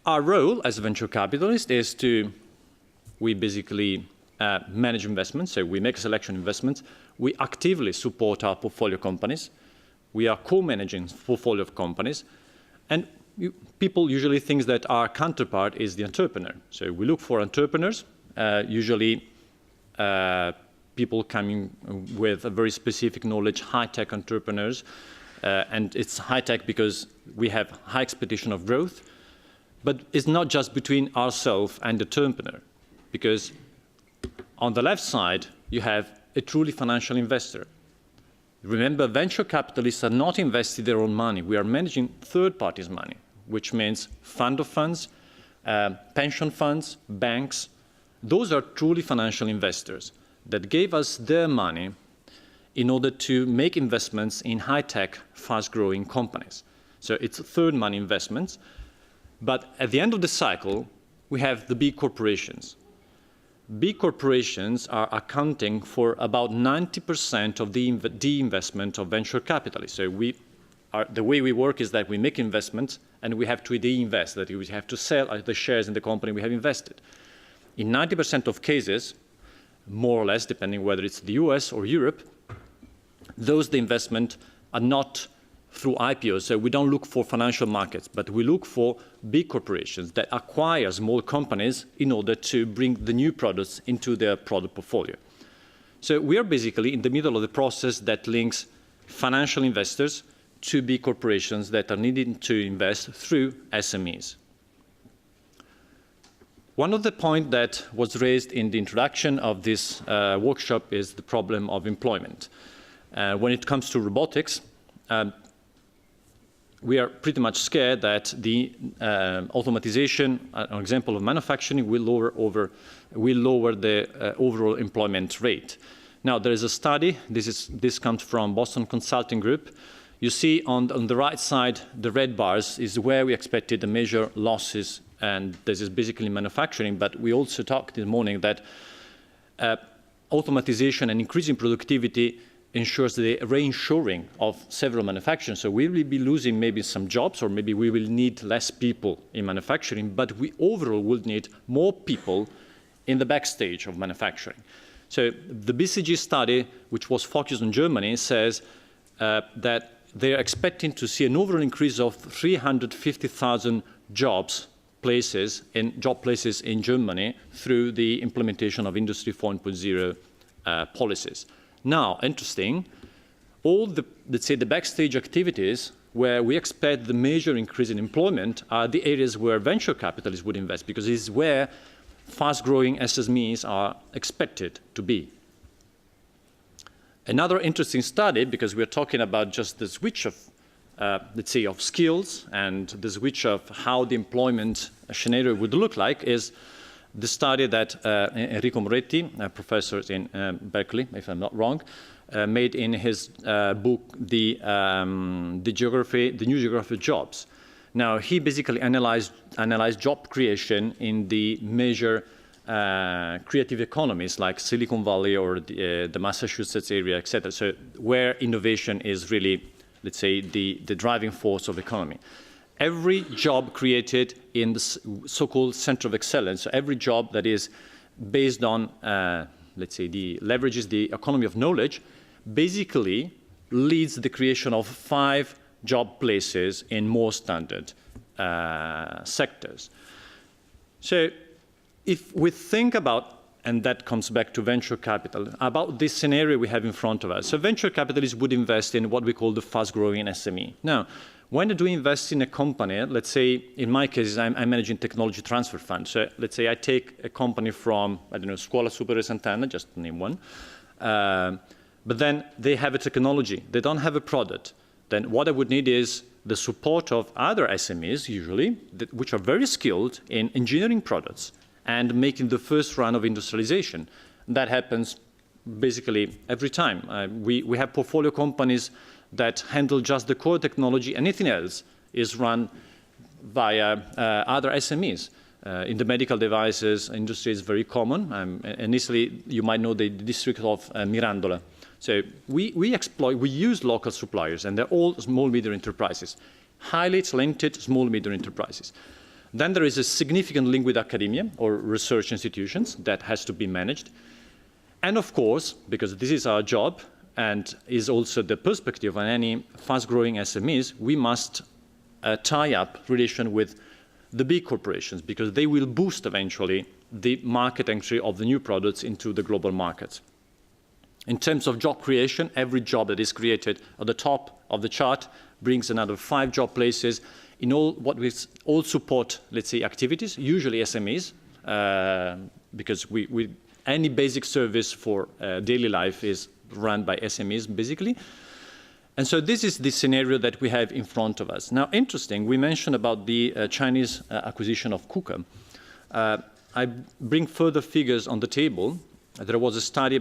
S15: our role as a venture capitalist is we basically manage investments, so we make a selection of investments. We actively support our portfolio companies. We are co-managing portfolio of companies. And people usually think that our counterpart is the entrepreneur. So we look for entrepreneurs, usually people coming with a very specific knowledge, high-tech entrepreneurs. And it's high-tech because we have high expectation of growth. But it's not just between ourselves and the entrepreneur, because on the left side, you have a truly financial investor. Remember, venture capitalists are not investing their own money. We are managing third parties' money, which means fund of funds, pension funds, banks. Those are truly financial investors that gave us their money in order to make investments in high-tech, fast-growing companies. So it's third money investments. But at the end of the cycle, we have the big corporations. Big corporations are accounting for about 90% of the investment of venture capitalists. So the way we work is that we make investments and we have to de-invest, that we have to sell the shares in the company we have invested. In 90% of cases, more or less, depending whether it's the US or Europe, the investment are not through IPOs. So we don't look for financial markets, but we look for big corporations that acquire small companies in order to bring the new products into their product portfolio. So we are basically in the middle of the process that links financial investors to big corporations that are needing to invest through SMEs. One of the points that was raised in the introduction of this workshop is the problem of employment. When it comes to robotics, we are pretty much scared that the automatization, an example of manufacturing, will lower the overall employment rate. Now, there is a study. This comes from Boston Consulting Group. You see on the right side, the red bars is where we expected to measure losses, and this is basically manufacturing. But we also talked this morning that automatization and increasing productivity ensures the reinsuring of several manufacturing. So we will be losing maybe some jobs, or maybe we will need less people in manufacturing, but we overall will need more people in the backstage of manufacturing. So the BCG study, which was focused on Germany, says that they're expecting to see an overall increase of 350,000 job places in Germany through the implementation of Industry 4.0 policies. Now, interesting, all the, let's say, the backstage activities where we expect the major increase in employment are the areas where venture capitalists would invest, because this is where fast-growing SMEs are expected to be. Another interesting study, because we're talking about just the switch of, let's say, of skills and the switch of how the employment scenario would look like, is the study that Enrico Moretti, a professor in Berkeley, if I'm not wrong, made in his book, The New Geography of Jobs. Now, he basically analyzed job creation in the major creative economies like Silicon Valley or the Massachusetts area, etc. So where innovation is really, let's say, the driving force of the economy. Every job created in the so-called center of excellence, so every job that is based on, let's say, leverages the economy of knowledge, basically leads the creation of 5 job places in more standard sectors. So if we think about, and that comes back to venture capital, about this scenario we have in front of us. So venture capitalists would invest in what we call the fast-growing SME. Now, when I do invest in a company, let's say, in my case, I'm managing technology transfer fund. So let's say I take a company from, I don't know, Scuola Superiore Sant'Anna, just to name one. But then they have a technology. They don't have a product. Then what I would need is the support of other SMEs, usually, which are very skilled in engineering products and making the first run of industrialization. That happens basically every time. We have portfolio companies that handle just the core technology. Anything else is run via other SMEs. In the medical devices industry is very common. In Italy, you might know the district of Mirandola. So we use local suppliers, and they're all small, medium enterprises, highly talented small, medium enterprises. Then there is a significant link with academia or research institutions that has to be managed. And of course, because this is our job and is also the perspective on any fast-growing SMEs, we must tie up relation with the big corporations, because they will boost eventually the market entry of the new products into the global markets. In terms of job creation, every job that is created at the top of the chart brings another 5 job places in all what we all support, let's say, activities, usually SMEs, because any basic service for daily life is run by SMEs, basically. And so this is the scenario that we have in front of us. Now, interesting, we mentioned about the Chinese acquisition of KUKA. I bring further figures on the table. There was a study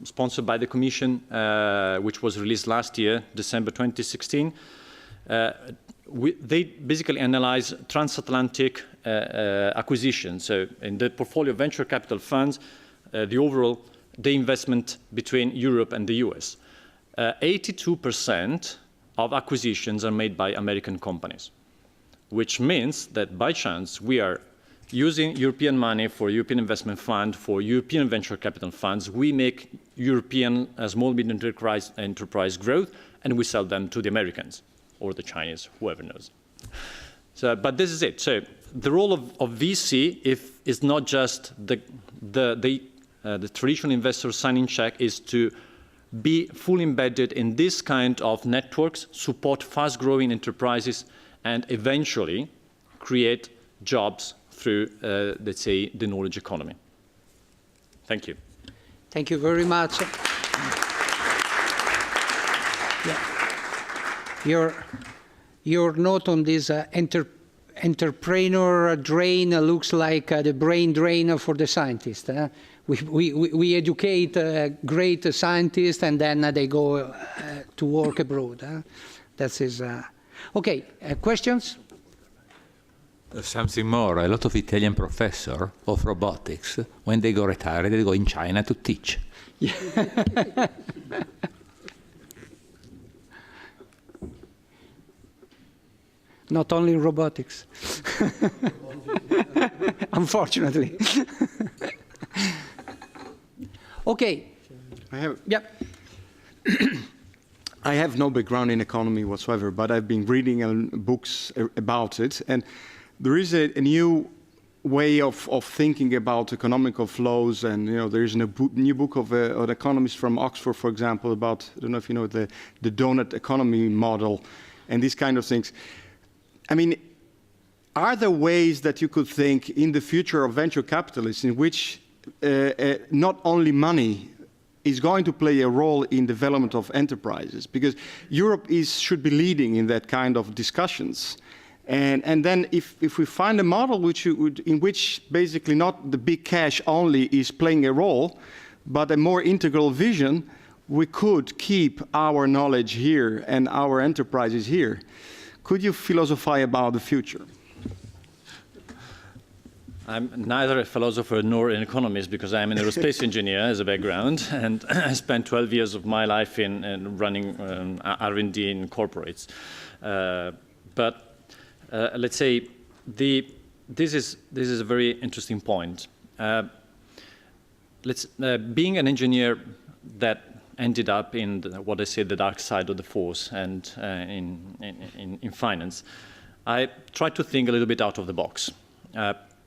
S15: sponsored by the Commission, which was released last year, December 2016. They basically analyze transatlantic acquisitions. So in the portfolio of venture capital funds, the investment between Europe and the US. 82% of acquisitions are made by American companies, which means that by chance we are using European money for European investment fund, for European venture capital funds. We make European small medium enterprise growth, and we sell them to the Americans or the Chinese, whoever knows. So, but this is it. So the role of VC is not just the traditional investor signing check, is to be fully embedded in this kind of networks, support fast-growing enterprises, and eventually create jobs through, let's say, the knowledge economy. Thank you.
S10: Thank you very much. Yeah. Your note on this entrepreneur drain looks like the brain drain for the scientist. We educate great scientists, and then they go to work abroad. That is okay. Questions?
S16: Something more. A lot of Italian professors of robotics, when they go retired, they go in China to teach.
S10: Not only robotics. Unfortunately. Okay.
S6: I have no background in economy whatsoever, but I've been reading books about it, and there is a new way of thinking about economical flows, and there is a new book of an economist from Oxford, for example, about, I don't know if you know, the donut economy model and these kind of things. I mean, are there ways that you could think in the future of venture capitalists in which not only money is going to play a role in development of enterprises? Because Europe should be leading in that kind of discussions. And then if we find a model in which basically not the big cash only is playing a role, but a more integral vision, we could keep our knowledge here and our enterprises here. Could you philosophize about the future?
S15: I'm neither a philosopher nor an economist because I'm an aerospace engineer as a background, and I spent 12 years of my life in running R&D in corporates. But let's say this is a very interesting point. Being an engineer that ended up in what I say the dark side of the force and in finance, I tried to think a little bit out of the box.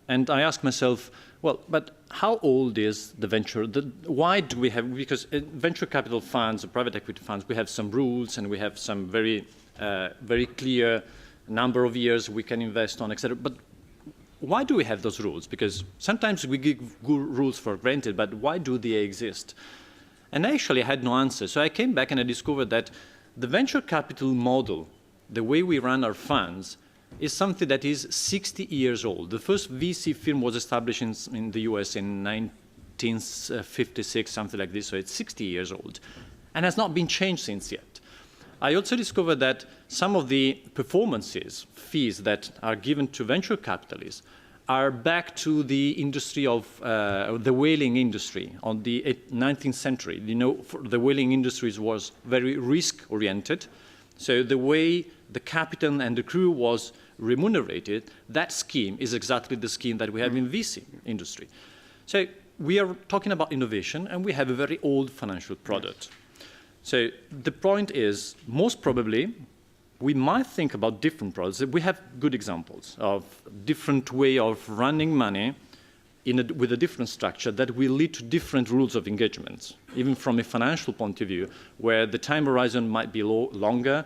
S15: And I asked myself, well, but how old is the venture? Why do we have, because venture capital funds, private equity funds, we have some rules and we have some very clear number of years we can invest on, etc. But why do we have those rules? Because sometimes we give good rules for granted, but why do they exist? And actually I had no answer. So I came back and I discovered that the venture capital model, the way we run our funds, is something that is 60 years old. The first VC firm was established in the US in 1956, something like this, so it's 60 years old, and has not been changed since yet. I also discovered that some of the performances, fees that are given to venture capitalists are back to the industry of the whaling industry on the 19th century. The whaling industry was very risk-oriented, so the way the captain and the crew was remunerated, that scheme is exactly the scheme that we have in VC industry. So we are talking about innovation, and we have a very old financial product. So the point is, most probably, we might think about different products. We have good examples of different way of running money with a different structure that will lead to different rules of engagement, even from a financial point of view, where the time horizon might be longer,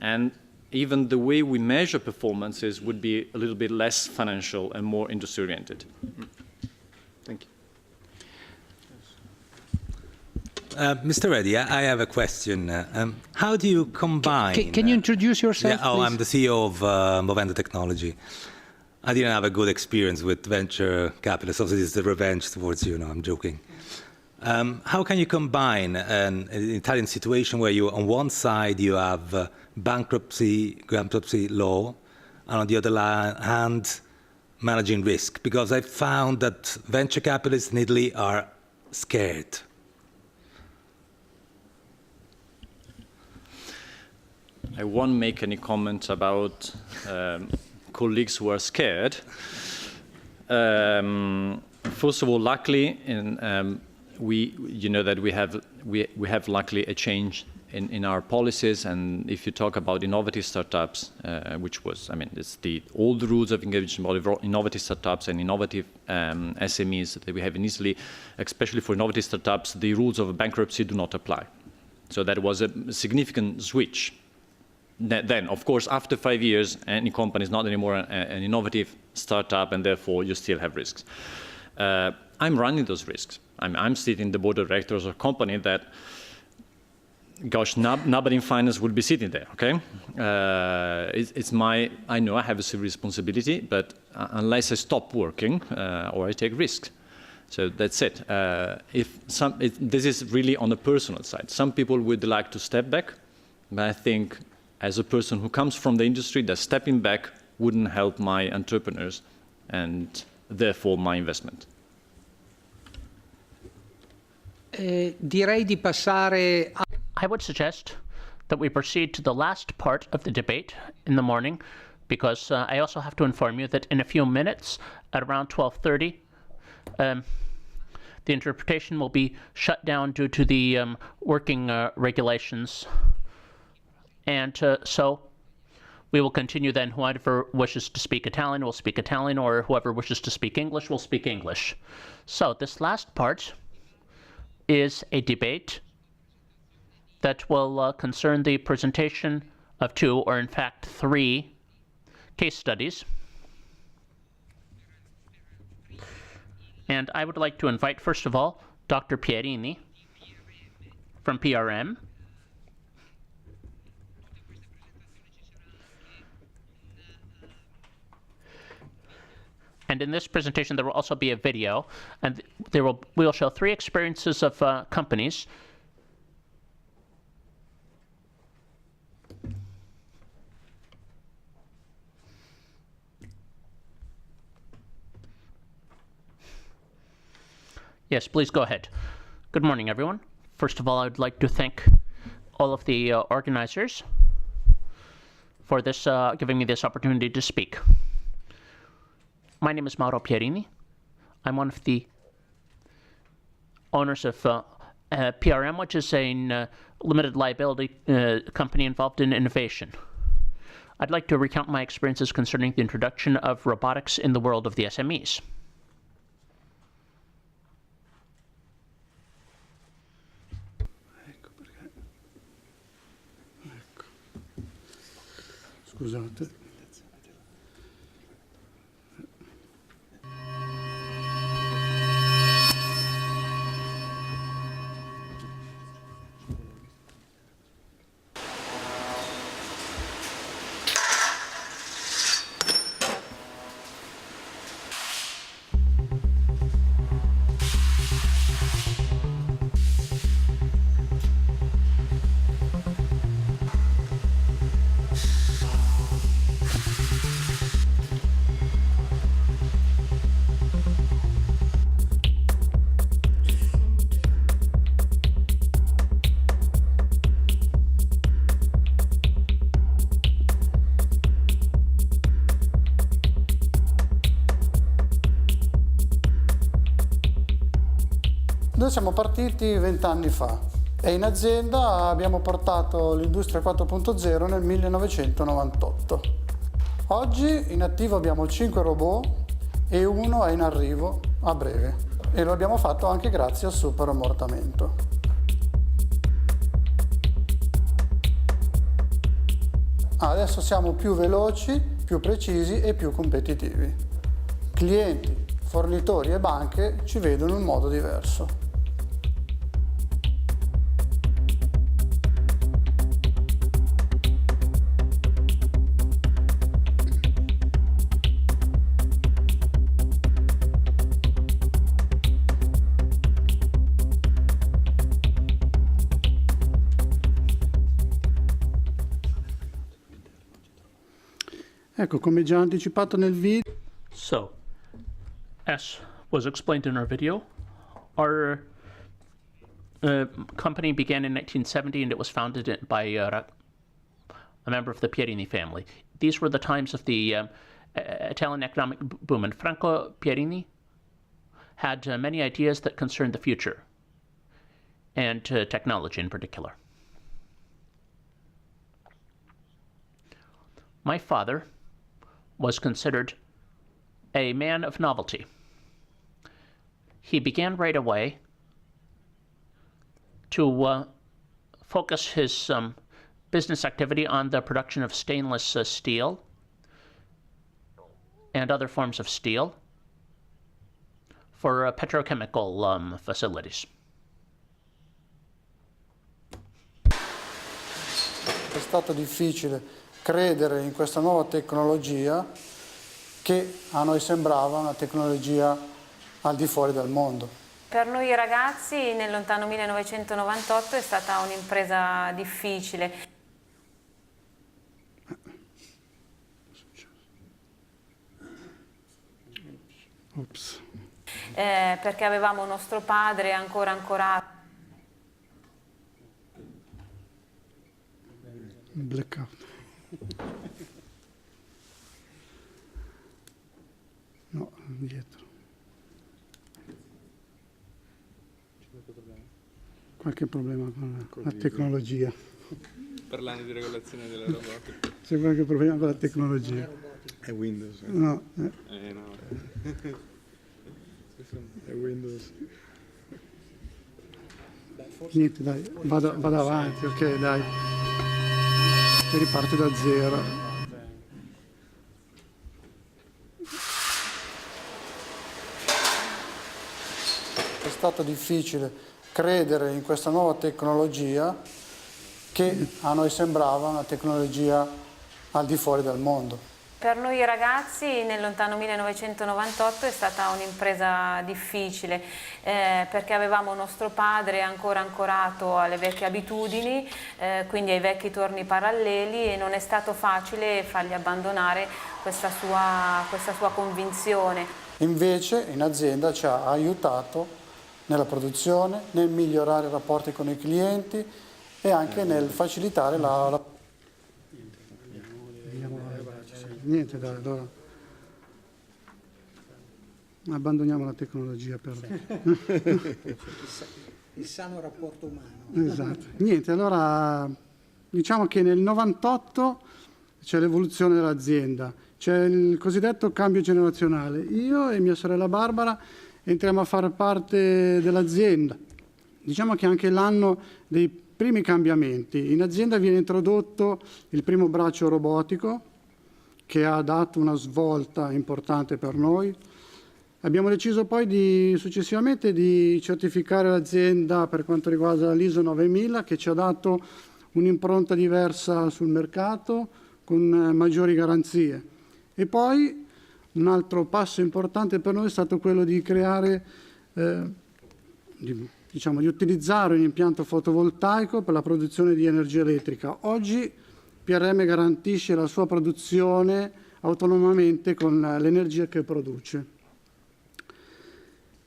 S15: and even the way we measure performances would be a little bit less financial and more industry-oriented.
S6: Thank you.
S16: Mr. Reddy, I have a question. How do you combine...
S10: Can you introduce yourself,
S16: please?
S10: I'm
S16: the CEO of Movendo Technology. I didn't have a good experience with venture capitalists. Obviously, it's the revenge towards you. No, I'm joking. How can you combine an Italian situation where you, on one side, you have bankruptcy law, and on the other hand, managing risk? Because I found that venture capitalists in Italy are scared.
S15: I won't make any comments about colleagues who are scared. First of all, luckily, you know that we have luckily a change in our policies, and if you talk about innovative startups, which was, it's the old rules of engagement of innovative startups and innovative SMEs that we have in Italy, especially for innovative startups, the rules of bankruptcy do not apply. So that was a significant switch. Then, of course, after 5 years, any company is not anymore an innovative startup, and therefore you still have risks. I'm running those risks. I'm sitting in the board of directors of a company that, gosh, nobody in finance would be sitting there, okay? I know I have a civil responsibility, but unless I stop working or I take risks. So that's it. This is really on a personal side. Some people would like to step back, but I think as a person who comes from the industry, that stepping back wouldn't help my entrepreneurs and therefore my investment.
S10: direi di passare a...
S7: I would suggest that we proceed to the last part of the debate in the morning, because I also have to inform you that in a few minutes, at around 12:30, the interpretation will be shut down due to the working regulations. And so we will continue then. Whoever wishes to speak Italian will speak Italian, or whoever wishes to speak English will speak English. So this last part is a debate that will concern the presentation of 2, or in fact 3, case studies. And I would like to invite, first of all, Dr. Pierini from PRM. And in this presentation, there will also be a video, and we will show 3 experiences of companies. Yes, please go ahead. Good morning, everyone. First of all, I would like to thank all of the organizers for this, giving me this opportunity to speak. My name is Mauro Pierini. I'm one of the owners of PRM, which is a limited liability company involved in innovation. I'd like to recount my experiences concerning the introduction of robotics in the world of the SMEs.
S1: Scusate.
S17: Noi siamo partiti 20 anni fa e in azienda abbiamo portato l'industria 4.0 nel 1998. Oggi in attivo abbiamo 5 robot e 1 è in arrivo a breve e lo abbiamo fatto anche grazie al superammortamento. Adesso siamo più veloci, più precisi e più competitivi. Clienti, fornitori e banche ci vedono in modo diverso.
S1: Ecco, come già anticipato nel video.
S7: So, as was explained in our video, our company began in 1970, and it was founded by a member of the Pierini family. These were the times of the Italian economic boom, and Franco Pierini had many ideas that concerned the future, and technology in particular. My father was considered a man of novelty. He began right away to focus his business activity on the production of stainless steel and other forms of steel for petrochemical facilities.
S17: È stato difficile credere in questa nuova tecnologia che a noi sembrava una tecnologia al di fuori del mondo.
S18: Per noi ragazzi nel lontano 1998 è stata un'impresa difficile.
S1: Ops.
S18: Perché avevamo nostro padre ancora ancorato
S17: Blackout. No, indietro. Qualche problema con la tecnologia.
S5: Parlando di regolazione della robotica.
S17: C'è qualche problema con la tecnologia.
S6: È Windows.
S17: No.
S5: No.
S6: È Windows.
S17: Niente, dai, vado avanti, ok, dai. E riparte da zero. È stato difficile credere in questa nuova tecnologia che a noi sembrava una tecnologia al di fuori del mondo.
S18: Per noi ragazzi nel lontano 1998 è stata un'impresa difficile perché avevamo nostro padre ancora ancorato alle vecchie abitudini, quindi ai vecchi torni paralleli, e non è stato facile fargli abbandonare questa sua convinzione.
S17: Invece in azienda ci ha aiutato nella produzione, nel migliorare i rapporti con i clienti e anche nel facilitare la... Niente, dai, allora abbandoniamo la tecnologia per...
S19: Il sano rapporto umano.
S17: Esatto. Niente, allora diciamo che nel 98 c'è l'evoluzione dell'azienda, c'è il cosiddetto cambio generazionale. Io e mia sorella Barbara entriamo a fare parte dell'azienda. Diciamo che è anche l'anno dei primi cambiamenti. In azienda viene introdotto il primo braccio robotico, che ha dato una svolta importante per noi. Abbiamo deciso poi successivamente di certificare l'azienda per quanto riguarda l'ISO 9000, che ci ha dato un'impronta diversa sul mercato, con maggiori garanzie. E poi un altro passo importante per noi è stato quello di creare, di utilizzare un impianto fotovoltaico per la produzione di energia elettrica. Oggi PRM garantisce la sua produzione autonomamente con l'energia che produce.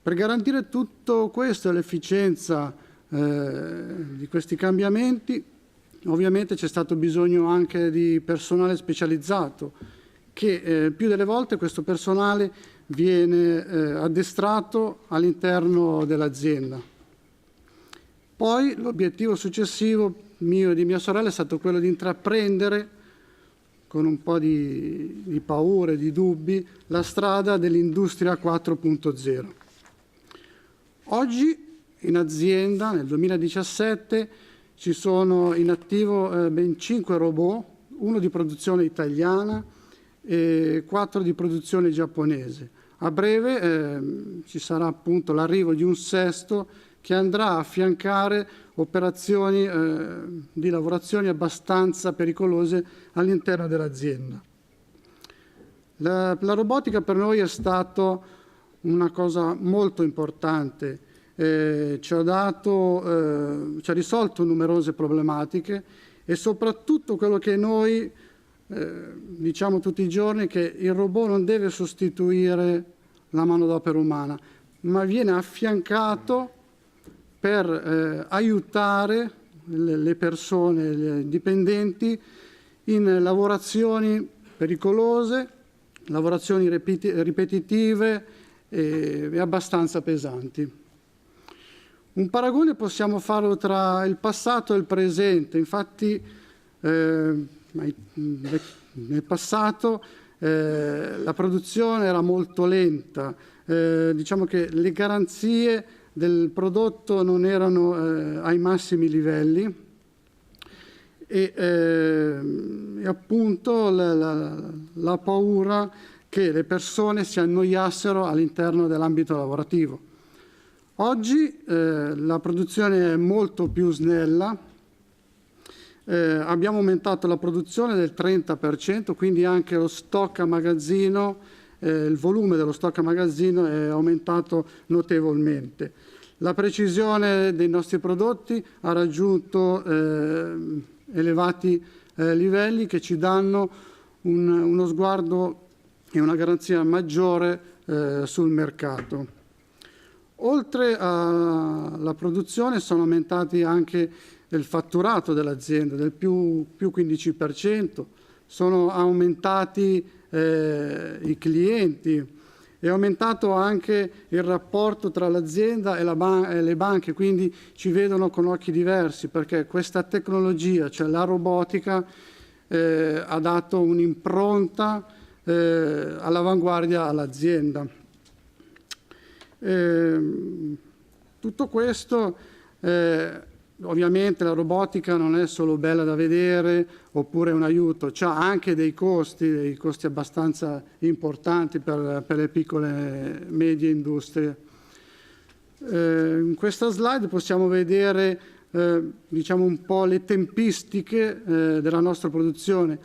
S17: Per garantire tutto questo e l'efficienza di questi cambiamenti, ovviamente c'è stato bisogno anche di personale specializzato, che più delle volte questo personale viene addestrato all'interno dell'azienda. Poi l'obiettivo successivo mio e di mia sorella è stato quello di intraprendere, con un po' di paure, di dubbi, la strada dell'industria 4.0. Oggi in azienda, nel 2017, ci sono in attivo ben 5 robot, uno di produzione italiana e 4 di produzione giapponese. A breve ci sarà appunto l'arrivo di un sesto che andrà a affiancare operazioni di lavorazioni abbastanza pericolose all'interno dell'azienda. La robotica per noi è stata una cosa molto importante, ci ha risolto numerose problematiche e soprattutto quello che noi diciamo tutti i giorni, che il robot non deve sostituire la manodopera umana, ma viene affiancato per aiutare le persone, i dipendenti, in lavorazioni pericolose, lavorazioni ripetitive e abbastanza pesanti. Un paragone possiamo farlo tra il passato e il presente. Infatti nel passato la produzione era molto lenta, diciamo che le garanzie del prodotto non erano ai massimi livelli e appunto la paura che le persone si annoiassero all'interno dell'ambito lavorativo. Oggi la produzione è molto più snella, abbiamo aumentato la produzione del 30%, quindi anche lo stock a magazzino, il volume dello stock a magazzino è aumentato notevolmente. La precisione dei nostri prodotti ha raggiunto elevati livelli che ci danno uno sguardo e una garanzia maggiore sul mercato. Oltre alla produzione sono aumentati anche del fatturato dell'azienda, del più 15%, sono aumentati i clienti, è aumentato anche il rapporto tra l'azienda e le banche, quindi ci vedono con occhi diversi, perché questa tecnologia, cioè la robotica, ha dato un'impronta all'avanguardia all'azienda. Tutto questo, ovviamente la robotica non è solo bella da vedere oppure un aiuto, ha anche dei costi abbastanza importanti per le piccole e medie industrie. In questa slide possiamo vedere diciamo un po' le tempistiche della nostra produzione.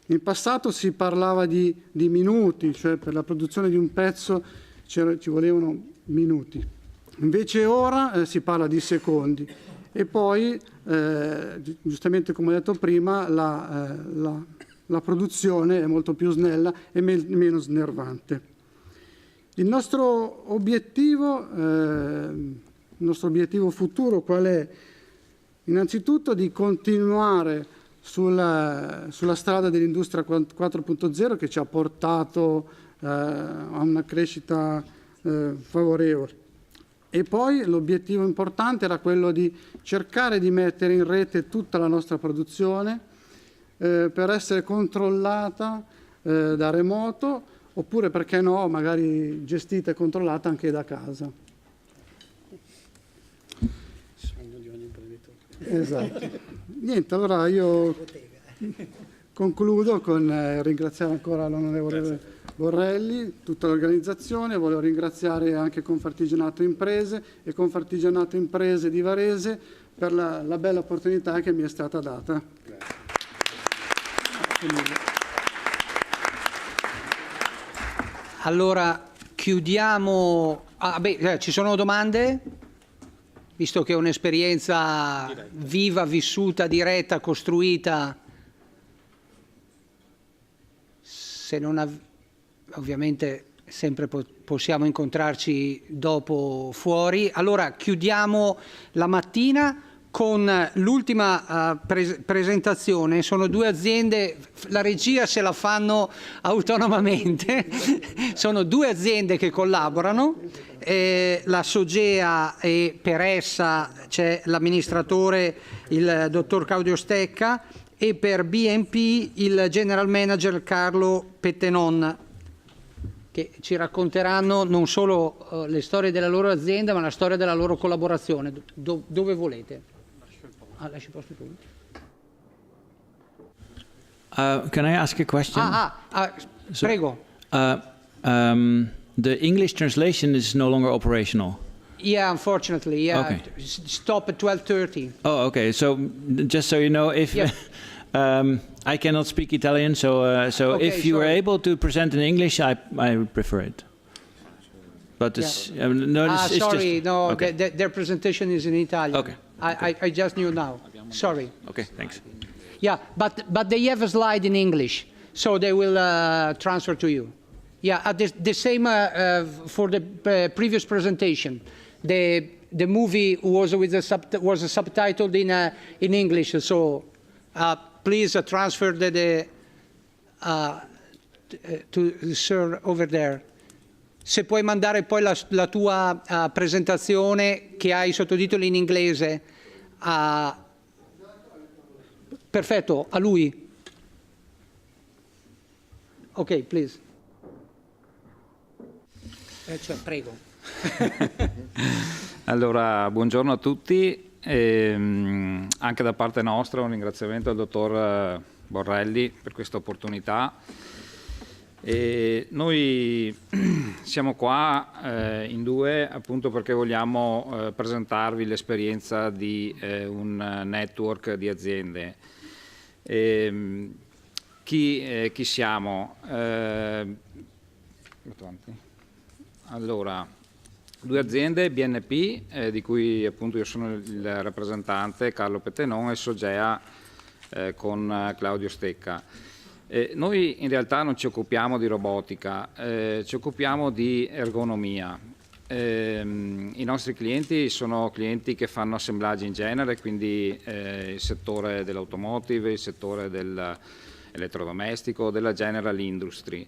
S17: In passato si parlava di minuti, cioè per la produzione di un pezzo ci volevano minuti. Invece ora si parla di secondi. E poi, giustamente come ho detto prima, la produzione è molto più snella e meno snervante. Il nostro obiettivo futuro qual è? Innanzitutto di continuare sulla strada dell'industria 4.0 che ci ha portato a una crescita favorevole. E poi l'obiettivo importante era quello di cercare di mettere in rete tutta la nostra produzione per essere controllata da remoto, oppure, perché no, magari gestita e controllata anche da casa. Sogno di ogni imprenditore. Esatto. Niente, allora io concludo con ringraziare ancora l'onorevole Borrelli, tutta l'organizzazione. Volevo ringraziare anche Confartigianato Imprese e Confartigianato Imprese di Varese per la bella opportunità che mi è stata data.
S10: Allora chiudiamo. Ci sono domande? Visto che è un'esperienza viva, vissuta, diretta, costruita. Se non ovviamente sempre possiamo incontrarci dopo fuori. Allora chiudiamo la mattina con l'ultima presentazione. Sono due aziende, la regia se la fanno autonomamente, sono due aziende che collaborano, la Sogea, e per essa c'è l'amministratore, il dottor Claudio Stecca, e per BNP il general manager Carlo Pettenon, che ci racconteranno non solo le storie della loro azienda, ma la storia della loro collaborazione. Dove volete? Lasci posto tu.
S20: Can I ask a question?
S10: Prego.
S20: The English translation is no longer operational.
S10: Yeah, unfortunately, yeah.
S20: Okay.
S10: Stop at 12:30.
S20: Oh, okay. So just so you know, if I cannot speak Italian, so
S10: Okay,
S20: if you
S10: sorry.
S20: are able to present in English, I would prefer it. But it's, no, it's
S10: sorry,
S20: just,
S10: no,
S20: okay.
S10: their presentation is in Italian.
S20: Okay.
S10: I just knew now. Sorry.
S20: Okay, thanks.
S10: Yeah, but they have a slide in English, so they will transfer to you. Yeah, the same for the previous presentation. The movie was with was subtitled in English, so please transfer to the sir over there. Se puoi mandare poi la tua presentazione che ha i sottotitoli in inglese perfetto, a lui. Ok, please. Cioè, prego.
S21: Allora, buongiorno a tutti. Anche da parte nostra un ringraziamento al dottor Borrelli per questa opportunità. Noi siamo qua in due appunto perché vogliamo presentarvi l'esperienza di un network di aziende. Chi siamo? Allora, due aziende, BNP, di cui appunto io sono il rappresentante, Carlo Pettenon, e Sogea con Claudio Stecca. Noi in realtà non ci occupiamo di robotica, ci occupiamo di ergonomia. i nostri clienti sono clienti che fanno assemblaggi in genere, quindi il settore dell'automotive, il settore dell'elettrodomestico, della general industry.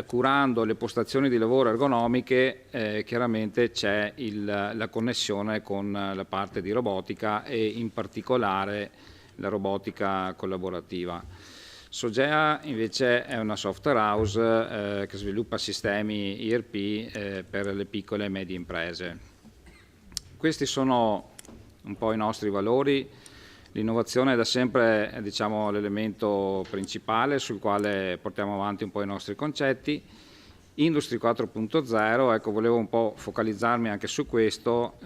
S21: Curando le postazioni di lavoro ergonomiche chiaramente c'è la connessione con la parte di robotica e in particolare la robotica collaborativa. Sogea invece è una software house che sviluppa sistemi ERP per le piccole e medie imprese. Questi sono un po' i nostri valori. L'innovazione è da sempre diciamo, l'elemento principale sul quale portiamo avanti un po' i nostri concetti. Industry 4.0, ecco, volevo un po' focalizzarmi anche su questo,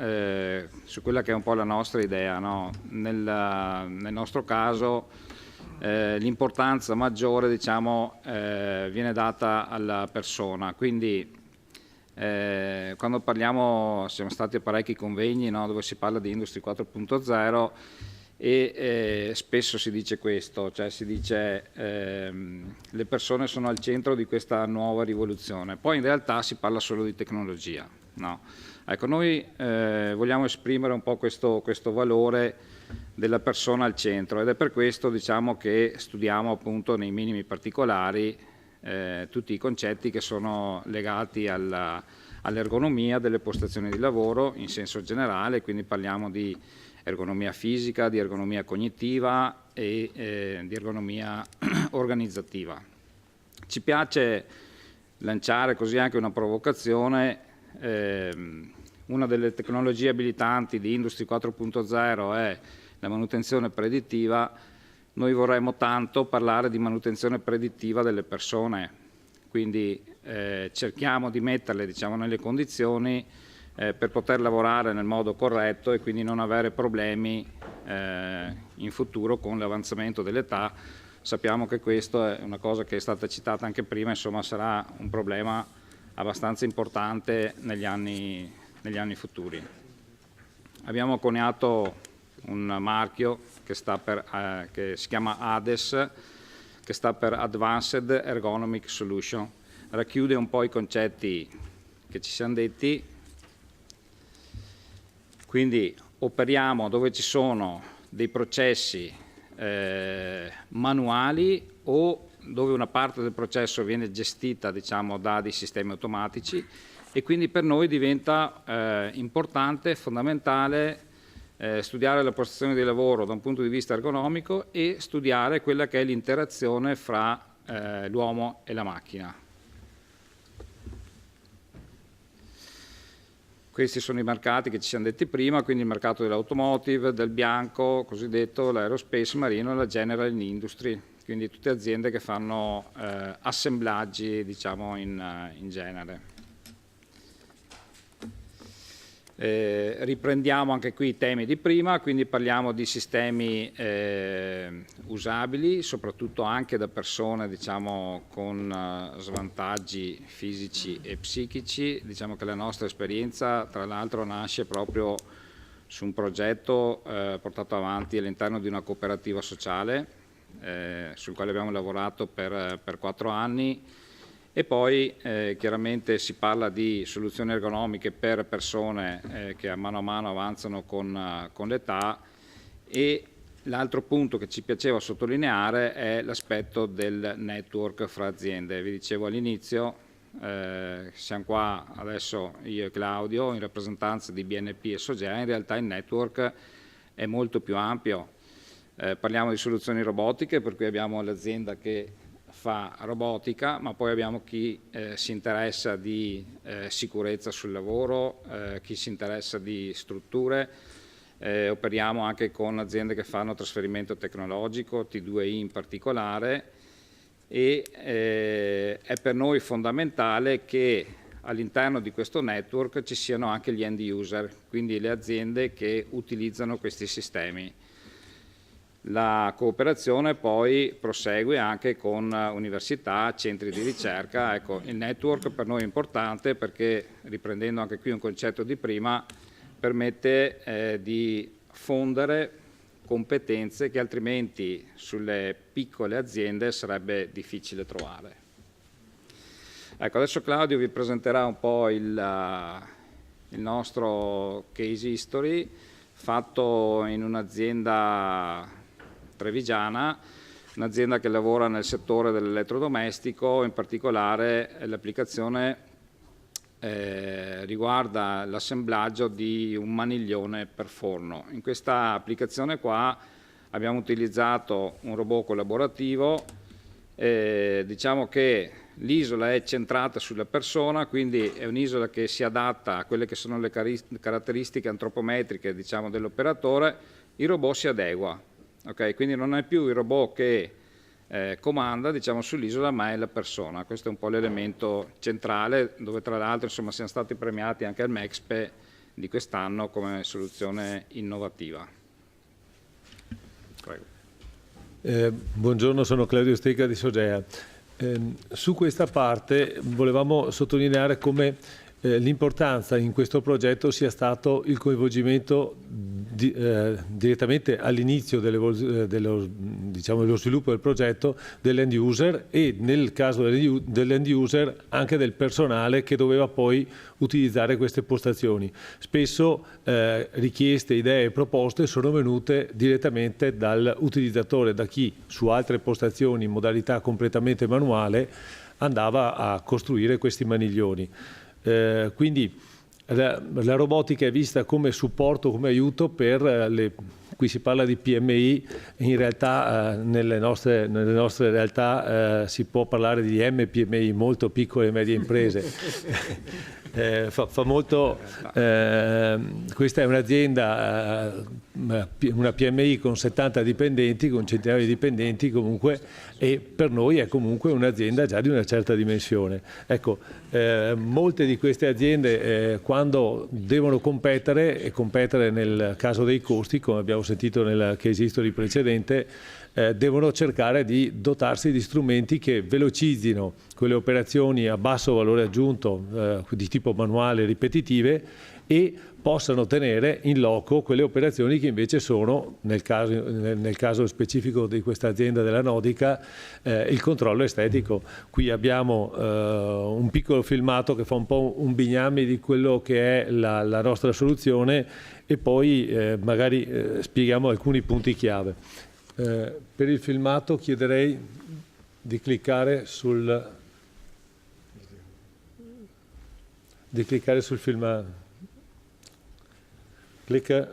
S21: su quella che è un po' la nostra idea, no? Nel nostro caso l'importanza maggiore diciamo, viene data alla persona, quindi quando parliamo, siamo stati a parecchi convegni no? Dove si parla di Industry 4.0 e spesso si dice questo, cioè si dice le persone sono al centro di questa nuova rivoluzione, poi in realtà si parla solo di tecnologia. No? Ecco, noi vogliamo esprimere un po' questo valore della persona al centro ed è per questo diciamo, che studiamo appunto nei minimi particolari tutti i concetti che sono legati all'ergonomia delle postazioni di lavoro in senso generale, quindi parliamo di ergonomia fisica, di ergonomia cognitiva e di ergonomia organizzativa. Ci piace lanciare così anche una provocazione, una delle tecnologie abilitanti di Industry 4.0 è la manutenzione predittiva, noi vorremmo tanto parlare di manutenzione predittiva delle persone, quindi cerchiamo di metterle diciamo, nelle condizioni per poter lavorare nel modo corretto e quindi non avere problemi in futuro con l'avanzamento dell'età. Sappiamo che questo è una cosa che è stata citata anche prima, insomma sarà un problema abbastanza importante negli anni futuri. Abbiamo coniato un marchio che si chiama ADES, che sta per Advanced Ergonomic Solution, racchiude un po' i concetti che ci siamo detti. Quindi operiamo dove ci sono dei processi manuali o dove una parte del processo viene gestita diciamo, da dei sistemi automatici e quindi per noi diventa importante, fondamentale studiare la postazione di lavoro da un punto di vista ergonomico e studiare quella che è l'interazione fra l'uomo e la macchina. Questi sono i mercati che ci siamo detti prima, quindi il mercato dell'automotive, del bianco, cosiddetto, l'aerospace marino e la general industry, quindi tutte aziende che fanno assemblaggi diciamo, in genere. Riprendiamo anche qui i temi di prima, quindi parliamo di sistemi usabili, soprattutto anche da persone diciamo, con svantaggi fisici e psichici. Diciamo che la nostra esperienza tra l'altro nasce proprio su un progetto portato avanti all'interno di una cooperativa sociale sul quale abbiamo lavorato per 4 anni. E poi chiaramente si parla di soluzioni ergonomiche per persone che a mano avanzano con l'età e l'altro punto che ci piaceva sottolineare è l'aspetto del network fra aziende. Vi dicevo all'inizio, siamo qua adesso io e Claudio in rappresentanza di BNP e Sogea, in realtà il network è molto più ampio. Parliamo di soluzioni robotiche per cui abbiamo l'azienda che fa robotica, ma poi abbiamo chi si interessa di sicurezza sul lavoro, chi si interessa di strutture, operiamo anche con aziende che fanno trasferimento tecnologico, T2I in particolare, e è per noi fondamentale che all'interno di questo network ci siano anche gli end user, quindi le aziende che utilizzano questi sistemi. La cooperazione poi prosegue anche con università, centri di ricerca. Ecco, il network per noi è importante perché, riprendendo anche qui un concetto di prima, permette di fondere competenze che altrimenti sulle piccole aziende sarebbe difficile trovare. Ecco, adesso Claudio vi presenterà un po' il nostro case history fatto in un'azienda trevigiana, un'azienda che lavora nel settore dell'elettrodomestico, in particolare l'applicazione riguarda l'assemblaggio di un maniglione per forno. In questa applicazione qua abbiamo utilizzato un robot collaborativo, diciamo che l'isola è centrata sulla persona, quindi è un'isola che si adatta a quelle che sono le caratteristiche antropometriche, diciamo, dell'operatore. Il robot si adegua, okay? Quindi non è più il robot che comanda, diciamo, sull'isola, ma è la persona. Questo è un po' l'elemento centrale, dove tra l'altro siamo stati premiati anche al Mexpe di quest'anno come soluzione innovativa. Prego.
S4: Buongiorno, sono Claudio Stecca di Sogea. Su questa parte volevamo sottolineare come l'importanza in questo progetto sia stato il coinvolgimento direttamente all'inizio dello sviluppo del progetto dell'end user e nel caso dell'end user anche del personale che doveva poi utilizzare queste postazioni. Spesso richieste, idee e proposte sono venute direttamente dall'utilizzatore, da chi su altre postazioni in modalità completamente manuale andava a costruire questi maniglioni. Quindi la robotica è vista come supporto, come aiuto per qui si parla di PMI, in realtà nelle nostre realtà si può parlare di MPMI, molto piccole e medie imprese. Fa molto, questa è un'azienda, una PMI con 70 dipendenti, con centinaia di dipendenti comunque, e per noi è comunque un'azienda già di una certa dimensione. Ecco, molte di queste aziende quando devono competere, e competere nel caso dei costi, come abbiamo sentito nella case history precedente, devono cercare di dotarsi di strumenti che velocizzino quelle operazioni a basso valore aggiunto di tipo manuale ripetitive e possano tenere in loco quelle operazioni che invece sono, nel caso specifico di questa azienda della Nodica, il controllo estetico. Qui abbiamo un piccolo filmato che fa un po' un bignami di quello che è la nostra soluzione e poi magari spieghiamo alcuni punti chiave. Per il filmato chiederei di cliccare sul filmato. Clicca.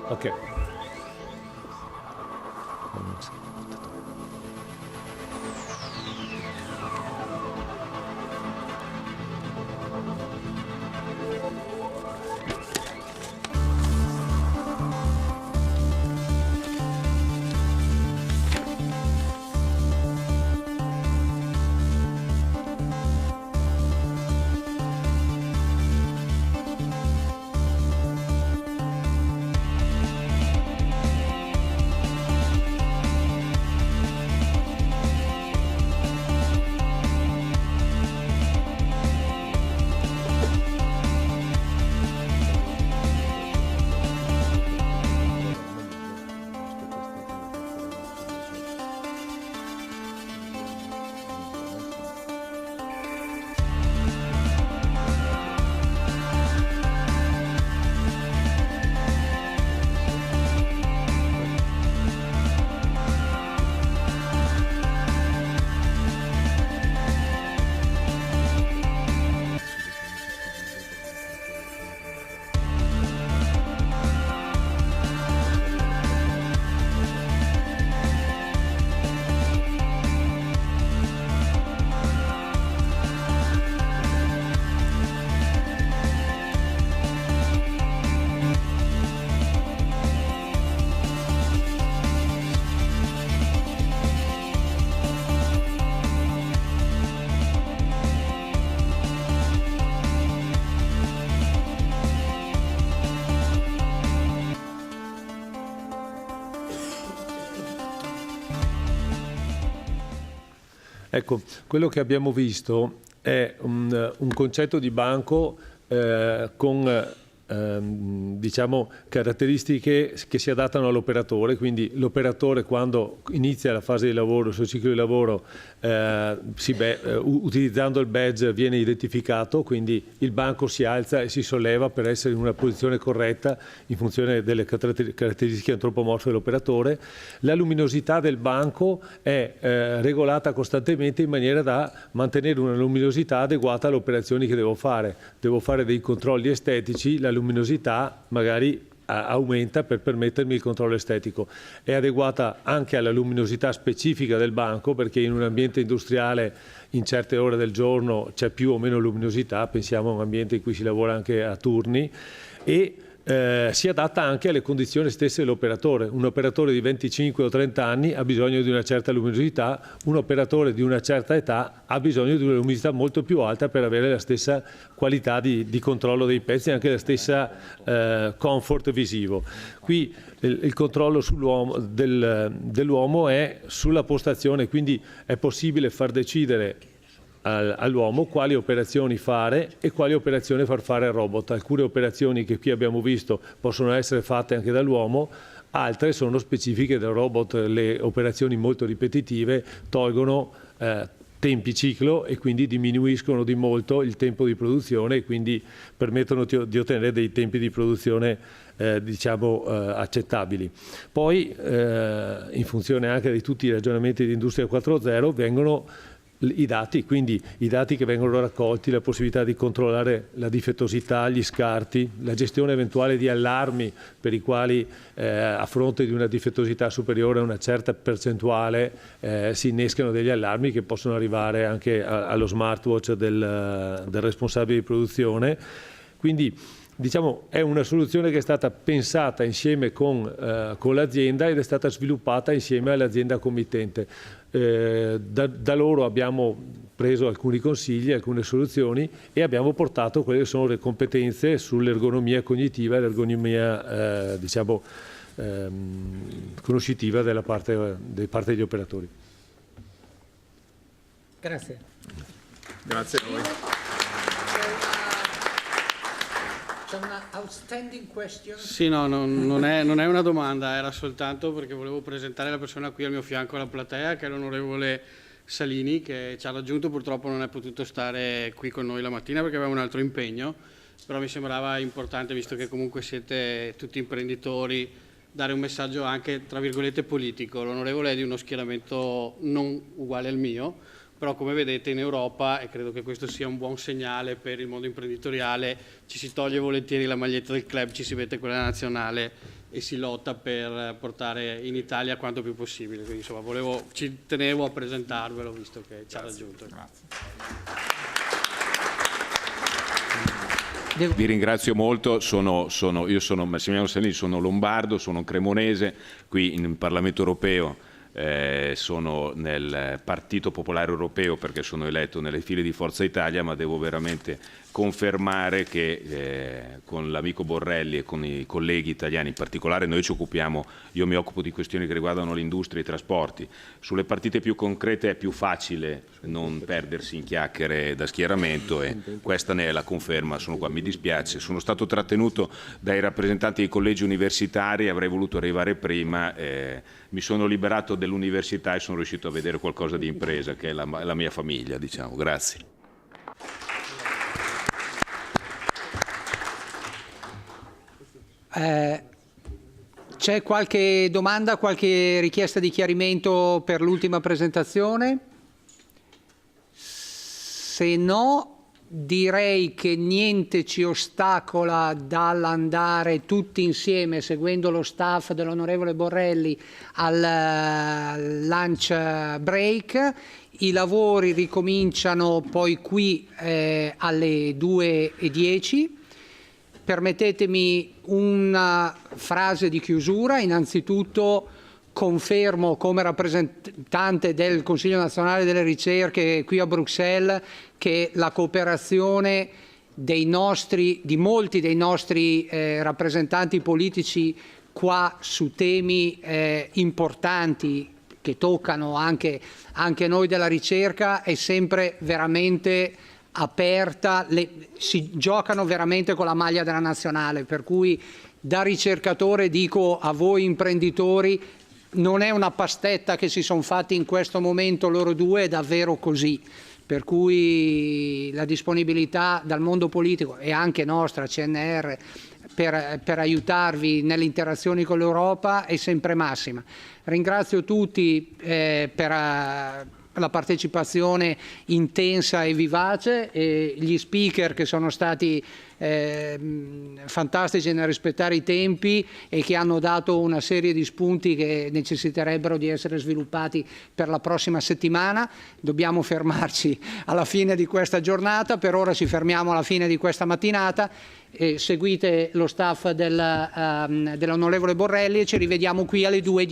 S4: Ok. Ecco, quello che abbiamo visto è un concetto di banco con diciamo, caratteristiche che si adattano all'operatore, quindi l'operatore quando inizia la fase di lavoro, il suo ciclo di lavoro, utilizzando il badge viene identificato, quindi il banco si alza e si solleva per essere in una posizione corretta in funzione delle caratteristiche antropomorfe dell'operatore. La luminosità del banco è regolata costantemente in maniera da mantenere una luminosità adeguata alle operazioni che devo fare. Devo fare dei controlli estetici, la luminosità magari aumenta per permettermi il controllo estetico. È adeguata anche alla luminosità specifica del banco, perché in un ambiente industriale in certe ore del giorno c'è più o meno luminosità, pensiamo a un ambiente in cui si lavora anche a turni, e si adatta anche alle condizioni stesse dell'operatore. Un operatore di 25 o 30 anni ha bisogno di una certa luminosità, un operatore di una certa età ha bisogno di una luminosità molto più alta per avere la stessa qualità di controllo dei pezzi e anche la stessa comfort visivo. Qui il controllo dell'uomo è sulla postazione, quindi è possibile far decidere all'uomo quali operazioni fare e quali operazioni far fare al robot. Alcune operazioni che qui abbiamo visto possono essere fatte anche dall'uomo, altre sono specifiche del robot. Le operazioni molto ripetitive tolgono tempi ciclo e quindi diminuiscono di molto il tempo di produzione e quindi permettono di ottenere dei tempi di produzione diciamo accettabili. Poi in funzione anche di tutti i ragionamenti di Industria 4.0 vengono i dati, quindi i dati che vengono raccolti, la possibilità di controllare la difettosità, gli scarti, la gestione eventuale di allarmi per i quali a fronte di una difettosità superiore a una certa percentuale si innescano degli allarmi che possono arrivare anche allo smartwatch del responsabile di produzione. Quindi diciamo è una soluzione che è stata pensata insieme con l'azienda ed è stata sviluppata insieme all'azienda committente. Da loro abbiamo preso alcuni consigli, alcune soluzioni e abbiamo portato quelle che sono le competenze sull'ergonomia cognitiva e l'ergonomia diciamo conoscitiva della parte degli operatori.
S17: Grazie.
S16: Grazie a voi.
S17: C'è una outstanding question.
S1: Sì, no, non è una domanda, era soltanto perché volevo presentare la persona qui al mio fianco alla platea, che è l'onorevole Salini, che ci ha raggiunto, purtroppo non è potuto stare qui con noi la mattina perché aveva un altro impegno, però mi sembrava importante, visto che comunque siete tutti imprenditori, dare un messaggio anche, tra virgolette, politico. L'onorevole è di uno schieramento non uguale al mio, però come vedete in Europa, e credo che questo sia un buon segnale per il mondo imprenditoriale, ci si toglie volentieri la maglietta del club, ci si mette quella nazionale e si lotta per portare in Italia quanto più possibile. Quindi insomma ci tenevo a presentarvelo visto che ci ha raggiunto.
S9: Vi ringrazio molto, io sono Massimiliano Salini, sono lombardo, sono cremonese, qui in Parlamento europeo. Sono nel Partito Popolare Europeo perché sono eletto nelle file di Forza Italia, ma devo veramente confermare che con l'amico Borrelli e con i colleghi italiani in particolare noi io mi occupo di questioni che riguardano l'industria e i trasporti. Sulle partite più concrete è più facile non perdersi in chiacchiere da schieramento e questa ne è la conferma, sono qua, mi dispiace, sono stato trattenuto dai rappresentanti dei collegi universitari, avrei voluto arrivare prima, mi sono liberato dell'università e sono riuscito a vedere qualcosa di impresa che è la mia famiglia, diciamo. Grazie.
S10: C'è qualche domanda, qualche richiesta di chiarimento per l'ultima presentazione? Se no, direi che niente ci ostacola dall'andare tutti insieme, seguendo lo staff dell'onorevole Borrelli, al lunch break. I lavori ricominciano poi qui alle 2:10. Permettetemi una frase di chiusura. Innanzitutto confermo come rappresentante del Consiglio nazionale delle ricerche qui a Bruxelles che la cooperazione di molti dei nostri rappresentanti politici qua su temi importanti che toccano anche noi della ricerca è sempre veramente aperta, si giocano veramente con la maglia della nazionale, per cui da ricercatore dico a voi imprenditori, non è una pastetta che si sono fatti in questo momento loro due, è davvero così. Per cui la disponibilità dal mondo politico e anche nostra, CNR, per aiutarvi nelle interazioni con l'Europa è sempre massima. Ringrazio tutti per la partecipazione intensa e vivace, e gli speaker che sono stati fantastici nel rispettare i tempi e che hanno dato una serie di spunti che necessiterebbero di essere sviluppati per la prossima settimana. Dobbiamo fermarci alla fine di questa giornata, per ora ci fermiamo alla fine di questa mattinata. Seguite lo staff dell'onorevole Borrelli e ci rivediamo qui alle 2.